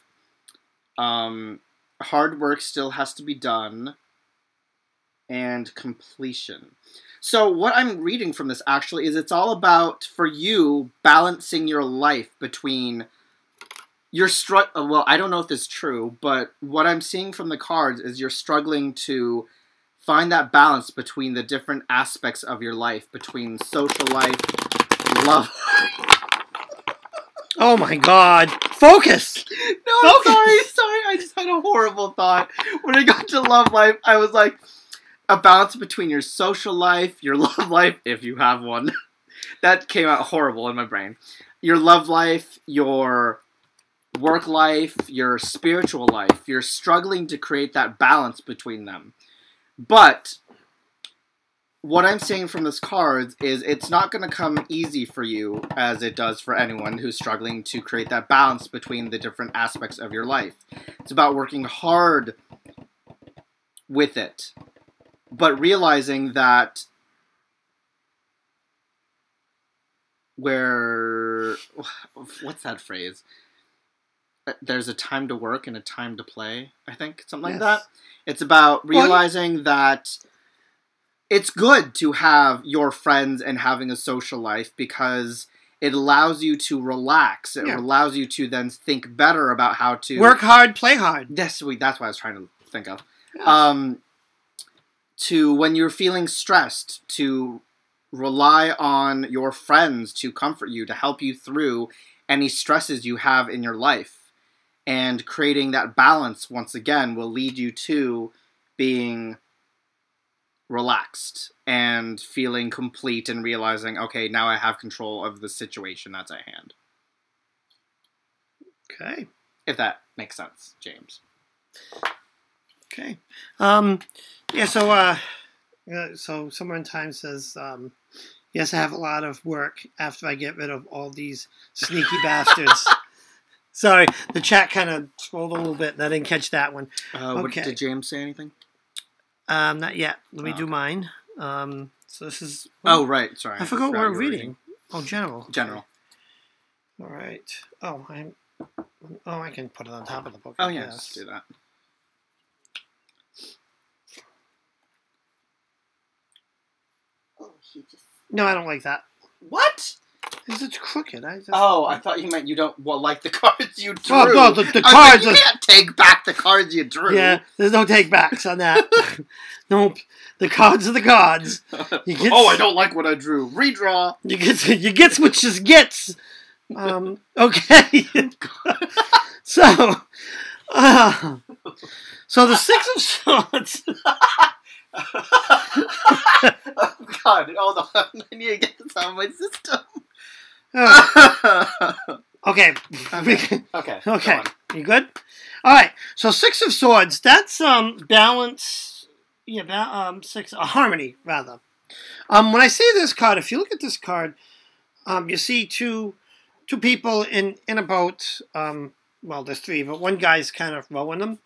Speaker 2: Hard work still has to be done. And completion. So what I'm reading from this actually is it's all about, for you, balancing your life between your well, I don't know if this is true, but what I'm seeing from the cards is you're struggling to find that balance between the different aspects of your life, between social life, love.
Speaker 1: Oh my God! Focus.
Speaker 2: No, focus. I'm sorry. I just had a horrible thought when I got to love life. I was like, a balance between your social life, your love life, if you have one. That came out horrible in my brain. Your love life, your work life, your spiritual life. You're struggling to create that balance between them. But what I'm saying from this card is it's not going to come easy for you as it does for anyone who's struggling to create that balance between the different aspects of your life. It's about working hard with it. But realizing that what's that phrase? There's a time to work and a time to play, I think. Something like that. It's about realizing that it's good to have your friends and having a social life because it allows you to relax. It allows you to then think better about how to...
Speaker 1: Work hard, play hard.
Speaker 2: That's what I was trying to think of. Yes. To when you're feeling stressed, to rely on your friends to comfort you, to help you through any stresses you have in your life. And creating that balance, once again, will lead you to being relaxed and feeling complete and realizing, okay, now I have control of the situation that's at hand.
Speaker 1: Okay.
Speaker 2: If that makes sense, James.
Speaker 1: Okay. Yeah, so Somewhere in Time says, yes, I have a lot of work after I get rid of all these sneaky bastards. Sorry, the chat kind of scrolled a little bit and I didn't catch that one.
Speaker 2: Okay. Did James say anything?
Speaker 1: Not yet. Let me do mine. So this is...
Speaker 2: Oh, right. Sorry.
Speaker 1: I forgot what we're reading. Oh, general.
Speaker 2: General.
Speaker 1: All right. Oh, I can put it on top of the book.
Speaker 2: Oh, yes. Let's do that.
Speaker 1: No, I don't like that.
Speaker 2: What?
Speaker 1: Because it's crooked. I
Speaker 2: thought you meant you don't like the cards you drew.
Speaker 1: Oh, no, the cards...
Speaker 2: You can't take back the cards you drew.
Speaker 1: Yeah, there's no take backs on that. Nope. The cards are the cards.
Speaker 2: I don't like what I drew. Redraw.
Speaker 1: You get what you gets. Okay. So the Six of Swords...
Speaker 2: Oh God! Hold on, I need to get this out of my system.
Speaker 1: Okay.
Speaker 2: Okay.
Speaker 1: You good? All right. So 6 of Swords. That's balance. Yeah, 6 harmony rather. When I say this card, if you look at this card, you see two people in a boat. Well, there's 3, but one guy's kind of rowing them.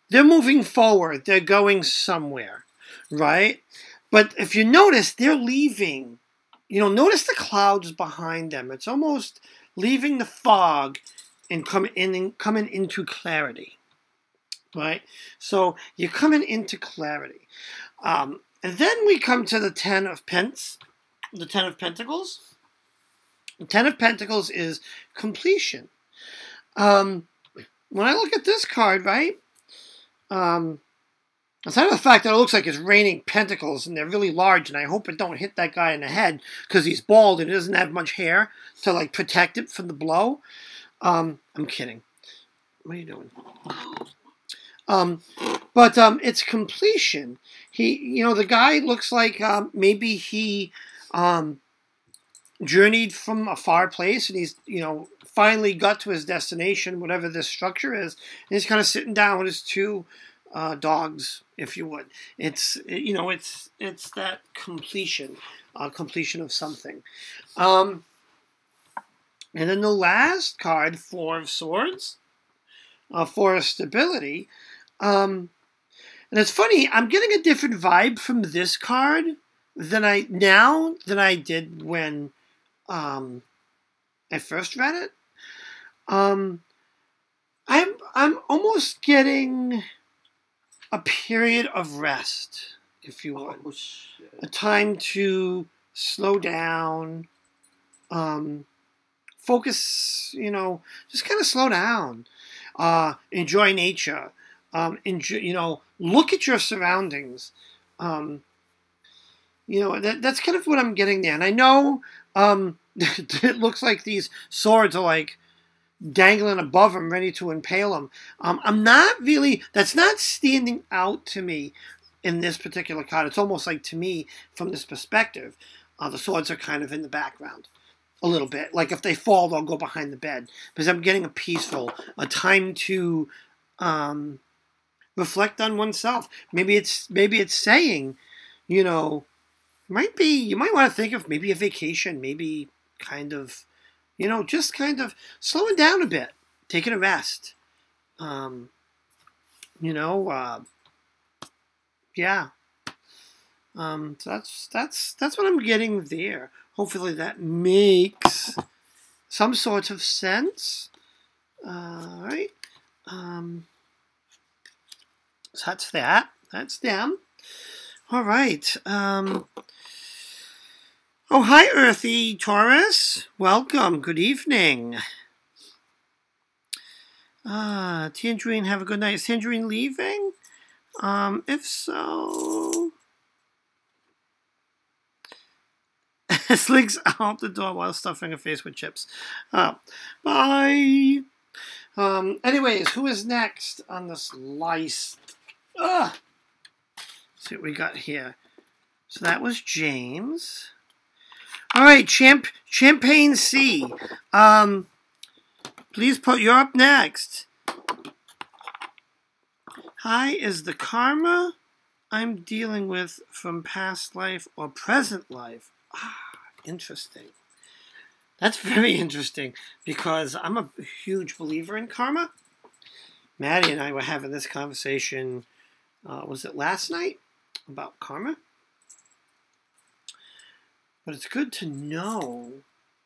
Speaker 1: They're moving forward. They're going somewhere, right? But if you notice, they're leaving. Notice the clouds behind them. It's almost leaving the fog and coming into clarity, right? So you're coming into clarity. And then we come to the 10 of Pentacles. The 10 of Pentacles. The 10 of Pentacles is completion. When I look at this card, right? Aside from the fact that it looks like it's raining pentacles and they're really large, and I hope it don't hit that guy in the head because he's bald and he doesn't have much hair to like protect it from the blow. I'm kidding. What are you doing? But it's completion. The guy looks like maybe he journeyed from a far place and he's finally got to his destination, whatever this structure is, and he's kind of sitting down with his 2 dogs, if you would. It's that completion, completion of something. And then the last card, 4 of Swords, 4 of Stability. And it's funny, I'm getting a different vibe from this card than I did when I first read it. I'm almost getting a period of rest, if you would.
Speaker 2: Oh, shit.
Speaker 1: A time to slow down, focus, just kind of slow down, enjoy nature, look at your surroundings. That's kind of what I'm getting there. And I know it looks like these swords are like dangling above him, ready to impale him. I'm not really, that's not standing out to me in this particular card. It's almost like, to me, from this perspective, the swords are kind of in the background a little bit. Like if they fall, they'll go behind the bed. Because I'm getting a time to reflect on oneself. Maybe it's saying, you might want to think of maybe a vacation, maybe kind of, just kind of slowing down a bit, taking a rest. Yeah. So that's what I'm getting there. Hopefully that makes some sort of sense. All right. So that's that. That's them. All right. Oh, hi, Earthy Taurus. Welcome. Good evening. Tangerine, have a good night. Is Tangerine leaving? If so... Slinks out the door while stuffing her face with chips. Bye. Anyways, who is next on this list? Let's see what we got here. So that was James. All right, Champagne C. Please you're up next. Hi, is the karma I'm dealing with from past life or present life? Interesting. That's very interesting because I'm a huge believer in karma. Maddie and I were having this conversation, was it last night, about karma? But it's good to know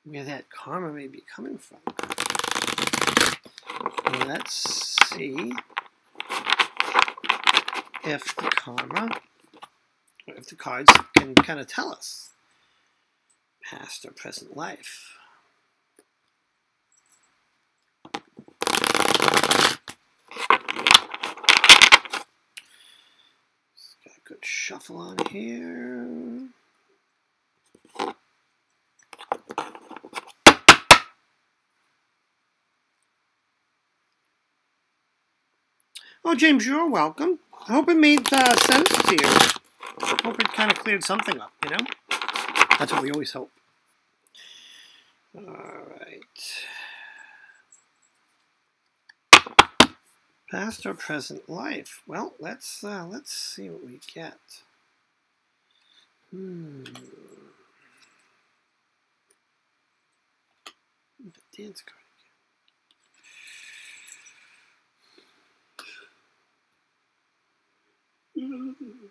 Speaker 1: where that karma may be coming from. Let's see if the cards can kind of tell us past or present life. Got a good shuffle on here. Oh, James, you're welcome. I hope it made sense to you. I hope it kind of cleared something up, That's what we always hope. All right. Past or present life? Well, let's see what we get. The dance card again.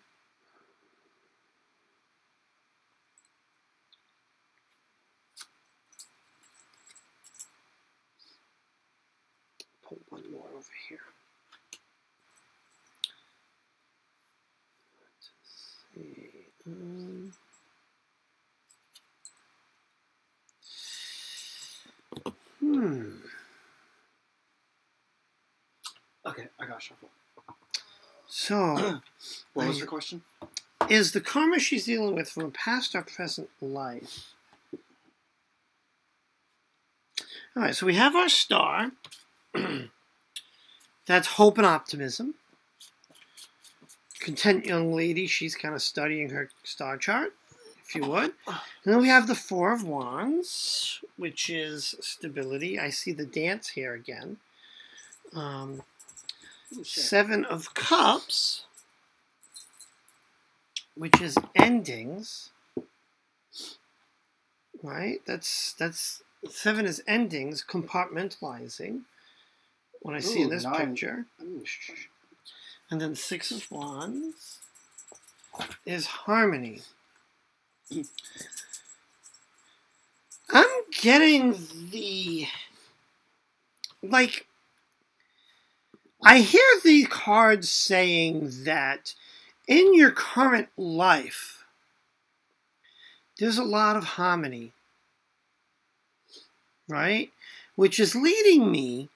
Speaker 1: Pull one more over here. Let's see.
Speaker 2: Okay, I got shuffle.
Speaker 1: So,
Speaker 2: what was your question?
Speaker 1: Is the karma she's dealing with from a past or present life? All right, so we have our star. That's hope and optimism. Content young lady, she's kind of studying her star chart, if you would. And then we have the Four of Wands, which is stability. I see the dance here again. Seven of Cups, which is endings. Right? That's seven is endings, compartmentalizing. When I see in this picture. And then Six of Wands is harmony. I'm getting the, like, I hear the cards saying that in your current life, there's a lot of harmony, right? Which is leading me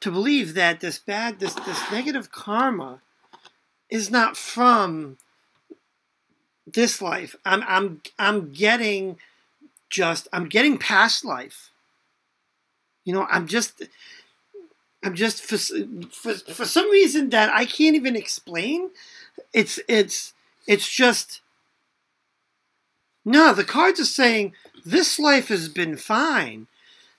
Speaker 1: to believe that this negative karma is not from this life. I'm getting past life. You know, I'm just for some reason that I can't even explain. It's just no. The cards are saying this life has been fine.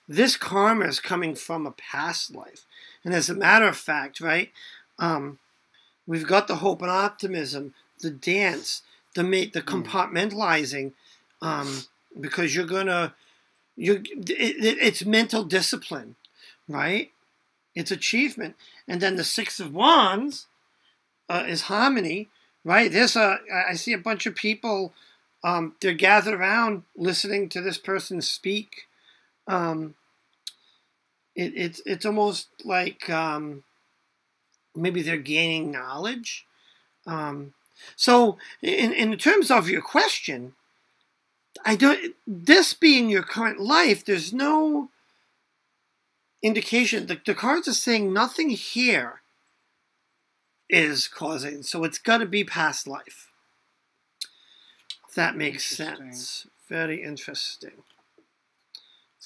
Speaker 1: This karma is coming from a past life. And as a matter of fact, right, we've got the hope and optimism, the dance, the compartmentalizing, because it's mental discipline, right? It's achievement. And then the Six of Wands is harmony, right? I see a bunch of people, they're gathered around listening to this person speak. It's almost like maybe they're gaining knowledge. So in terms of your question, this being your current life, there's no indication. The cards are saying nothing here is causing, so it's got to be past life. If that makes sense. Very interesting.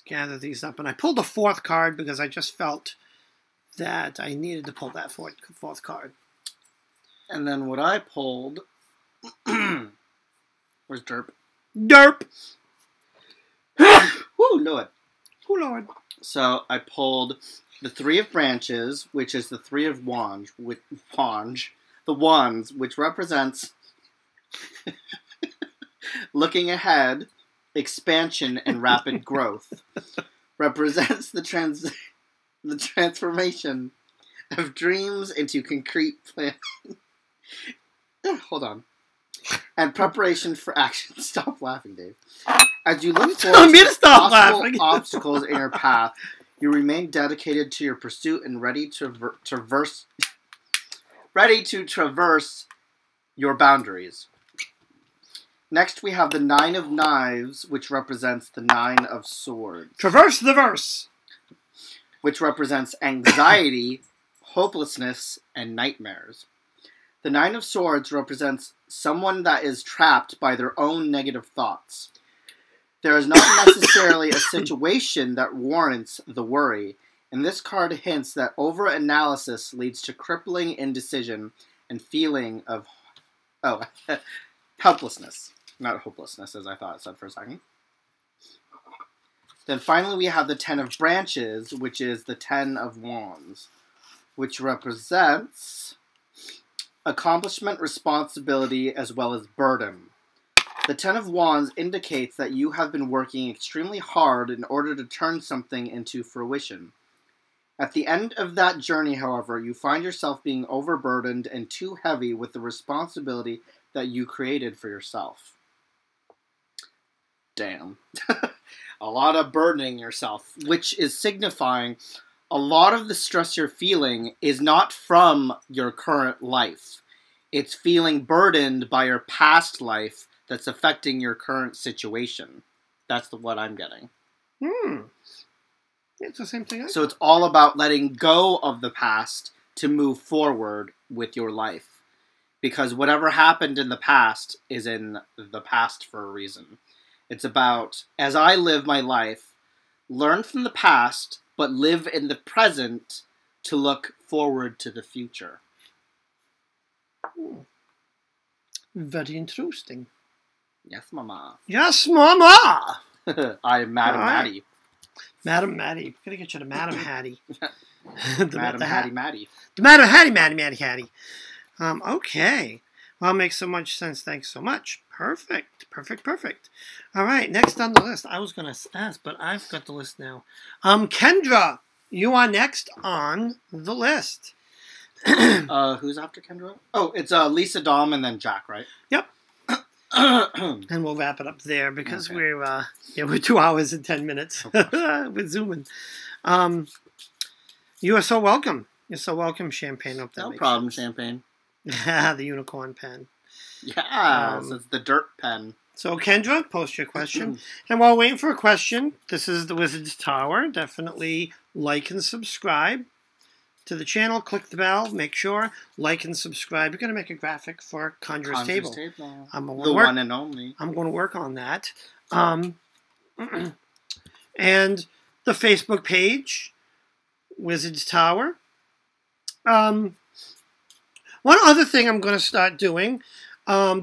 Speaker 1: Gather these up, and I pulled the fourth card because I just felt that I needed to pull that fourth card.
Speaker 2: And then what I pulled, where's Derp?
Speaker 1: Derp.
Speaker 2: Woo, Lord.
Speaker 1: Oh Lord.
Speaker 2: So I pulled the Three of Branches, which is the Three of Wands, the Wands, which represents looking ahead, expansion, and rapid growth. Represents the transformation of dreams into concrete plans. Hold on. And preparation for action. Stop laughing, Dave. As you look forward to possible obstacles in your path, you remain dedicated to your pursuit and ready to traverse your boundaries. Next, we have the Nine of Knives, which represents the Nine of Swords.
Speaker 1: Traverse the verse.
Speaker 2: Which represents anxiety, hopelessness, and nightmares. The Nine of Swords represents someone that is trapped by their own negative thoughts. There is not necessarily a situation that warrants the worry, and this card hints that over-analysis leads to crippling indecision and feeling of helplessness. Not hopelessness, as I thought it said for a second. Then finally we have the Ten of Branches, which is the Ten of Wands. which represents accomplishment, responsibility, as well as burden. The Ten of Wands indicates that you have been working extremely hard in order to turn something into fruition. At the end of that journey, however, you find yourself being overburdened and too heavy with the responsibility that you created for yourself. Damn. A lot of burdening yourself, which is signifying a lot of the stress you're feeling is not from your current life. It's feeling burdened by your past life that's affecting your current situation. That's what I'm getting.
Speaker 1: It's the same thing.
Speaker 2: So it's all about letting go of the past to move forward with your life. Because whatever happened in the past is in the past for a reason. It's about, as I live my life, learn from the past, but live in the present to look forward to the future.
Speaker 1: Very interesting.
Speaker 2: Yes, Mama.
Speaker 1: Yes, Mama!
Speaker 2: I am Madam Maddie.
Speaker 1: Madam Maddie. We're going to get you to Madam Hattie.
Speaker 2: Madam Hattie Maddie.
Speaker 1: The Madam Hattie, Maddie Hattie. Okay. Well, it makes so much sense. Thanks so much. Perfect. All right, next on the list. I was going to ask, but I've got the list now. Kendra, you are next on the list.
Speaker 2: Who's after Kendra? Oh, it's Lisa Dom and then Jack, right?
Speaker 1: Yep. And we'll wrap it up there because we're 2 hours and 10 minutes. We're zooming. You are so welcome. You're so welcome, Champagne. Hope that
Speaker 2: no
Speaker 1: makes
Speaker 2: problem,
Speaker 1: sense.
Speaker 2: Champagne.
Speaker 1: The unicorn pen.
Speaker 2: Yes, it's the dirt pen.
Speaker 1: So, Kendra, post your question. And while waiting for a question, this is the Wizard's Tower. Definitely like and subscribe to the channel. Click the bell. Make sure. Like and subscribe. We're going to make a graphic for Conjurer's Table.
Speaker 2: The one and only.
Speaker 1: I'm going to work on that. And the Facebook page, Wizard's Tower. One other thing I'm going to start doing,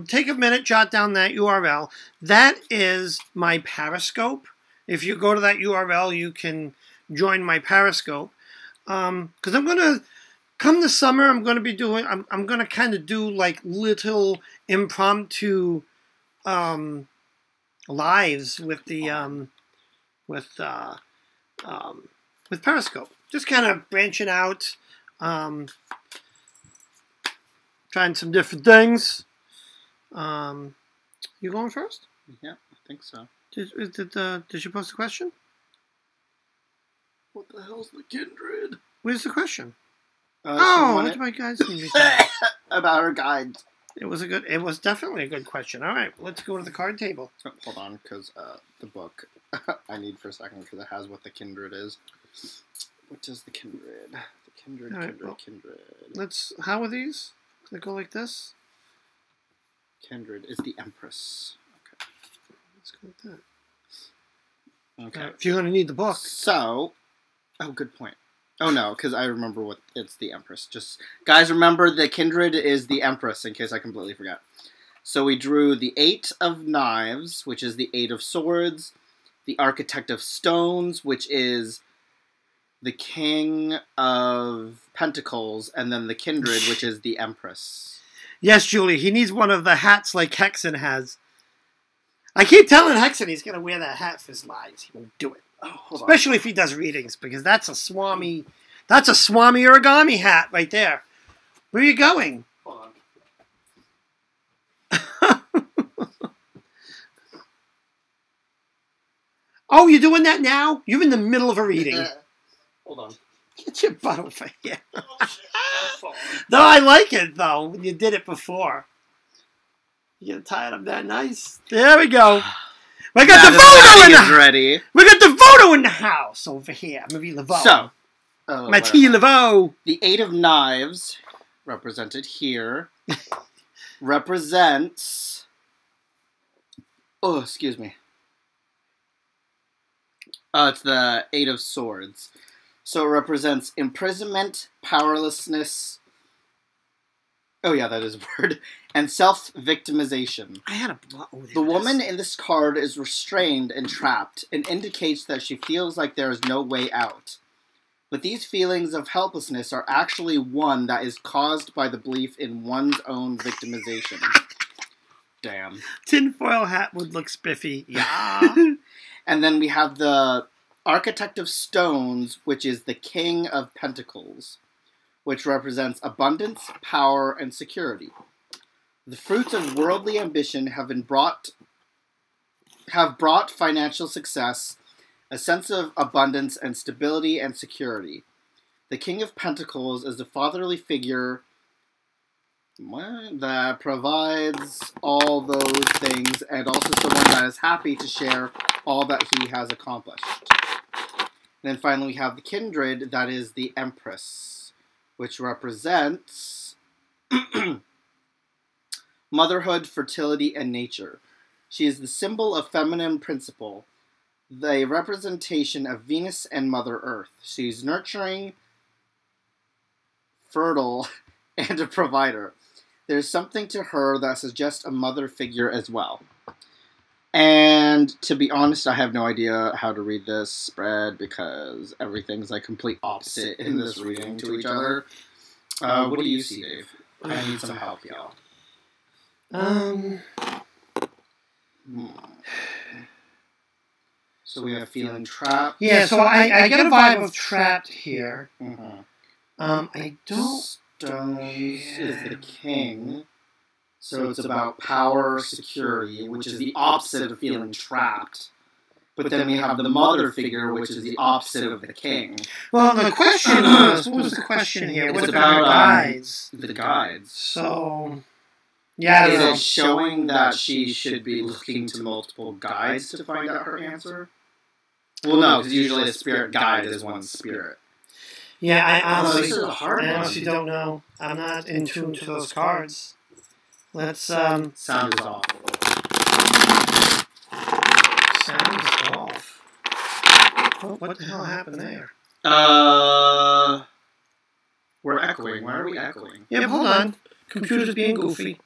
Speaker 1: take a minute, jot down that URL. That is my Periscope. If you go to that URL, you can join my Periscope. Because I'm going to, come the summer, I'm going to be doing, I'm going to kind of do like little impromptu lives with the, with Periscope. Just kind of branching out, trying some different things. You going first?
Speaker 2: Yeah, I think so.
Speaker 1: Did you post a question?
Speaker 2: What the hell's the Kindred?
Speaker 1: Where's the question?
Speaker 2: What's
Speaker 1: my guides need
Speaker 2: about her guides.
Speaker 1: It was definitely a good question. All right, let's go to the card table.
Speaker 2: Oh, hold on, because the book I need for a second because it has what the Kindred is. What is the Kindred? The Kindred,
Speaker 1: right,
Speaker 2: Kindred.
Speaker 1: How are these? They go like this?
Speaker 2: Kindred is the Empress. Okay.
Speaker 1: Let's go like that.
Speaker 2: Okay.
Speaker 1: If you're going to need the book.
Speaker 2: So, good point. Oh no, because I remember what it's the Empress. Just guys, remember the Kindred is the Empress in case I completely forgot. So we drew the 8 of Knives, which is the 8 of Swords, the Architect of Stones, which is the King of Pentacles, and then the Kindred, which is the Empress.
Speaker 1: Yes, Julie, he needs one of the hats like Hexen has. I keep telling Hexen he's going to wear that hat for his lives. He won't do it. Especially if he does readings, because that's a Swami origami hat right there. Where are you going?
Speaker 2: Hold on.
Speaker 1: Oh, you're doing that now? You're in the middle of a reading.
Speaker 2: Hold on.
Speaker 1: Get your butt over here. No, I like it, though, when you did it before. You get tied up that nice. There we go. We got the photo in the
Speaker 2: ready.
Speaker 1: We got the photo in the house over here. Marie Laveau.
Speaker 2: So,
Speaker 1: Mathieu Laveau.
Speaker 2: The 8 of Knives, represented here, represents. Oh, excuse me. It's the 8 of Swords. So it represents imprisonment, powerlessness. Oh yeah, that is a word. And self-victimization.
Speaker 1: I had a...
Speaker 2: The woman in this card is restrained and trapped and indicates that she feels like there is no way out. But these feelings of helplessness are actually one that is caused by the belief in one's own victimization. Damn.
Speaker 1: Tinfoil hat would look spiffy.
Speaker 2: Yeah. And then we have the Architect of Stones, which is the King of Pentacles, which represents abundance, power, and security. The fruits of worldly ambition have brought financial success, a sense of abundance and stability and security. The King of Pentacles is a fatherly figure that provides all those things, and also someone that is happy to share all that he has accomplished. And then finally we have the Kindred, that is the Empress, which represents motherhood, fertility, and nature. She is the symbol of feminine principle, the representation of Venus and Mother Earth. She's nurturing, fertile, and a provider. There's something to her that suggests a mother figure as well. And to be honest, I have no idea how to read this spread because everything's like complete opposite in this reading to each other. What do you see, Dave? I need some help, y'all. So we have feeling trapped.
Speaker 1: Yeah, so I get a vibe of trapped here.
Speaker 2: Mm-hmm.
Speaker 1: I don't...
Speaker 2: Stones is the king, so it's about power, security, which is the opposite of feeling trapped. But then we have the mother figure, which is the opposite of the king.
Speaker 1: Well, the question was, what was the question here?
Speaker 2: It's
Speaker 1: What's
Speaker 2: about
Speaker 1: the guides?
Speaker 2: The guides.
Speaker 1: So, yeah,
Speaker 2: is it showing that she should be looking to multiple guides to find out her answer? Well, no, because usually a spirit guide is one spirit.
Speaker 1: Yeah, I
Speaker 2: these are the hard ones.
Speaker 1: honestly don't know. I'm not in tune to those cards. Let's,
Speaker 2: Sound is off.
Speaker 1: Sound is off. What the hell happened there?
Speaker 2: We're echoing. Why are we echoing?
Speaker 1: Yep, hold on. Computer's being goofy.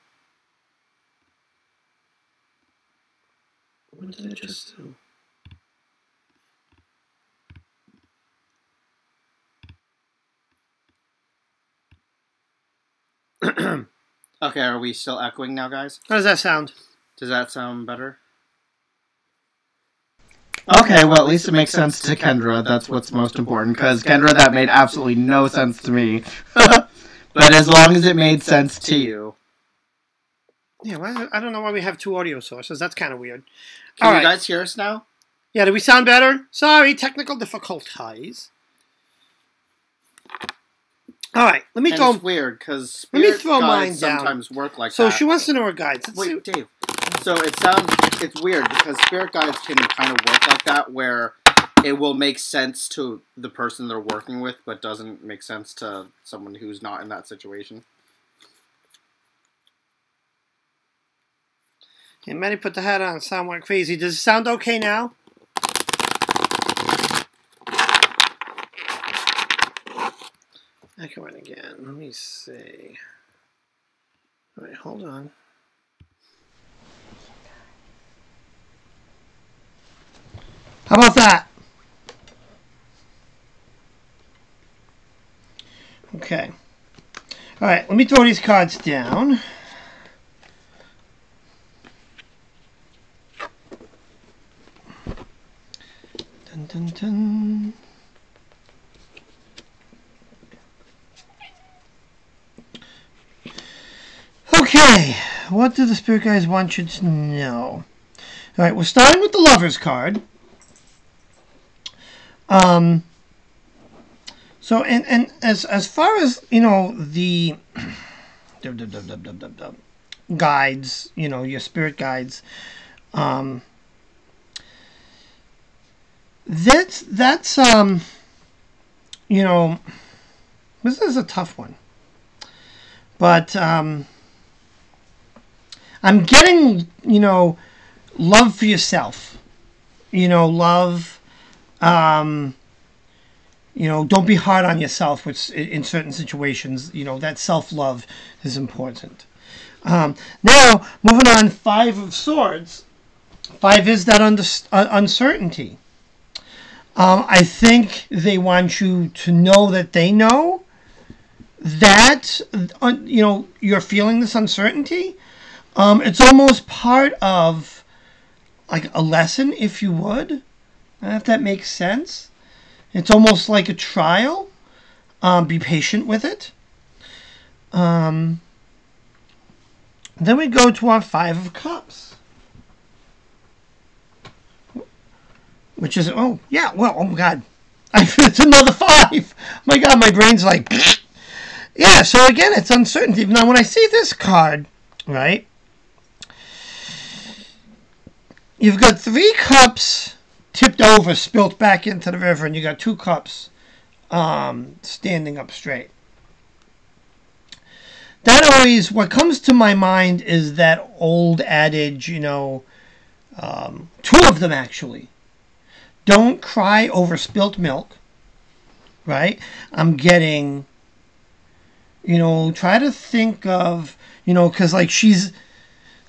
Speaker 1: What did I just do?
Speaker 2: Okay, are we still echoing now, guys?
Speaker 1: How does that sound?
Speaker 2: Does that sound better?
Speaker 3: Okay, well, at least it makes sense to Kendra. That's what's most important, because Kendra, that made absolutely no sense to me. But as long as it made sense to you.
Speaker 1: Yeah, well, I don't know why we have two audio sources. That's kind of weird.
Speaker 2: Can you guys hear us now?
Speaker 1: Yeah, do we sound better? Sorry, technical difficulties. All right, let me throw.
Speaker 2: It's weird because
Speaker 1: Let me throw mine down.
Speaker 2: sometimes work like
Speaker 1: So
Speaker 2: that.
Speaker 1: she wants to know her guides. Let's
Speaker 2: Wait,
Speaker 1: see.
Speaker 2: Dave. So it's weird because spirit guides can kind of work like that, where it will make sense to the person they're working with, but doesn't make sense to someone who's not in that situation.
Speaker 1: Okay, Maddie put the hat on. Sound like crazy. Does it sound okay now? Echoing again. Let me see. All right, hold on. How about that? Okay. All right, let me throw these cards down. Dun, dun, dun. Okay, what do the spirit guides want you to know? All right, we're starting with the Lover's card. So, and as far as, you know, the guides, you know, your spirit guides, that's you know, this is a tough one, but I'm getting, you know, love for yourself, you know, love, you know, don't be hard on yourself, which in certain situations, you know, that self-love is important. Now, moving on, Five of Swords. Five is that uncertainty. I think they want you to know that they know that, you're feeling this uncertainty. It's almost part of like a lesson, if you would, if that makes sense. It's almost like a trial. Be patient with it. Then we go to our Five of Cups, which is, oh my God, it's another five. My God, my brain's like, yeah. So again, it's uncertainty. Now, when I see this card, right, you've got 3 cups tipped over, spilt back into the river, and you got 2 cups standing up straight. That always, what comes to my mind is that old adage, 2 of them actually. Don't cry over spilt milk, right? I'm getting, try to think of, because like she's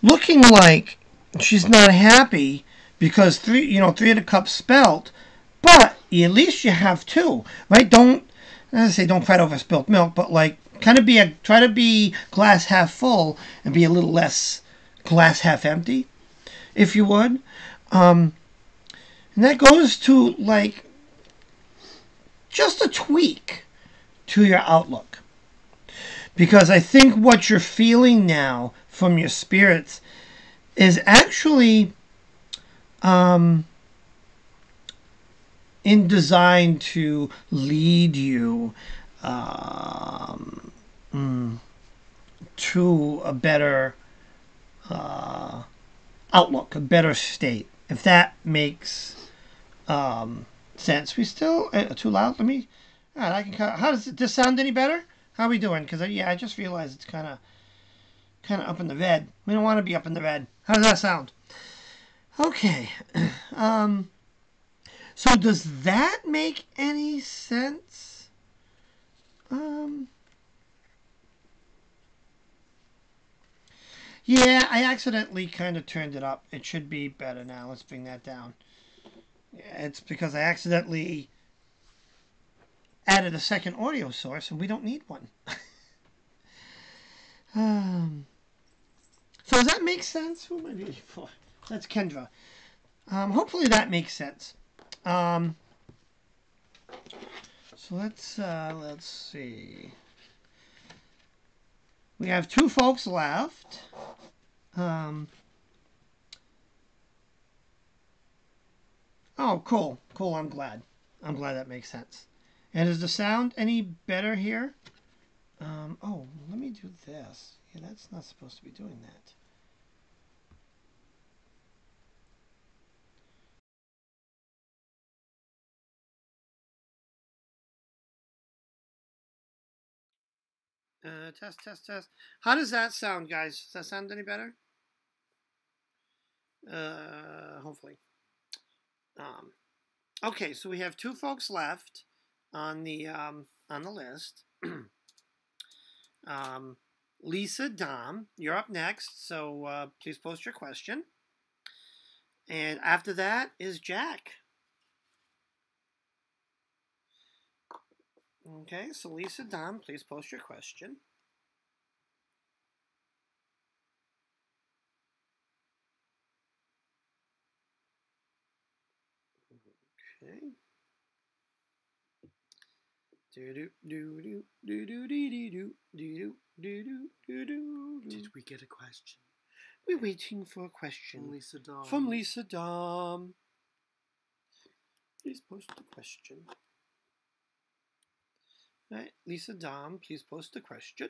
Speaker 1: looking like she's not happy because 3 of the cups spelt, but at least you have 2, right? Don't cry over spilt milk, but like kind of try to be glass half full and be a little less glass half empty, if you would. And that goes to like just a tweak to your outlook. Because I think what you're feeling now from your spirits is actually in design to lead you to a better outlook, a better state, if that makes sense. We still too loud. Let me. All right, I can. How does this sound any better? How are we doing? Because I just realized it's kind of up in the red. We don't want to be up in the red. How does that sound? Okay. So does that make any sense? Yeah, I accidentally kind of turned it up. It should be better now. Let's bring that down. Yeah, it's because I accidentally added a second audio source, and we don't need one. So does that make sense? Who am I reading for? That's Kendra. Hopefully that makes sense. So let's see. We have 2 folks left. Oh, cool. I'm glad that makes sense. And is the sound any better here? Oh, let me do this. Yeah, that's not supposed to be doing that. Test. How does that sound, guys? Does that sound any better? Hopefully. Okay, so we have 2 folks left on the list. Lisa Dom, you're up next, so please post your question. And after that is Jack. Okay, so Lisa Dom, please post your question. Okay. Did
Speaker 2: we get a question?
Speaker 1: We're waiting for a question.
Speaker 2: From Lisa
Speaker 1: Dom. Please post the question. All right, Lisa Dom, please post the question.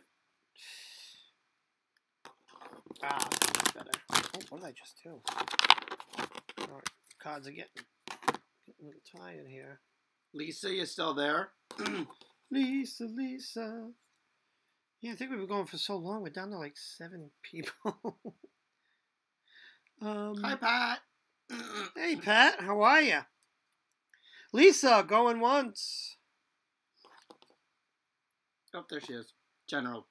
Speaker 1: That's better. Oh, what did I just do? All right, cards are getting a little tired here.
Speaker 2: Lisa, you still there?
Speaker 1: Lisa. Yeah, I think we've been going for so long. We're down to like 7 people.
Speaker 2: Hi, Pat.
Speaker 1: Hey, Pat. How are you? Lisa, going once.
Speaker 2: Oh, there she is. General.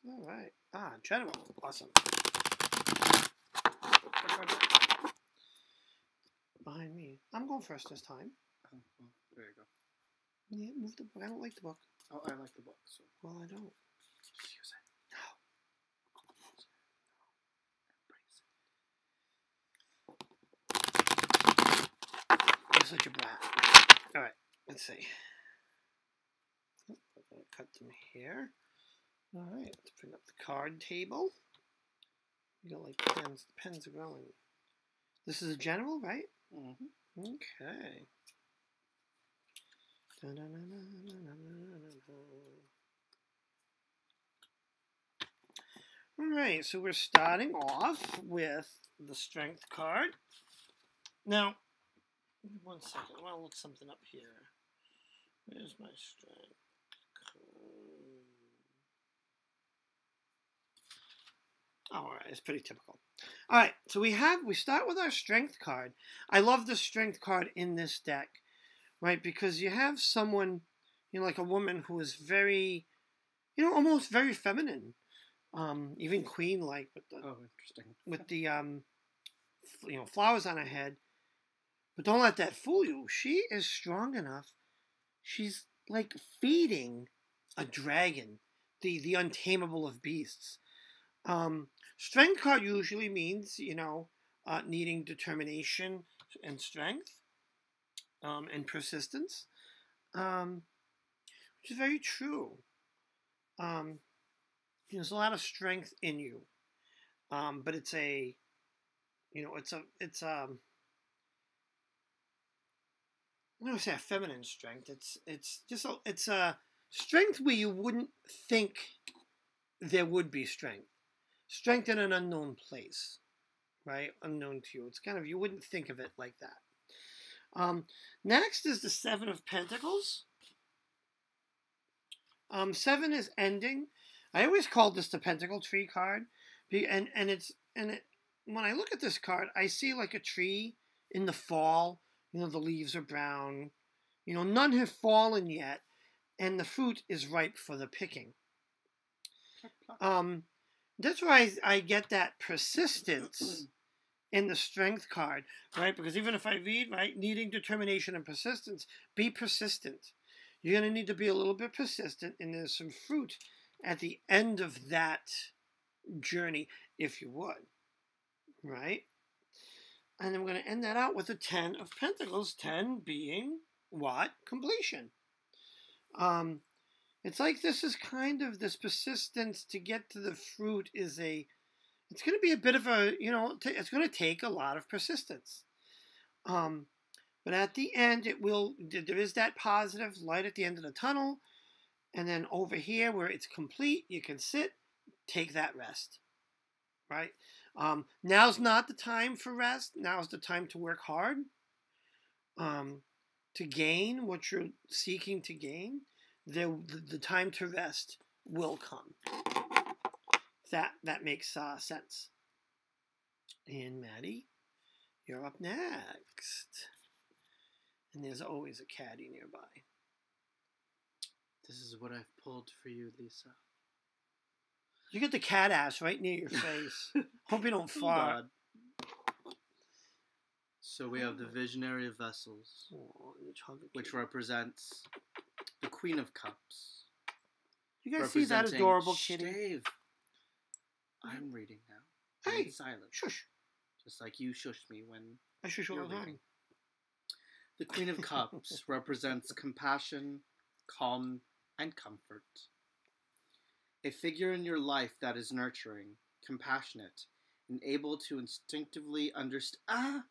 Speaker 1: All right. General. Awesome. Behind me. I'm going first this time.
Speaker 2: Oh, well, there you go.
Speaker 1: Yeah, move the book. I don't like the book.
Speaker 2: Oh, I like the book. So.
Speaker 1: Well, I don't.
Speaker 2: Just use it.
Speaker 1: You're such a brat. All right, let's see. I'm going to cut them here. All right, let's bring up the card table. You got like pens. The pens are going. This is a general, right?
Speaker 2: Mm-hmm.
Speaker 1: Okay. All right, so we're starting off with the strength card. Now, 1 second. I want to look something up here. Where's my strength card? Oh, all right, it's pretty typical. All right, so we start with our strength card. I love the strength card in this deck, right? Because you have someone, like a woman who is very, almost very feminine, even queen-like with the
Speaker 2: interesting.
Speaker 1: With the flowers on her head. But don't let that fool you. She is strong enough. She's like feeding a dragon, the untamable of beasts. Strength card usually means, needing determination and strength, and persistence, which is very true. There's a lot of strength in you, but it's a I don't want to say a feminine strength. It's a strength where you wouldn't think there would be strength. Strength in an unknown place, right? Unknown to you. It's kind of, you wouldn't think of it like that. Next is the Seven of Pentacles. 7 is ending. I always call this the Pentacle Tree card, and when I look at this card, I see like a tree in the fall. The leaves are brown. None have fallen yet, and the fruit is ripe for the picking. That's why I get that persistence in the strength card, right? Because even if I read, right, needing determination and persistence, be persistent. You're going to need to be a little bit persistent, and there's some fruit at the end of that journey, if you would, right? And I'm going to end that out with the 10 of Pentacles, 10 being what? Completion. It's like this is kind of this persistence to get to the fruit it's going to be a bit of a, it's going to take a lot of persistence. But at the end, there is that positive light at the end of the tunnel. And then over here where it's complete, you can sit, take that rest, right? Now's not the time for rest. Now's the time to work hard, to gain what you're seeking to gain. The time to rest will come. That makes sense. And Maddie, you're up next. And there's always a caddy nearby.
Speaker 2: This is what I've pulled for you, Lisa.
Speaker 1: You get the cat ass right near your face. Hope you don't fart.
Speaker 2: So we have the Visionary of Vessels, which represents the Queen of Cups.
Speaker 1: You guys see that adorable kitty?
Speaker 2: Dave, I'm reading now.
Speaker 1: Hey,
Speaker 2: silent.
Speaker 1: Shush.
Speaker 2: Just like you shushed me when
Speaker 1: I shush all the time.
Speaker 2: The Queen of Cups represents compassion, calm, and comfort. A figure in your life that is nurturing, compassionate, and able to instinctively understand.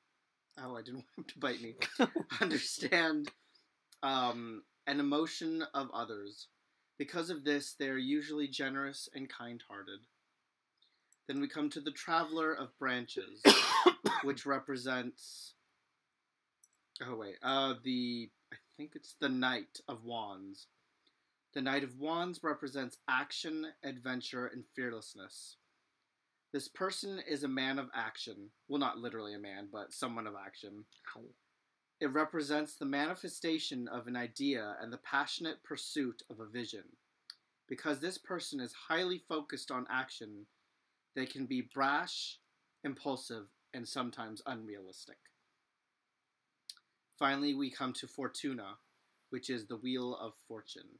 Speaker 2: Oh, I didn't want him to bite me. Understand an emotion of others. Because of this, they are usually generous and kind-hearted. Then we come to the Traveler of Branches, which represents. I think it's the Knight of Wands. The Knight of Wands represents action, adventure, and fearlessness. This person is a man of action. Well, not literally a man, but someone of action. It represents the manifestation of an idea and the passionate pursuit of a vision. Because this person is highly focused on action, they can be brash, impulsive, and sometimes unrealistic. Finally, we come to Fortuna, which is the Wheel of Fortune,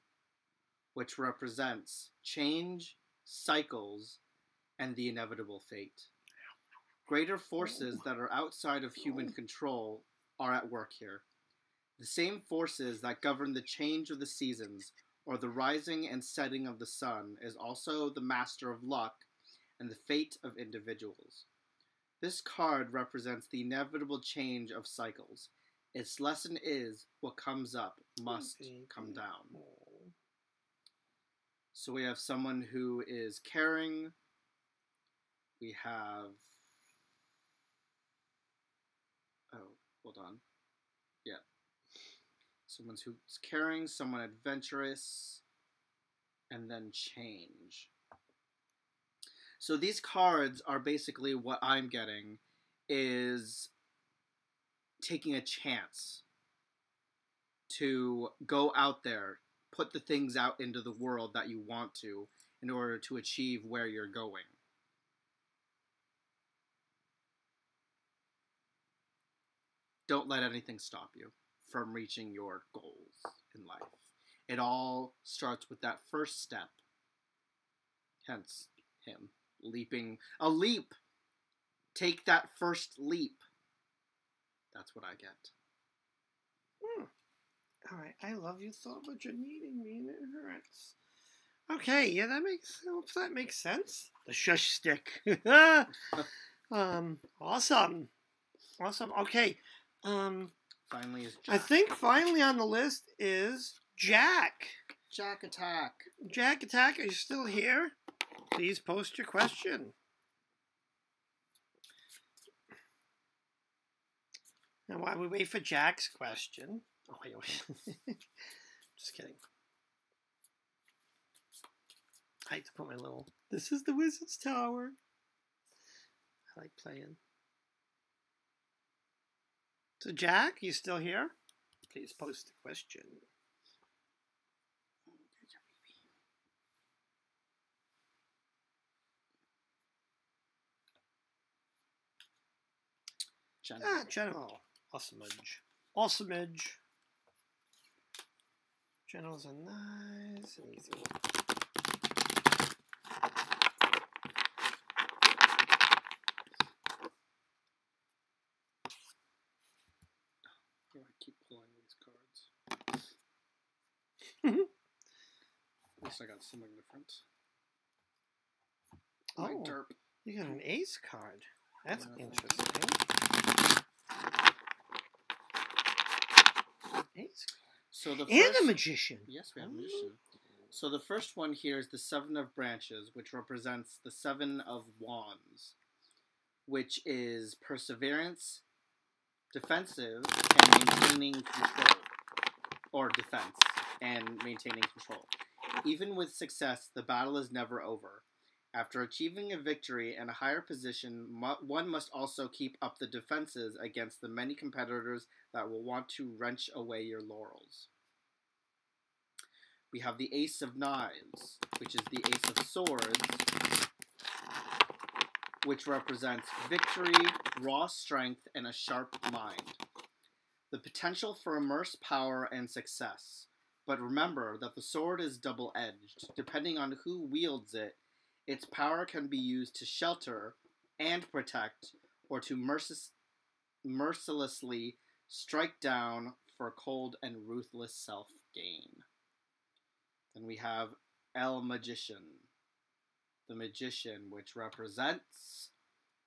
Speaker 2: which represents change, cycles, and the inevitable fate. Greater forces that are outside of human control are at work here. The same forces that govern the change of the seasons or the rising and setting of the sun is also the master of luck and the fate of individuals. This card represents the inevitable change of cycles. Its lesson is, what comes up must come down. So we have someone who is caring. We have... Oh, hold on. Yeah. Someone who's caring, someone adventurous, and then change. So these cards are basically what I'm getting is taking a chance to go out there, put the things out into the world that you want to in order to achieve where you're going. Don't let anything stop you from reaching your goals in life. It all starts with that first step. Hence, him leaping. A leap! Take that first leap. That's what I get.
Speaker 1: All right, I love you so much. You're needing me and it hurts. Okay, yeah, that makes sense. The shush stick. Awesome. Okay.
Speaker 2: Finally is Jack.
Speaker 1: I think finally on the list is Jack.
Speaker 2: Jack Attack.
Speaker 1: Jack Attack, are you still here? Please post your question. Now, while we wait for Jack's question... Oh, wait. Just kidding. I like to put my little... This is the Wizard's Tower. I like playing. So, Jack, you still here? Please post the question.
Speaker 2: General.
Speaker 1: General. Awesomeage. Generals are nice and easy.
Speaker 2: I keep pulling these cards. At least I got something different. My derp.
Speaker 1: You got an ace card. That's interesting. Ace card.
Speaker 2: So the
Speaker 1: and
Speaker 2: first,
Speaker 1: a magician.
Speaker 2: Yes, we have a magician. So the first one here is the Seven of Branches, which represents the Seven of Wands, which is perseverance, defensive, and maintaining control. Or defense, and maintaining control. Even with success, the battle is never over. After achieving a victory and a higher position, one must also keep up the defenses against the many competitors that will want to wrench away your laurels. We have the Ace of Knives, which is the Ace of Swords, which represents victory, raw strength, and a sharp mind. The potential for immense power and success. But remember that the sword is double-edged. Depending on who wields it, its power can be used to shelter and protect, or to mercilessly strike down for cold and ruthless self-gain. Then we have El Magician, the Magician, which represents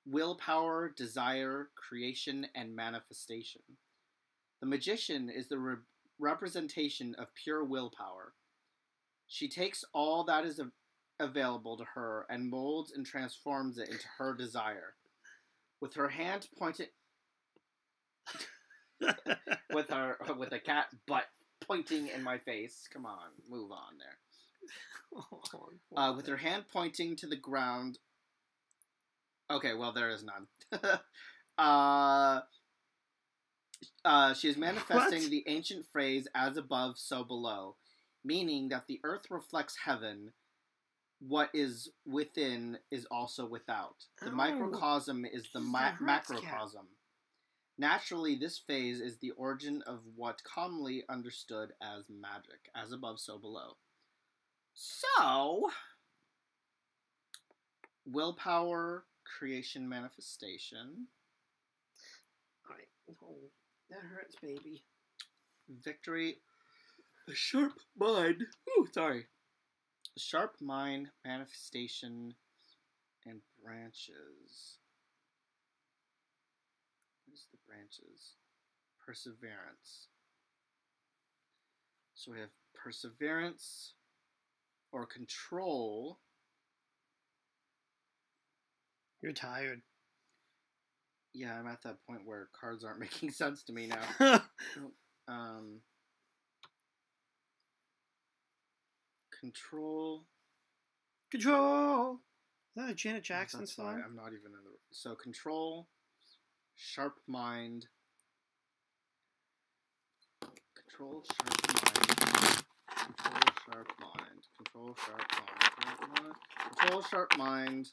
Speaker 2: willpower, desire, creation, and manifestation. The Magician is the representation of pure willpower. She takes all that is available to her and molds and transforms it into her desire. With her hand pointed with a cat butt pointing in my face. Come on, move on there. With her hand pointing to the ground. Okay, well, there is none. She is manifesting the ancient phrase, as above, so below, meaning that the earth reflects heaven, what is within is also without. The
Speaker 1: Oh.
Speaker 2: microcosm is the
Speaker 1: This is the Hertz cat.
Speaker 2: macrocosm. Naturally, this phase is the origin of what commonly understood as magic, as above, so below. So, willpower, creation, manifestation,
Speaker 1: Alright. No, that hurts, baby.
Speaker 2: victory, a sharp mind. Ooh, sorry. A sharp mind, manifestation, and branches. What is the branches? Perseverance. So we have perseverance or control.
Speaker 1: You're tired.
Speaker 2: Yeah, I'm at that point where cards aren't making sense to me now. Control.
Speaker 1: Control. Is that a Janet Jackson
Speaker 2: That's why
Speaker 1: song?
Speaker 2: I'm not even in the. So control, sharp mind. Control, sharp mind. Control, sharp mind. Control, sharp mind. Control, sharp mind.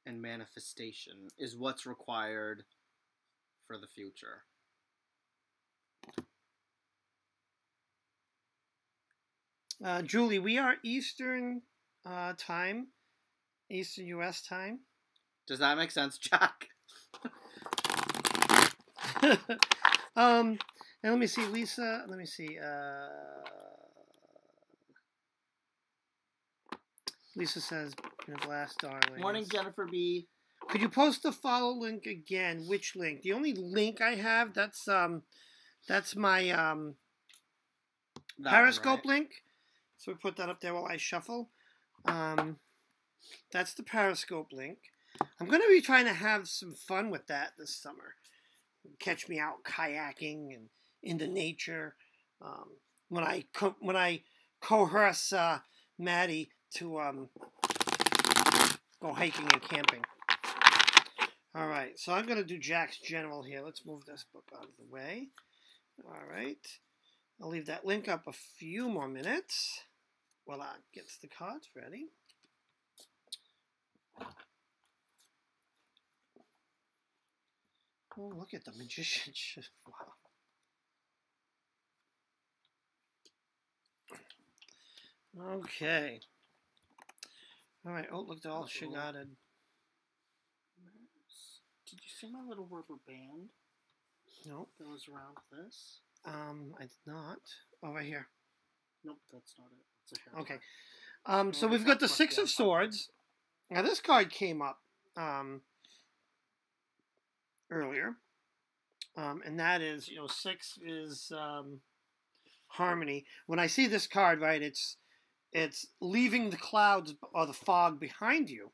Speaker 2: And manifestation is what's required for the future.
Speaker 1: Julie, we are Eastern time, Eastern U.S. time.
Speaker 2: Does that make sense, Jack?
Speaker 1: And let me see, Lisa. Let me see. Lisa says, "Glass darling."
Speaker 2: Morning, Jennifer B.
Speaker 1: Could you post the follow link again? Which link? The only link I have that's my
Speaker 2: That
Speaker 1: Periscope
Speaker 2: one, right?
Speaker 1: link. So we put that up there while I shuffle. That's the Periscope link. I'm going to be trying to have some fun with that this summer. Catch me out kayaking and into nature. When I coerce Maddie to go hiking and camping. All right, so I'm going to do Jack's General here. Let's move this book out of the way. All right. I'll leave that link up a few more minutes while I get the cards ready. Oh, look at the magician. Wow. Okay. All right. Oh, look, they're all shigatted.
Speaker 2: Did you see my little rubber band
Speaker 1: Nope.
Speaker 2: that was around this?
Speaker 1: I did not. Oh, right here.
Speaker 2: Nope, that's not it. It's a hair.
Speaker 1: Okay. So we've got the Six of Swords. Now this card came up earlier, and that is, six is harmony. When I see this card, right, it's leaving the clouds or the fog behind you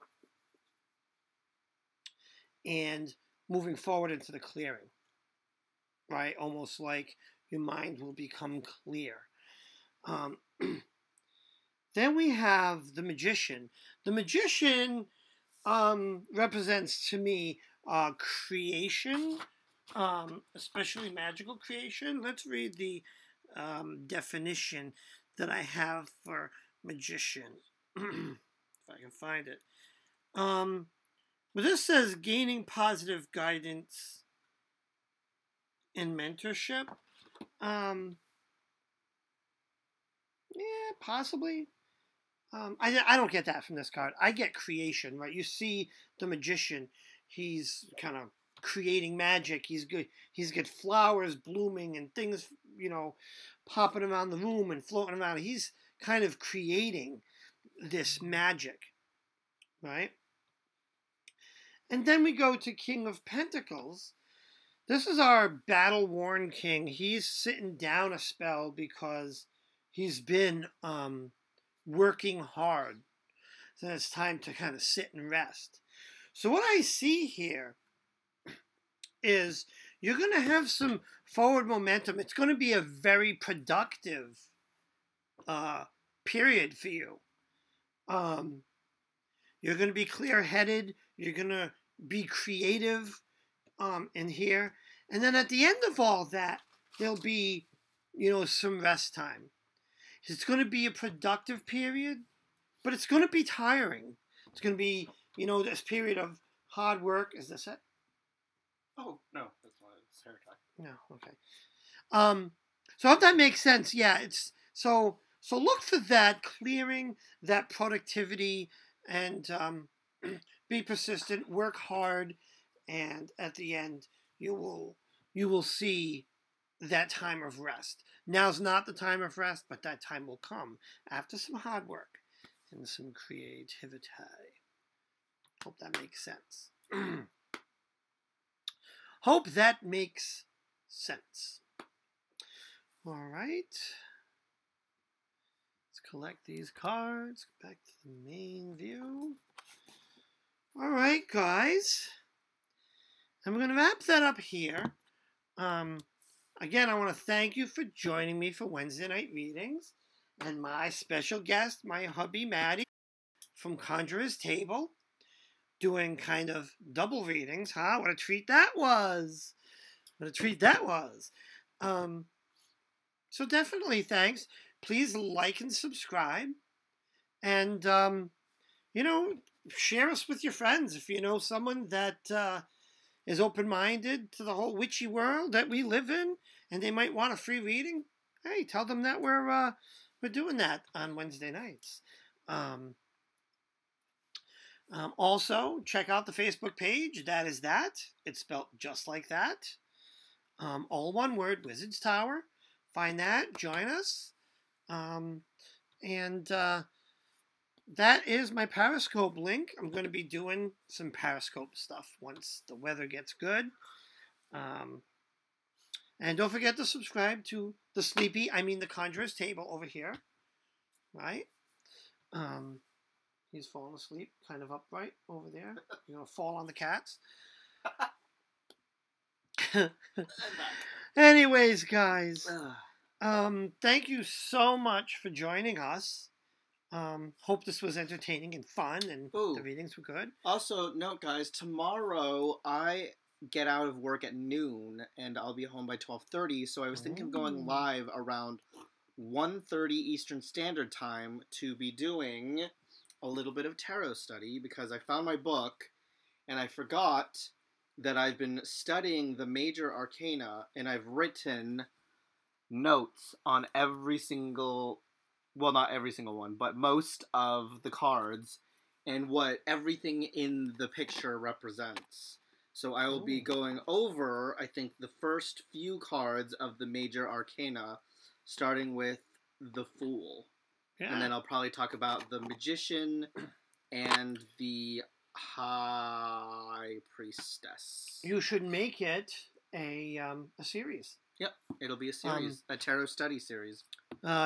Speaker 1: and moving forward into the clearing, right? Almost like your mind will become clear. Then we have the Magician. The Magician represents to me creation, especially magical creation. Let's read the definition that I have for Magician, if I can find it. But this says gaining positive guidance and mentorship. Yeah, possibly. I don't get that from this card. I get creation, right? You see the Magician. He's kind of creating magic. He's good. He's got flowers blooming and things, popping around the room and floating around. He's kind of creating this magic, right? And then we go to King of Pentacles. This is our battle-worn king. He's sitting down a spell because he's been working hard. So it's time to kind of sit and rest. So what I see here is you're going to have some forward momentum. It's going to be a very productive period for you. You're going to be clear-headed. You're going to be creative in here. And then at the end of all that, there'll be, some rest time. It's going to be a productive period. but it's going to be tiring. It's going to be, this period of hard work. Is this it?
Speaker 2: Oh, no. That's why it's hair tie.
Speaker 1: No, okay. So I hope that makes sense. Yeah, it's so look for that clearing, that productivity, and be persistent, work hard, and at the end you will see that time of rest. Now's not the time of rest, but that time will come after some hard work and some creativity. Hope that makes sense. Hope that makes sense. All right. Let's collect these cards. Go back to the main view. All right, guys. And we're going to wrap that up here. Again, I want to thank you for joining me for Wednesday night readings. And my special guest, my hubby Maddie from Conjurer's Table, doing kind of double readings. Huh? What a treat that was. What a treat that was. So definitely thanks. Please like and subscribe. And, share us with your friends. If you know someone that is open-minded to the whole witchy world that we live in, and they might want a free reading, hey, tell them that we're doing that on Wednesday nights. Also, check out the Facebook page. That is that. It's spelled just like that. All one word, Wizard's Tower. Find that. Join us. That is my Periscope link. I'm going to be doing some Periscope stuff once the weather gets good. And don't forget to subscribe to the Conjurer's Table over here. Right? He's falling asleep, kind of upright over there. You're going to fall on the cats. Anyways, guys, thank you so much for joining us. Hope this was entertaining and fun, and the readings were good.
Speaker 2: Also, note, guys, tomorrow I get out of work at noon, and I'll be home by 12:30, so I was thinking of going live around 1:30 Eastern Standard Time to be doing a little bit of tarot study, because I found my book, and I forgot that I've been studying the major arcana, and I've written notes on every single, well, not every single one, but most of the cards, and what everything in the picture represents. So I will be going over, I think, the first few cards of the major arcana, starting with the Fool. Yeah. And then I'll probably talk about the Magician and the High Priestess.
Speaker 1: You should make it a series.
Speaker 2: Yep, it'll be a series, a tarot study series.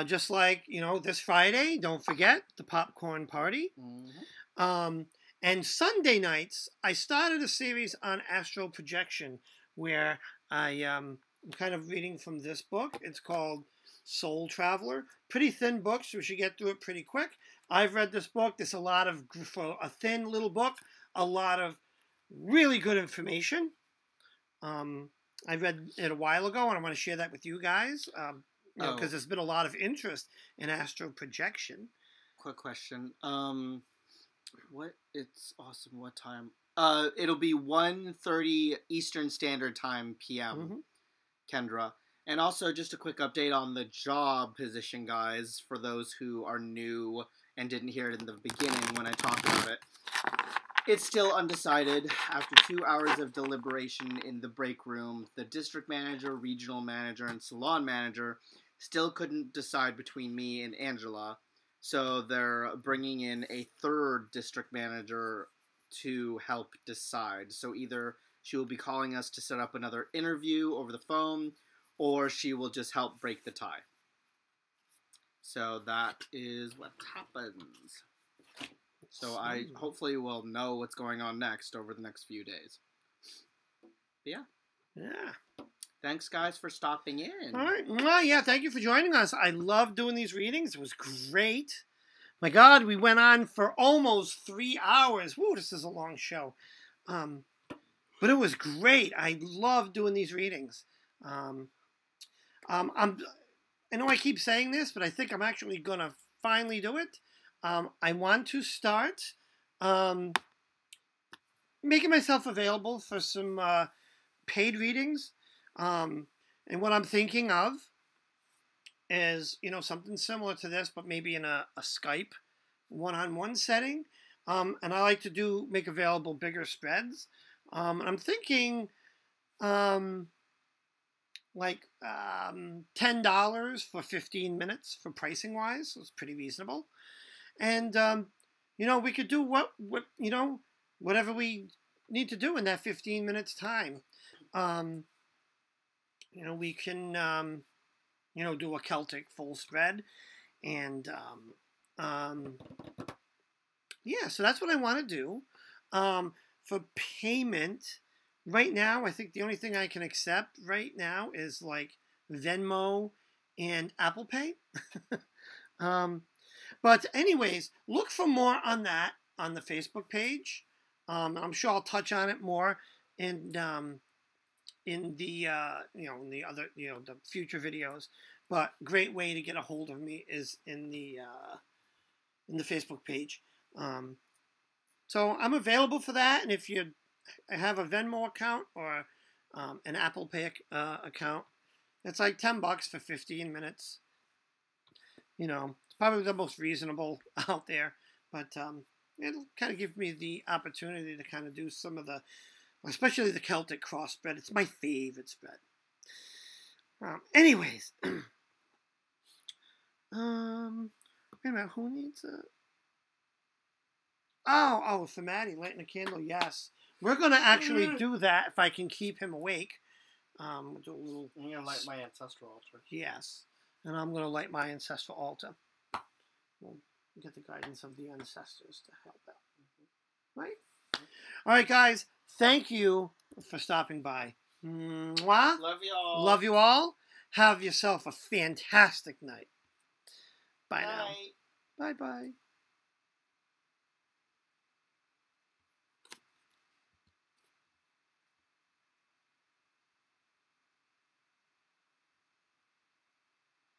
Speaker 1: Just like, this Friday, don't forget, the popcorn party. Mm-hmm. And Sunday nights, I started a series on astral projection where I'm kind of reading from this book. It's called Soul Traveler. Pretty thin book, so we should get through it pretty quick. I've read this book. There's a lot of, for a thin little book, a lot of really good information. I read it a while ago, and I want to share that with you guys, because there's been a lot of interest in astral projection.
Speaker 2: Quick question. It's awesome. What time? It'll be 1:30 Eastern Standard Time p.m. Kendra. And also, just a quick update on the job position, guys, for those who are new and didn't hear it in the beginning when I talked about it. It's still undecided. After 2 hours of deliberation in the break room, the district manager, regional manager, and salon manager still couldn't decide between me and Angela. So they're bringing in a third district manager to help decide. So either she will be calling us to set up another interview over the phone, or she will just help break the tie. So that is what happens. So I hopefully will know what's going on next over the next few days. But yeah.
Speaker 1: Yeah.
Speaker 2: Thanks, guys, for stopping in.
Speaker 1: All right. Well, yeah, thank you for joining us. I love doing these readings. It was great. My God, we went on for almost 3 hours. Woo, this is a long show. But it was great. I love doing these readings. I know I keep saying this, but I think I'm actually going to finally do it. I want to start making myself available for some paid readings. And what I'm thinking of is, something similar to this, but maybe in a Skype one-on-one setting. And I like to make available bigger spreads. And I'm thinking like $10 for 15 minutes for pricing wise. So it's pretty reasonable. And, we could do whatever we need to do in that 15 minutes time. We can, do a Celtic full spread. And, yeah, so that's what I want to do. For payment, right now, I think the only thing I can accept right now is like Venmo and Apple Pay. But anyways, look for more on that on the Facebook page. I'm sure I'll touch on it more in the in the other the future videos. But great way to get a hold of me is in the Facebook page. So I'm available for that, and if you have a Venmo account or an Apple Pay account, it's like $10 for 15 minutes. It's probably the most reasonable out there, but it'll kind of give me the opportunity to kind of do some of especially the Celtic cross spread. It's my favorite spread. Anyways, wait a minute, who needs a... Oh, for Maddie, lighting a candle, yes. We're going to actually do that if I can keep him awake. We'll do a little...
Speaker 3: I'm going to light my ancestral altar.
Speaker 1: Yes. And I'm going to light my ancestral altar. We'll get the guidance of the ancestors to help out. Right? All right, guys. Thank you for stopping by. Mwah.
Speaker 2: Love you all.
Speaker 1: Love you all. Have yourself a fantastic night. Bye now.
Speaker 2: Bye.
Speaker 1: Bye-bye.